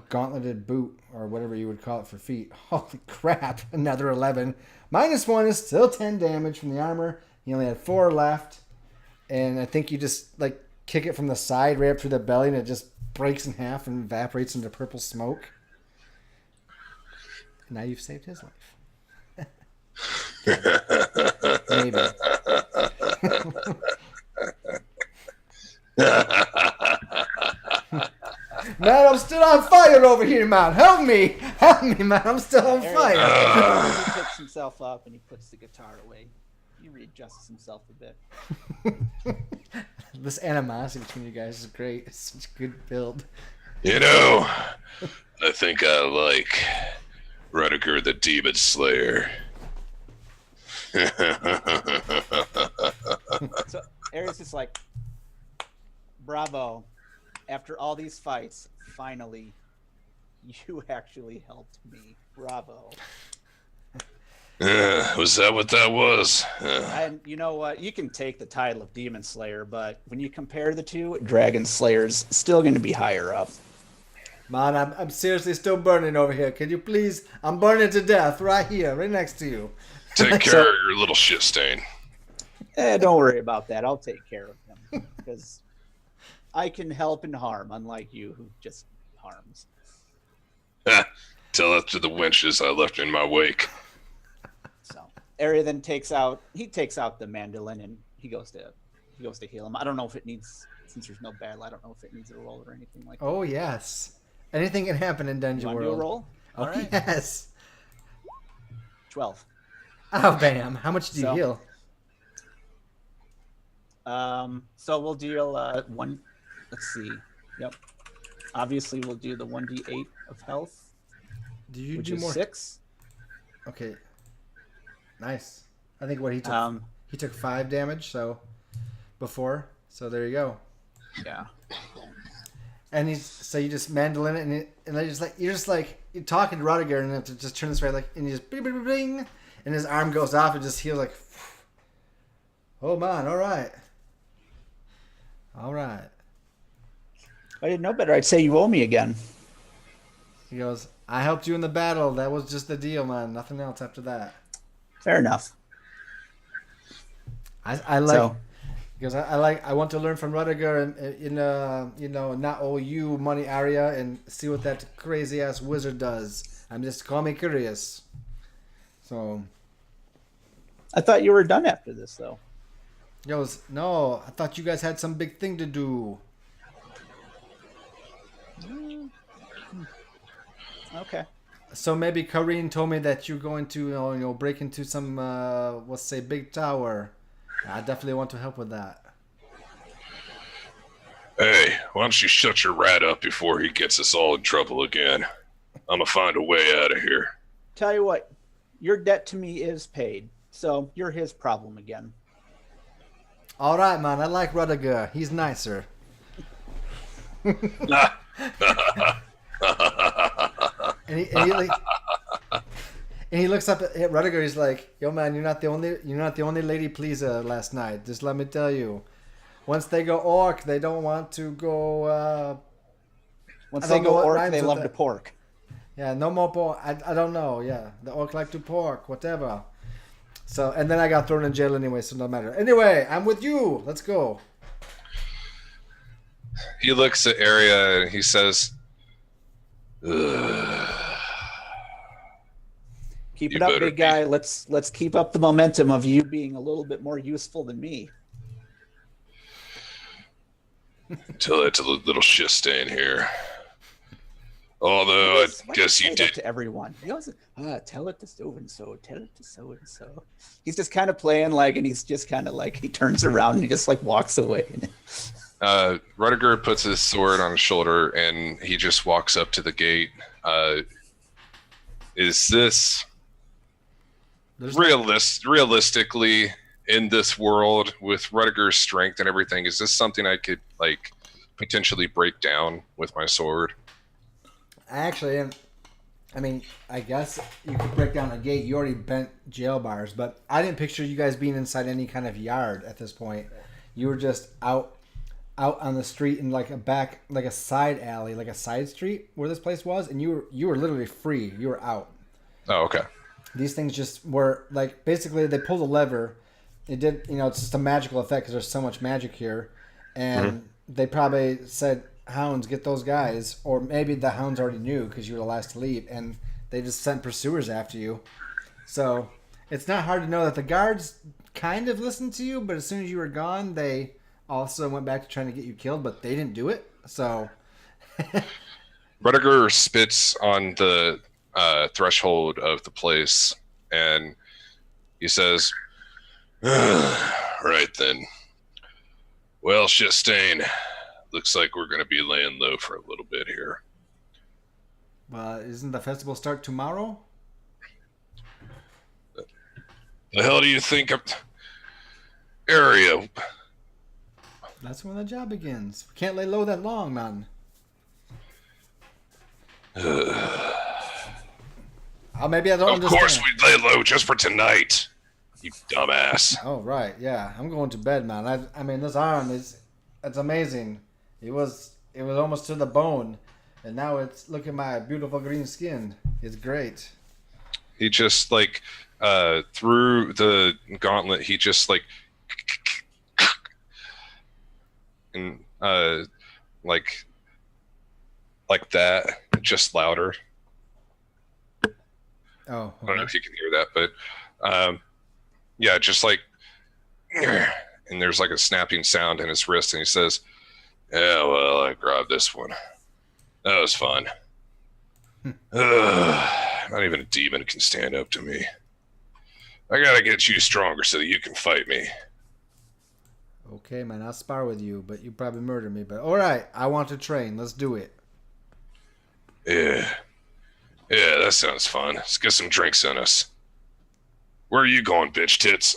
gauntleted boot, or whatever you would call it for feet. Holy crap. Another 11. -1 is still 10 damage from the armor. You only had 4 left. And I think you just like kick it from the side right up through the belly, and it just breaks in half and evaporates into purple smoke. Now you've saved his life. Maybe. Man, I'm still on fire over here, man. Help me, man. I'm still on fire. He picks himself up and he puts the guitar away. He readjusts himself a bit. This animosity between you guys is great. It's such a good build. You know, I think I like Rudiger the Demon Slayer. So Ares is like, bravo. After all these fights, finally, you actually helped me. Bravo. Was that what that was? And you know what? You can take the title of Demon Slayer, but when you compare the two, Dragon Slayer's still going to be higher up. Man, I'm seriously still burning over here. Can you please? I'm burning to death right here, right next to you. Take care of your little shit stain. Don't worry about that. I'll take care of him because I can help and harm, unlike you who just harms. Tell that to the wenches I left in my wake. So Arya then takes out the mandolin and he goes to heal him. I don't know if it needs, since there's no battle, I don't know if it needs a roll or anything like that. Oh yes, anything can happen in Dungeon You want to World. do a roll? Oh All right. yes. 12. Oh bam! How much do you So- heal? So we'll deal one. Let's see. Yep. Obviously, we'll do the 1d8 of health, Do you which do is more? 6. Okay. Nice. I think what he took 5 damage. So before. So there you go. Yeah. And so you just mandolin it, and you're talking to Rodiger, and to just turn this way, like, and you just bing, bing, bing, and his arm goes off, and just heals like, oh man, all right. If I didn't know better, I'd say you owe me again. He goes, I helped you in the battle. That was just the deal, man. Nothing else after that. Fair enough. I like. So, Because I want to learn from Rodiger and not owe you money, Arya, and see what that crazy ass wizard does. I'm just call me curious. So I thought you were done after this, though. he goes, no, I thought you guys had some big thing to do. Okay. So maybe Kareen told me that you're going to break into some let's say big tower. I definitely want to help with that. Hey, why don't you shut your rat up before he gets us all in trouble again? I'm gonna find a way out of here. Tell you what, your debt to me is paid, so you're his problem again. All right, man. I like Rodiger. He's nicer. And he looks up at Rodiger. He's like, "Yo, man, you're not the only lady pleaser last night. Just let me tell you, once they go orc, they don't want to go. Once I they don't know go what orc, rhymes they with love that. to pork. Yeah, no more pork. I don't know. Yeah, the orc like to pork, whatever. So, and then I got thrown in jail anyway, so no matter. Anyway, I'm with you. Let's go. He looks at Arya and he says, "Ugh." Keep You it up, better big be. guy. Let's keep up the momentum of you being a little bit more useful than me. Tell that to the little shit staying here. Although I Why guess do you say that did. to everyone. You always, tell it to so and so. Tell it to so and so. He's just kind of playing and he's just kind of he turns around and he just walks away. Rodiger puts his sword on his shoulder and he just walks up to the gate. Is this realistically in this world with Rodiger's strength and everything? Is this something I could potentially break down with my sword? Actually, I mean, I guess you could break down a gate. You already bent jail bars, but I didn't picture you guys being inside any kind of yard at this point. You were just out on the street in a side alley, like a side street where this place was, and you were literally free. You were out. Oh, okay. These things just were basically they pulled a lever. It did, it's just a magical effect because there's so much magic here, and they probably said, "Hounds, get those guys," or maybe the hounds already knew because you were the last to leave, and they just sent pursuers after you. So it's not hard to know that the guards kind of listened to you, but as soon as you were gone, they also went back to trying to get you killed, but they didn't do it. So Rodiger spits on the threshold of the place and he says, Right then. Well, Shitstain, looks like we're going to be laying low for a little bit here. isn't the festival start tomorrow? The hell do you think of area? That's when the job begins. We can't lay low that long, man. Maybe I don't Of understand. course we'd lay low just for tonight. You dumbass. Oh, right, yeah. I'm going to bed, man. I mean, this arm it's amazing. It was almost to the bone, and now look at my beautiful green skin. It's great. he just through the gauntlet, he just and like that, just louder. Oh, I don't know if you can hear that, but yeah, just like, and there's like a snapping sound in his wrist, and he says, "Yeah, well, I grabbed this one. That was fun. Not even a demon can stand up to me. I gotta get you stronger so that you can fight me." Okay, man, I'll spar with you, but you probably murder me. But all right, I want to train. Let's do it. Yeah. Yeah, that sounds fun. Let's get some drinks in us. Where are you going, bitch tits?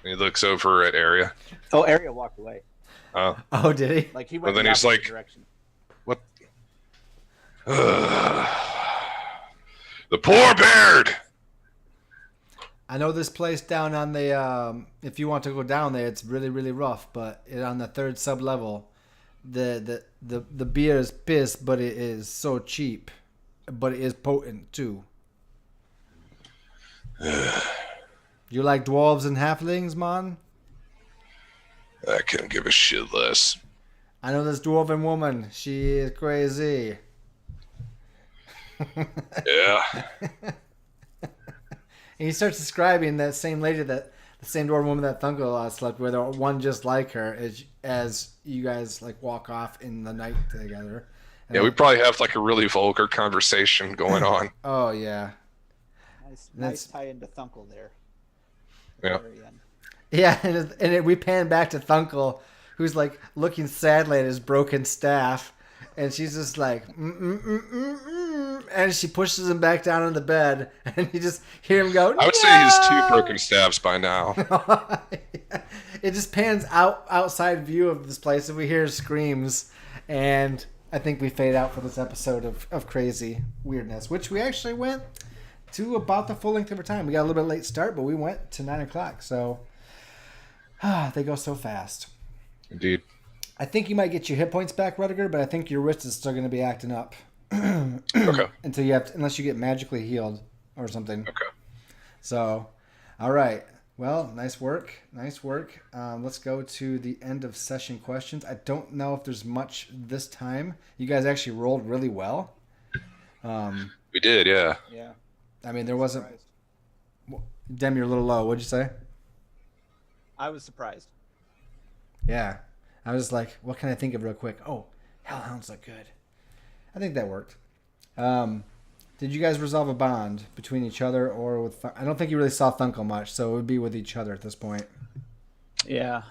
He looks over at Area. Oh, Area walked away. Oh, did he? Like he went Well, then the he's opposite like- direction. What? The poor Baird! I know this place down on the if you want to go down there, it's really really rough. But on the third sub level, the beer is piss, but it is so cheap, but it is potent too. You like dwarves and halflings, man? I couldn't give a shit less. I know this dwarven woman. She is crazy. Yeah. And he starts describing that same lady, the same dwarven woman that Thunkel slept with, or one just like her, as you guys like walk off in the night together. And Yeah, we probably have like a really vulgar conversation going on. Oh yeah, Nice That's- tie into Thunkel there. Yeah. Very end. yeah, and we pan back to Thunkel, who's like looking sadly at his broken staff, and she's just like, and she pushes him back down on the bed, and you just hear him go. I would say he's 2 broken stabs by now. It just pans outside view of this place, and we hear screams, and I think we fade out for this episode of crazy weirdness, which we actually went to about the full length of our time. We got a little bit late start, but we went to 9 o'clock, so they go so fast. Indeed. I think you might get your hit points back, Rudiger, but I think your wrist is still going to be acting up Okay. until you unless you get magically healed or something. Okay. So, all right. Well, nice work. Nice work. Let's go to the end of session questions. I don't know if there's much this time. You guys actually rolled really well. We did, yeah. Yeah. I mean, there wasn't. Surprised. Dem, you're a little low. What'd you say? I was surprised. Yeah. I was like, what can I think of real quick? Oh, Hellhounds look good. I think that worked. Did you guys resolve a bond between each other or with... I don't think you really saw Thunkel much, so it would be with each other at this point. Yeah.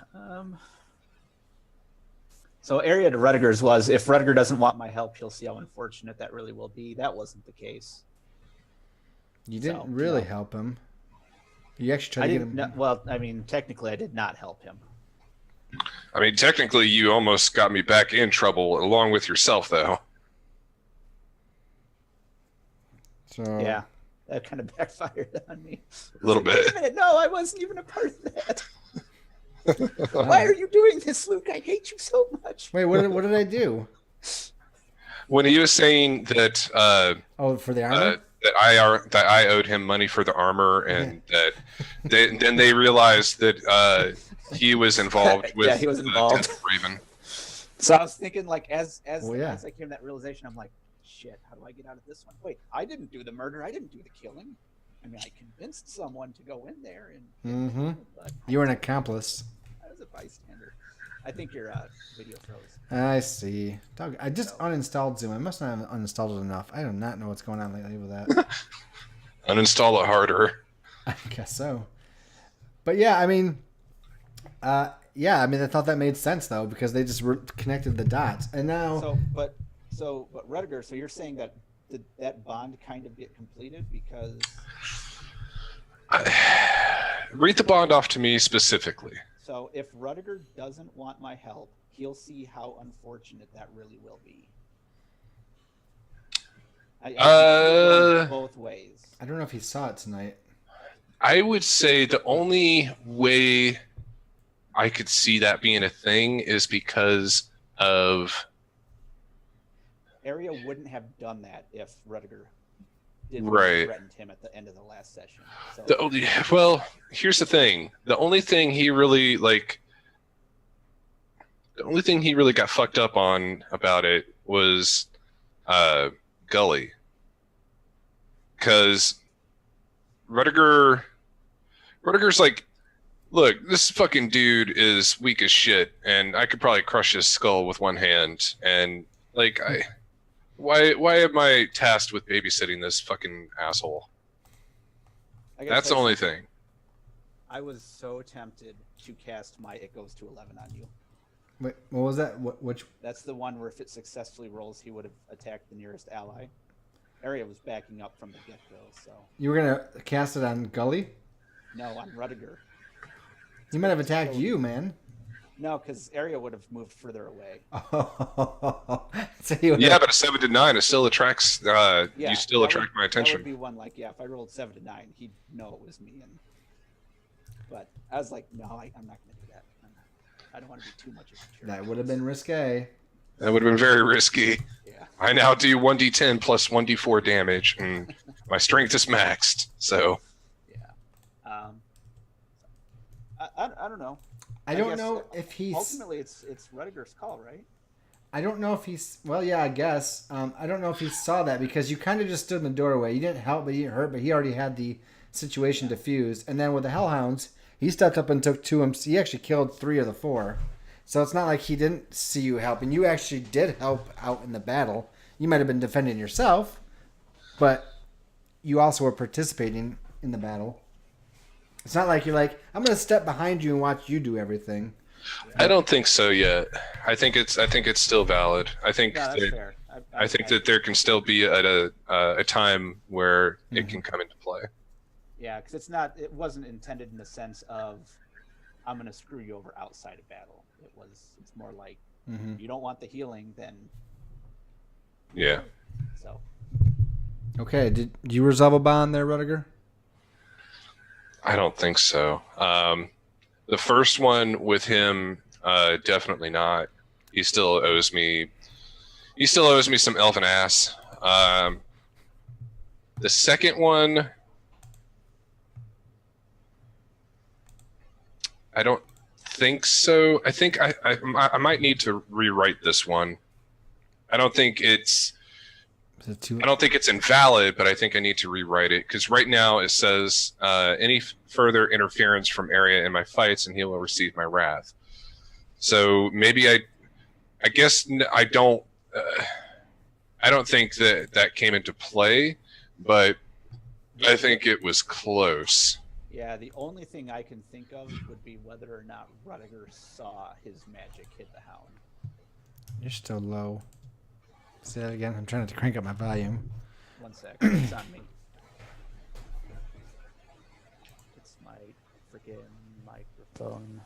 So Area to Rudiger's was, if Rudiger doesn't want my help, he'll see how unfortunate that really will be. That wasn't the case. You didn't So, really no. help him. You actually tried I to get didn't. him... No, well, I mean, technically, I did not help him. I mean, technically, you almost got me back in trouble along with yourself, though. So, Yeah, that kind of backfired on me. A little Wait a bit. minute, no, I wasn't even a part of that. Why are you doing this, Luke? I hate you so much. Wait, what did I do? When he was saying that Oh, for the armor? that I owed him money for the armor, and that then they realized that he was involved with Yeah, he was the involved. Death Raven. So I was thinking, like, as Well, yeah. I came to that realization, I'm like, shit, how do I get out of this one? Wait, I didn't do the murder. I didn't do the killing. I mean, I convinced someone to go in there, and Mhm. but You were an accomplice. I was a bystander. I think your video froze. I see. Dog, I just uninstalled Zoom. I must not have uninstalled it enough. I do not know what's going on lately with that. Uninstall it harder. I guess so. But yeah, I mean, I thought that made sense though because they just connected the dots, and now But Rudiger, so you're saying that did that bond kind of get completed because Read the bond off to me specifically. so if Rudiger doesn't want my help, he'll see how unfortunate that really will be. I think it goes both ways. I don't know if he saw it tonight. I would say the only way I could see that being a thing is because of Area wouldn't have done that if Rudiger didn't Right. threatened him at the end of the last session. So the only, well, here's the thing. The only thing he really the only thing he really got fucked up on about it was Gully, because Rudiger's like, look, this fucking dude is weak as shit, and I could probably crush his skull with one hand. And like, why am I tasked with babysitting this fucking asshole? That's the only thing. I was so tempted to cast my It Goes to 11 on you. Wait, what was that? Which? That's the one where if it successfully rolls, he would have attacked the nearest ally. Area was backing up from the get-go, so... You were going to cast it on Gully? No, on Rudiger. He might have attacked you, man. No, because Area would have moved further away. So he Yeah, but a 7 to 9, it still attracts. You still attract my That attention. would be one like, yeah, if I rolled 7 to 9, he'd know it was me. But I was like, no, I'm not going to do that. I don't want to be too much of a jerk. That would have been risque. That would have been very risky. Yeah. I now do 1d10 plus 1d4 damage, and my strength is maxed. So. Yeah. I don't know. I don't guess know if he's... Ultimately, it's Rudiger's call, right? I don't know if he's... Well, yeah, I guess. I don't know if he saw that because you kind of just stood in the doorway. You didn't help, but you didn't hurt, but he already had the situation diffused. And then with the Hellhounds, he stepped up and took 2 of them. He actually killed 3 of the 4. So it's not like he didn't see you helping. You actually did help out in the battle. You might have been defending yourself, but you also were participating in the battle. It's not like you're like, I'm going to step behind you and watch you do everything. I don't think so yet. I think it's still valid. I think No, that's fair. I think that there can still be a time where it can come into play. Yeah, because it wasn't intended in the sense of I'm going to screw you over outside of battle. It's more like you don't want the healing, then Yeah. so. Okay, did you resolve a bond there, Rudiger? I don't think so. The first one with him, definitely not. He still owes me some elven ass. The second one, I don't think so. I think I might need to rewrite this one. I don't think it's invalid, but I think I need to rewrite it because right now it says any further interference from Area in my fights and he will receive my wrath. So maybe I guess I don't think that came into play, but I think it was close. Yeah, the only thing I can think of would be whether or not Rudiger saw his magic hit the hound. You're still low. Say that again. I'm trying to crank up my volume. 1 sec. It's on me. It's my freaking microphone.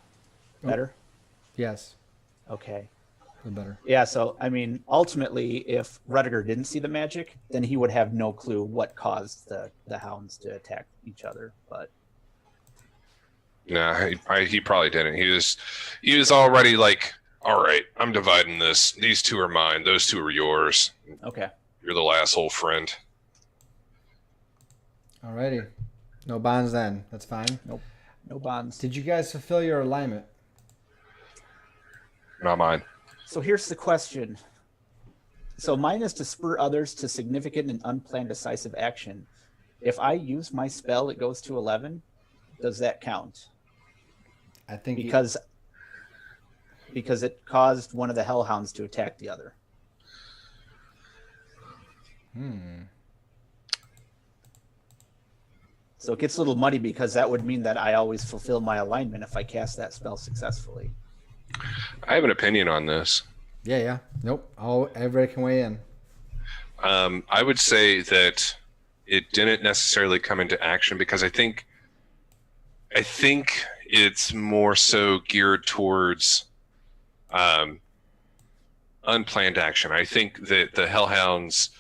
Better? Yes, Okay. the better. Yeah, so, I mean, ultimately, if Rudiger didn't see the magic, then he would have no clue what caused the hounds to attack each other. But Nah, he probably didn't. He was already like, all right, I'm dividing this. These 2 are mine. Those 2 are yours. okay. You're the asshole friend. Alrighty. No bonds then. That's fine. Nope. No bonds. Did you guys fulfill your alignment? Not mine. So here's the question. So mine is to spur others to significant and unplanned decisive action. If I use my spell, it goes to 11. Does that count? I think Because it caused one of the hellhounds to attack the other. So it gets a little muddy because that would mean that I always fulfill my alignment if I cast that spell successfully. I have an opinion on this. Yeah. Nope. Everybody can weigh in. I would say that it didn't necessarily come into action because I think it's more so geared towards unplanned action. I think that the Hellhounds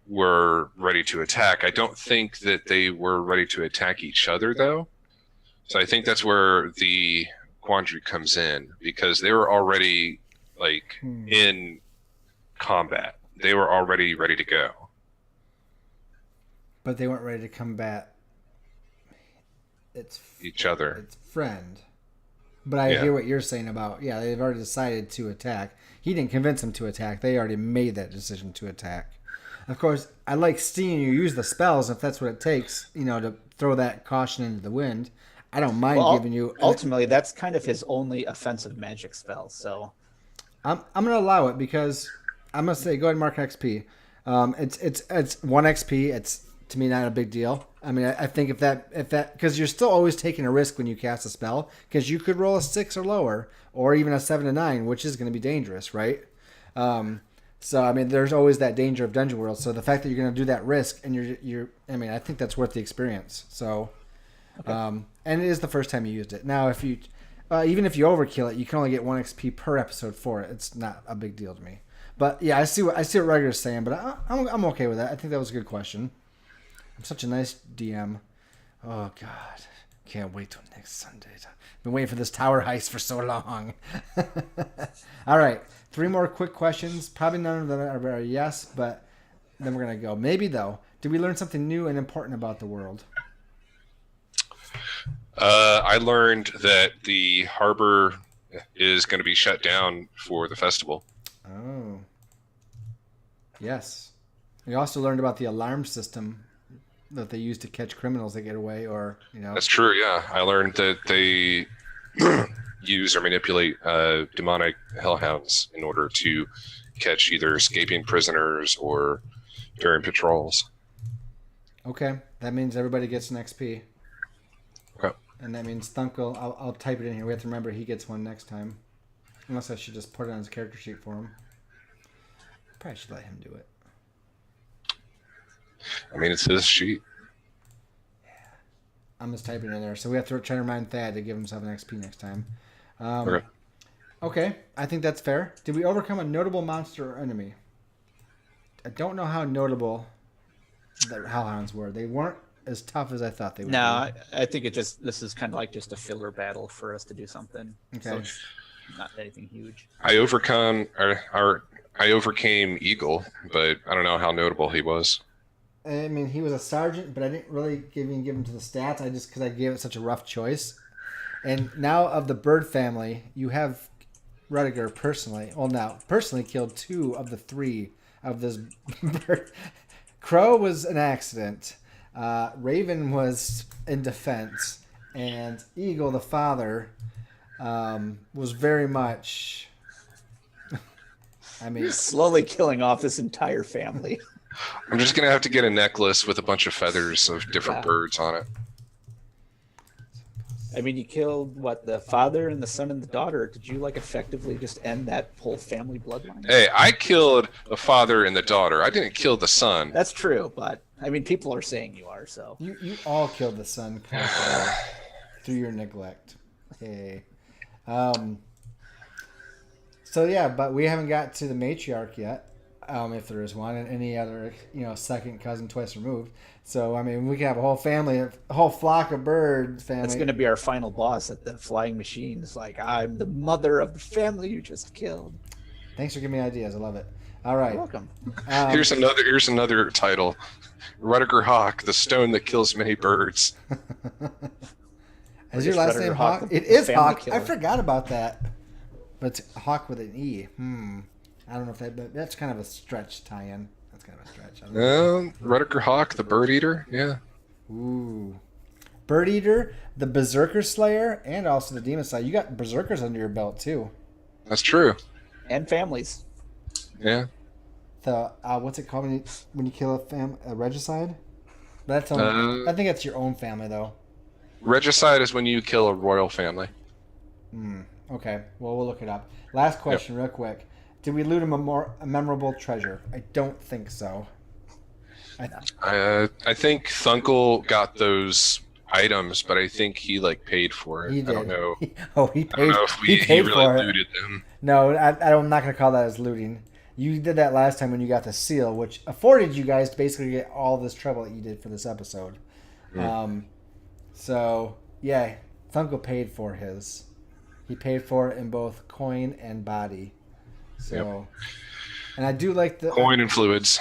were ready to attack. I don't think that they were ready to attack each other, though. So I think that's where the quandary comes in, because they were already in combat. They were already ready to go. But they weren't ready to combat each other. Its friend. But I Yeah. hear what you're saying about, they've already decided to attack. He didn't convince them to attack. They already made that decision to attack. Of course, I like seeing you use the spells if that's what it takes, to throw that caution into the wind. I don't mind giving you... Ultimately, that's kind of his only offensive magic spell, so... I'm going to allow it because I'm going to say go ahead and mark XP. It's 1 XP. It's, to me, not a big deal. I mean, I think if that because you're still always taking a risk when you cast a spell, because you could roll a 6 or lower, or even a 7 to 9, which is going to be dangerous, right? So I mean, there's always that danger of Dungeon World. So the fact that you're going to do that risk and I think that's worth the experience. So, okay. And it is the first time you used it. Now, if you even if you overkill it, you can only get 1 XP per episode for it. It's not a big deal to me. But yeah, I see what Rudiger's saying, but I'm okay with that. I think that was a good question. I'm such a nice DM. Oh, God. Can't wait till next Sunday. Been waiting for this tower heist for so long. All right. 3 more quick questions. Probably none of them are a yes, but then we're going to go. Maybe, though. Did we learn something new and important about the world? I learned that the harbor is going to be shut down for the festival. Oh. Yes. We also learned about the alarm system that they use to catch criminals that get away, or That's true. Yeah, I learned that they use or manipulate demonic hellhounds in order to catch either escaping prisoners or during patrols. Okay, that means everybody gets an XP. Okay. And that means Thunkel. I'll type it in here. We have to remember he gets one next time. Unless I should just put it on his character sheet for him. Probably should let him do it. I mean, it's his sheet. Yeah. I'm just typing it in there. So we have to try to remind Thad to give himself an XP next time. Okay, I think that's fair. Did we overcome a notable monster or enemy? I don't know how notable the Hellhounds were. They weren't as tough as I thought they would be. No, I think this is kind of like just a filler battle for us to do something. Okay. So it's not anything huge. I overcame Eagle, but I don't know how notable he was. I mean, he was a sergeant, but I didn't really give him to the stats. Because I gave it such a rough choice. And now of the bird family, you have Rudiger personally killed 2 of the 3 of this bird. Crow was an accident. Raven was in defense, and Eagle, the father, was very much. I mean, slowly killing off this entire family. I'm just gonna have to get a necklace with a bunch of feathers of different birds on it. I mean, you killed the father and the son and the daughter. Did you effectively just end that whole family bloodline? Hey, I killed the father and the daughter. I didn't kill the son. That's true, but I mean, people are saying you are. So you all killed the son through your neglect. Hey, so yeah, but we haven't got to the matriarch yet. If there is one, and any other, second cousin twice removed. So, I mean, we can have a whole family, a whole flock of birds family. That's going to be our final boss at the flying machine. It's I'm the mother of the family you just killed. Thanks for giving me ideas. I love it. All right. You're welcome. Here's another title. Rudiger Hawk, the stone that kills many birds. Is your last name Hawk? It is Hawk. Killer. I forgot about that. But it's Hawk with an E. I don't know if that's kind of a stretch tie-in. That's kind of a stretch. Rudiger Hawk, the bird eater. Yeah. Ooh. Bird eater, the berserker slayer, and also the demon slayer. You got berserkers under your belt too. That's true. And families. Yeah. The what's it called when you kill a regicide? That's only, I think that's your own family though. Regicide is when you kill a royal family. Okay. Well, we'll look it up. Last question, real quick. Did we loot a memorable treasure? I don't think so. I think Thunkel got those items, but I think he paid for it. He did. I don't know. He paid. I don't know if he paid really for looted it. them. No, I'm not going to call that as looting. You did that last time when you got the seal, which afforded you guys to basically get all this trouble that you did for this episode. So yeah, Thunkel paid for his. He paid for it in both coin and body. So, and I do like the coin and fluids.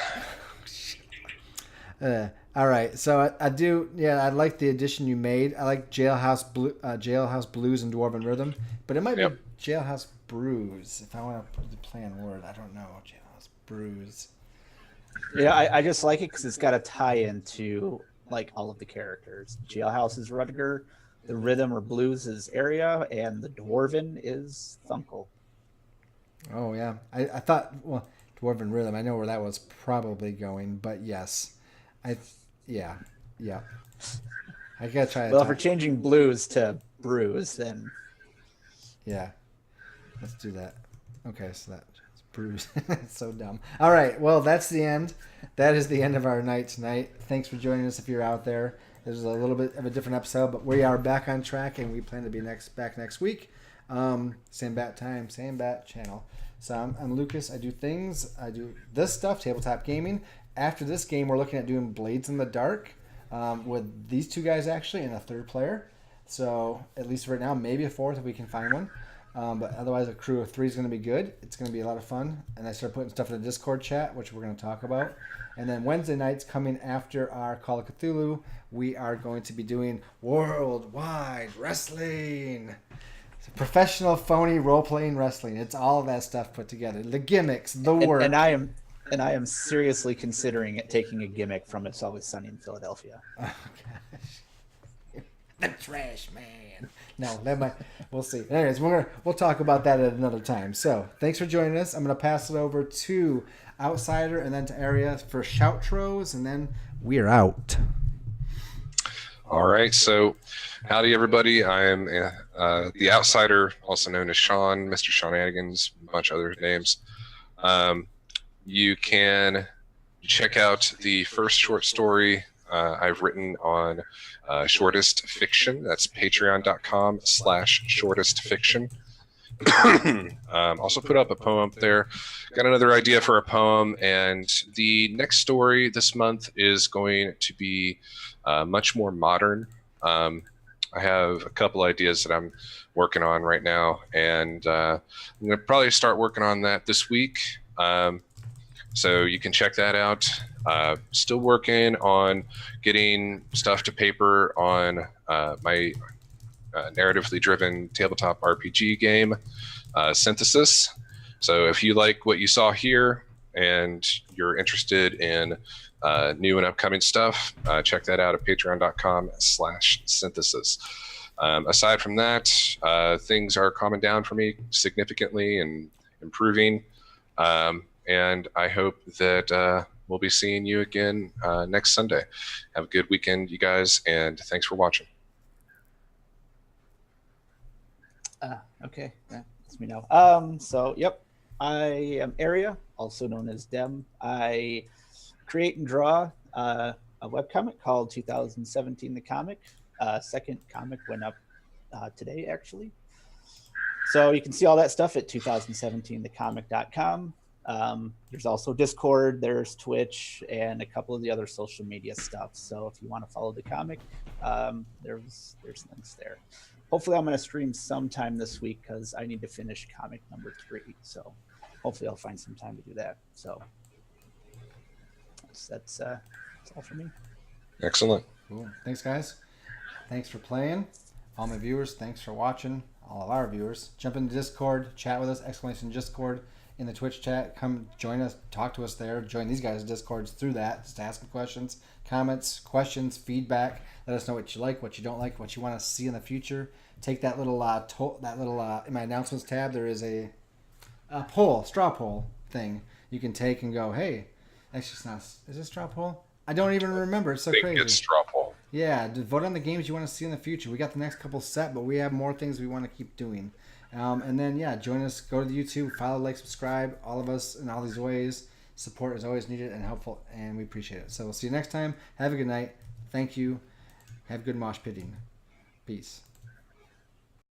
All right, so I do. Yeah, I like the addition you made. I like Jailhouse Blues and Dwarven Rhythm, but it might Yep. be Jailhouse Bruise if I want to put the play on word. I don't know. Jailhouse Bruise. Yeah, I just like it because it's got a tie-in to like all of the characters. Jailhouse is Rutger, the rhythm or blues is Area, and the Dwarven is Thunkel. Oh yeah, I thought Dwarven Rhythm. I know where that was probably going, but yes, yeah. I gotta try to. Well, if we're changing blues to Bruise, then Yeah, let's do that. Okay, so that's Bruce. It's so dumb. All right, well, that's the end. That is the end of our night tonight. Thanks for joining us if you're out there. This is a little bit of a different episode, but we are back on track, and we plan to be back next week. Same bat time, same bat channel. So I'm Lucas. I do things. I do this stuff, tabletop gaming. After this game, we're looking at doing Blades in the Dark with these two guys, actually, and a third player. So at least right now, maybe a fourth if we can find one. But otherwise, a crew of 3 is going to be good. It's going to be a lot of fun. And I start putting stuff in the Discord chat, which we're going to talk about. And then Wednesday nights, coming after our Call of Cthulhu, we are going to be doing Worldwide Wrestling. It's professional, phony, role-playing wrestling. It's all of that stuff put together. The gimmicks, the work. and I am seriously considering taking a gimmick from It's Always Sunny in Philadelphia. Oh, gosh. The trash man. No, that might. We'll see. Anyways, we'll talk about that at another time. So, thanks for joining us. I'm gonna pass it over to Outsider and then to Area for shoutros, and then we're out. All right, so howdy everybody. I am the Outsider, also known as Sean, Mr. Shenanigans, a bunch of other names. You can check out the first short story I've written on Shortest Fiction. That's patreon.com/shortest fiction. Also put up a poem up there. Got another idea for a poem, and the next story this month is going to be much more modern. I have a couple ideas that I'm working on right now, and I'm going to probably start working on that this week. So you can check that out. Still working on getting stuff to paper on my narratively driven tabletop RPG game, Synthesis. So if you like what you saw here and you're interested in new and upcoming stuff, check that out at patreon.com/synthesis. Aside from that, things are calming down for me significantly and improving. And I hope that we'll be seeing you again next Sunday. Have a good weekend, you guys, and thanks for watching. Okay, yeah, that's me now. So, yep, I am Area, also known as Dem. I create and draw a webcomic called 2017 The Comic. Second comic went up today, actually. So you can see all that stuff at 2017thecomic.com. There's also Discord, there's Twitch, and a couple of the other social media stuff. So if you want to follow the comic, there's links there. Hopefully I'm going to stream sometime this week because I need to finish comic number 3. So hopefully I'll find some time to do that. So that's all for me. Excellent. Cool. Thanks, guys. Thanks for playing. All my viewers, thanks for watching. All of our viewers, jump into Discord, chat with us, !Discord. In the Twitch chat, come join us, talk to us there. Join these guys' Discords through that. Just ask them questions, comments, questions, feedback. Let us know what you like, what you don't like, what you want to see in the future. Take that little in my announcements tab. There is a straw poll thing you can take and go, hey, actually it's not. Is it a straw poll? I don't even remember. It's so Big crazy. good straw poll. Yeah, vote on the games you want to see in the future. We got the next couple set, but we have more things we want to keep doing. And then, join us. Go to the YouTube, follow, like, subscribe. All of us in all these ways. Support is always needed and helpful, and we appreciate it. So we'll see you next time. Have a good night. Thank you. Have good mosh pitting. Peace.